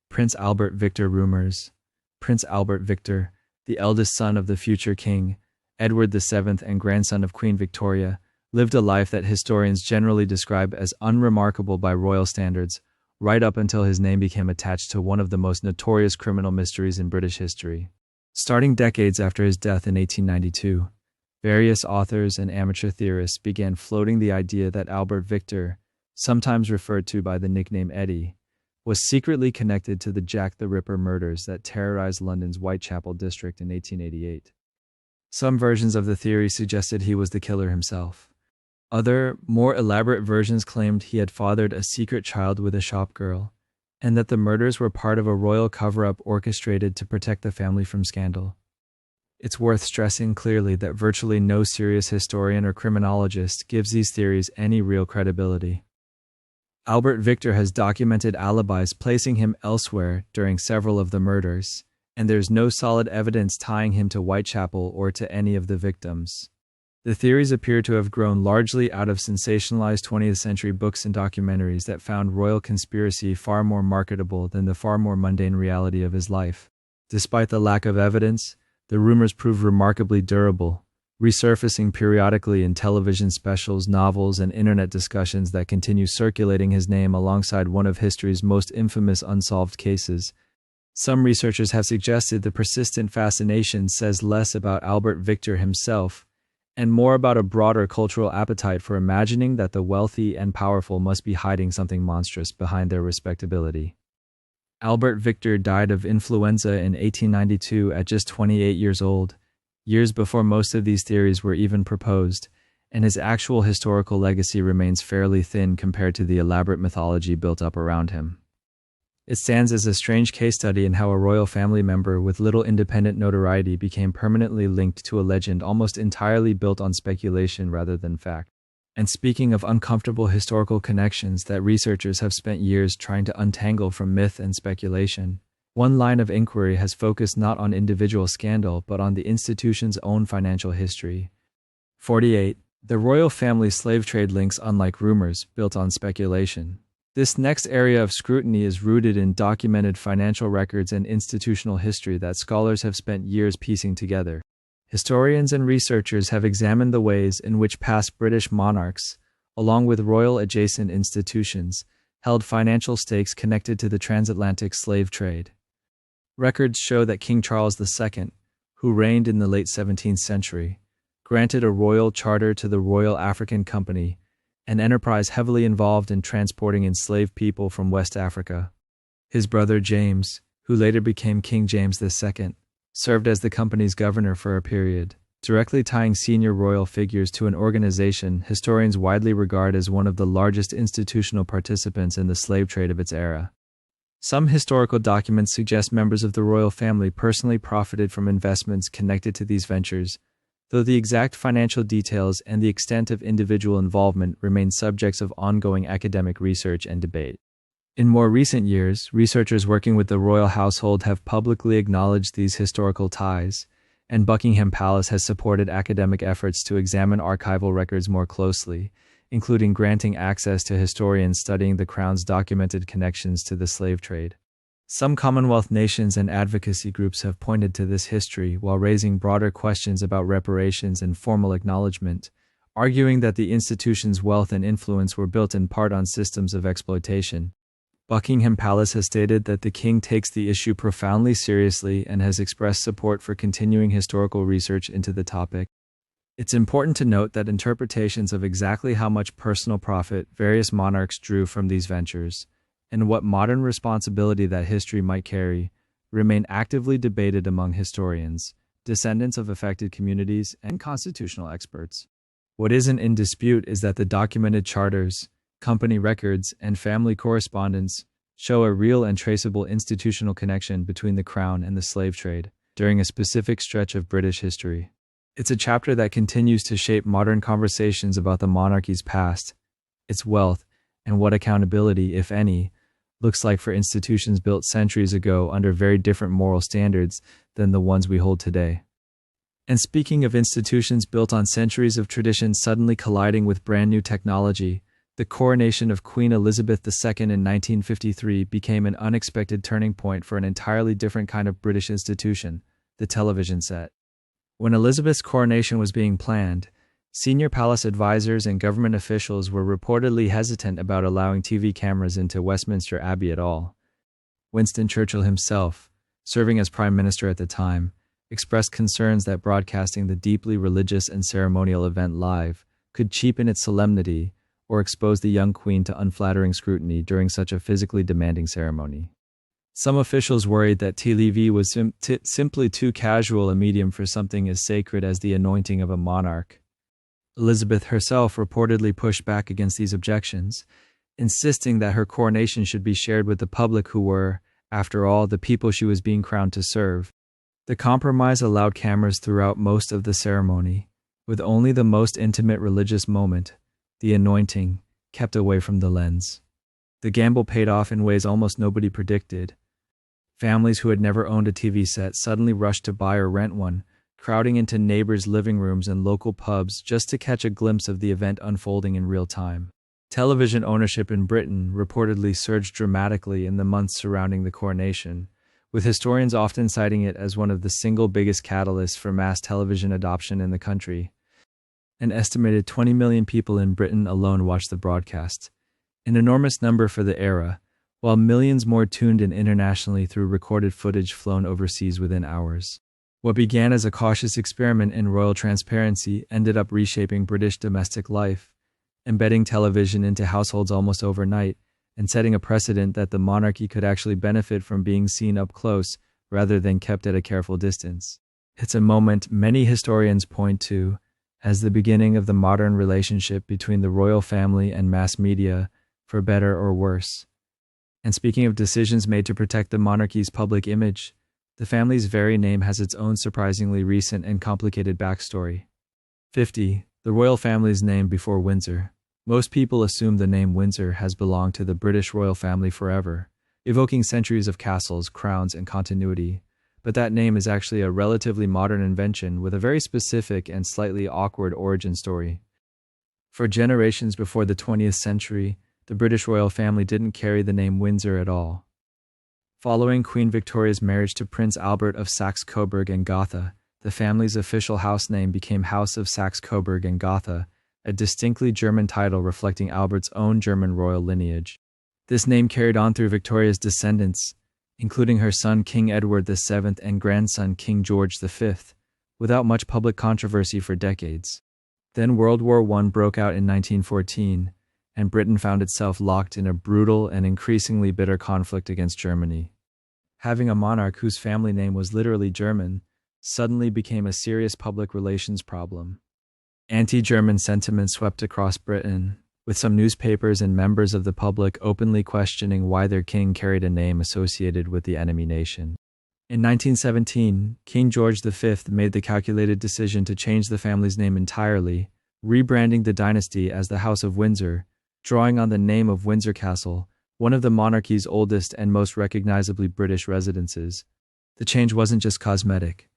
Prince Albert Victor rumors. Prince Albert Victor, the eldest son of the future king, Edward VII and grandson of Queen Victoria, lived a life that historians generally describe as unremarkable by royal standards, right up until his name became attached to one of the most notorious criminal mysteries in British history. Starting decades after his death in 1892, various authors and amateur theorists began floating the idea that Albert Victor, sometimes referred to by the nickname Eddie, was secretly connected to the Jack the Ripper murders that terrorized London's Whitechapel district in 1888. Some versions of the theory suggested he was the killer himself. Other, more elaborate versions claimed he had fathered a secret child with a shopgirl, and that the murders were part of a royal cover-up orchestrated to protect the family from scandal. It's worth stressing clearly that virtually no serious historian or criminologist gives these theories any real credibility. Albert Victor has documented alibis placing him elsewhere during several of the murders, and there's no solid evidence tying him to Whitechapel or to any of the victims. The theories appear to have grown largely out of sensationalized 20th century books and documentaries that found royal conspiracy far more marketable than the far more mundane reality of his life. Despite the lack of evidence, the rumors proved remarkably durable, resurfacing periodically in television specials, novels, and internet discussions that continue circulating his name alongside one of history's most infamous unsolved cases. Some researchers have suggested the persistent fascination says less about Albert Victor himself and more about a broader cultural appetite for imagining that the wealthy and powerful must be hiding something monstrous behind their respectability. Albert Victor died of influenza in 1892 at just 28 years old, years before most of these theories were even proposed, and his actual historical legacy remains fairly thin compared to the elaborate mythology built up around him. It stands as a strange case study in how a royal family member with little independent notoriety became permanently linked to a legend almost entirely built on speculation rather than fact. And speaking of uncomfortable historical connections that researchers have spent years trying to untangle from myth and speculation, one line of inquiry has focused not on individual scandal but on the institution's own financial history. 48. The royal family slave trade links, unlike rumors, built on speculation. This next area of scrutiny is rooted in documented financial records and institutional history that scholars have spent years piecing together. Historians and researchers have examined the ways in which past British monarchs, along with royal-adjacent institutions, held financial stakes connected to the transatlantic slave trade. Records show that King Charles II, who reigned in the late 17th century, granted a royal charter to the Royal African Company, an enterprise heavily involved in transporting enslaved people from West Africa. His brother James, who later became King James II, served as the company's governor for a period, directly tying senior royal figures to an organization historians widely regard as one of the largest institutional participants in the slave trade of its era. Some historical documents suggest members of the royal family personally profited from investments connected to these ventures, though the exact financial details and the extent of individual involvement remain subjects of ongoing academic research and debate. In more recent years, researchers working with the royal household have publicly acknowledged these historical ties, and Buckingham Palace has supported academic efforts to examine archival records more closely, including granting access to historians studying the Crown's documented connections to the slave trade. Some Commonwealth nations and advocacy groups have pointed to this history while raising broader questions about reparations and formal acknowledgement, arguing that the institution's wealth and influence were built in part on systems of exploitation. Buckingham Palace has stated that the king takes the issue profoundly seriously and has expressed support for continuing historical research into the topic. It's important to note that interpretations of exactly how much personal profit various monarchs drew from these ventures, and what modern responsibility that history might carry, remain actively debated among historians, descendants of affected communities, and constitutional experts. What isn't in dispute is that the documented charters, company records, and family correspondence show a real and traceable institutional connection between the Crown and the slave trade during a specific stretch of British history. It's a chapter that continues to shape modern conversations about the monarchy's past, its wealth, and what accountability, if any, looks like for institutions built centuries ago under very different moral standards than the ones we hold today. And speaking of institutions built on centuries of tradition suddenly colliding with brand new technology, the coronation of Queen Elizabeth II in 1953 became an unexpected turning point for an entirely different kind of British institution, the television set. When Elizabeth's coronation was being planned, senior palace advisors and government officials were reportedly hesitant about allowing TV cameras into Westminster Abbey at all. Winston Churchill himself, serving as Prime Minister at the time, expressed concerns that broadcasting the deeply religious and ceremonial event live could cheapen its solemnity or expose the young queen to unflattering scrutiny during such a physically demanding ceremony. Some officials worried that TV was simply too casual a medium for something as sacred as the anointing of a monarch. Elizabeth herself reportedly pushed back against these objections, insisting that her coronation should be shared with the public who were, after all, the people she was being crowned to serve. The compromise allowed cameras throughout most of the ceremony, with only the most intimate religious moment, the anointing, kept away from the lens. The gamble paid off in ways almost nobody predicted. Families who had never owned a TV set suddenly rushed to buy or rent one, crowding into neighbors' living rooms and local pubs just to catch a glimpse of the event unfolding in real time. Television ownership in Britain reportedly surged dramatically in the months surrounding the coronation, with historians often citing it as one of the single biggest catalysts for mass television adoption in the country. An estimated 20 million people in Britain alone watched the broadcast, an enormous number for the era, while millions more tuned in internationally through recorded footage flown overseas within hours. What began as a cautious experiment in royal transparency ended up reshaping British domestic life, embedding television into households almost overnight, and setting a precedent that the monarchy could actually benefit from being seen up close rather than kept at a careful distance. It's a moment many historians point to as the beginning of the modern relationship between the royal family and mass media, for better or worse. And speaking of decisions made to protect the monarchy's public image, the family's very name has its own surprisingly recent and complicated backstory. 50. The royal family's name before Windsor. Most people assume the name Windsor has belonged to the British royal family forever, evoking centuries of castles, crowns, and continuity. But that name is actually a relatively modern invention with a very specific and slightly awkward origin story. For generations before the 20th century, the British royal family didn't carry the name Windsor at all. Following Queen Victoria's marriage to Prince Albert of Saxe Coburg and Gotha, the family's official house name became House of Saxe Coburg and Gotha, a distinctly German title reflecting Albert's own German royal lineage. This name carried on through Victoria's descendants, including her son King Edward VII and grandson King George V, without much public controversy for decades. Then World War I broke out in 1914, and Britain found itself locked in a brutal and increasingly bitter conflict against Germany. Having a monarch whose family name was literally German suddenly became a serious public relations problem. Anti-German sentiment swept across Britain, with some newspapers and members of the public openly questioning why their king carried a name associated with the enemy nation. In 1917, King George V made the calculated decision to change the family's name entirely, rebranding the dynasty as the House of Windsor, drawing on the name of Windsor Castle, one of the monarchy's oldest and most recognizably British residences. The change wasn't just cosmetic.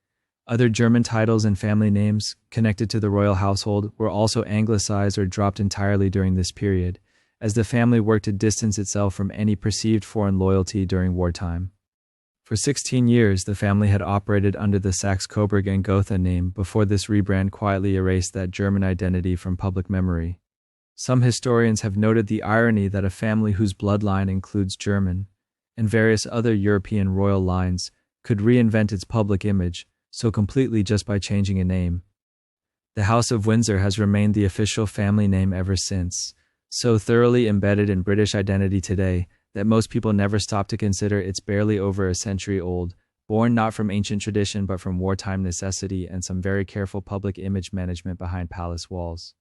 Other German titles and family names connected to the royal household were also anglicized or dropped entirely during this period, as the family worked to distance itself from any perceived foreign loyalty during wartime. For 16 years, the family had operated under the Saxe Coburg and Gotha name before this rebrand quietly erased that German identity from public memory. Some historians have noted the irony that a family whose bloodline includes German and various other European royal lines could reinvent its public image so completely just by changing a name. The House of Windsor has remained the official family name ever since, so thoroughly embedded in British identity today that most people never stop to consider it's barely over a century old, born not from ancient tradition but from wartime necessity and some very careful public image management behind palace walls.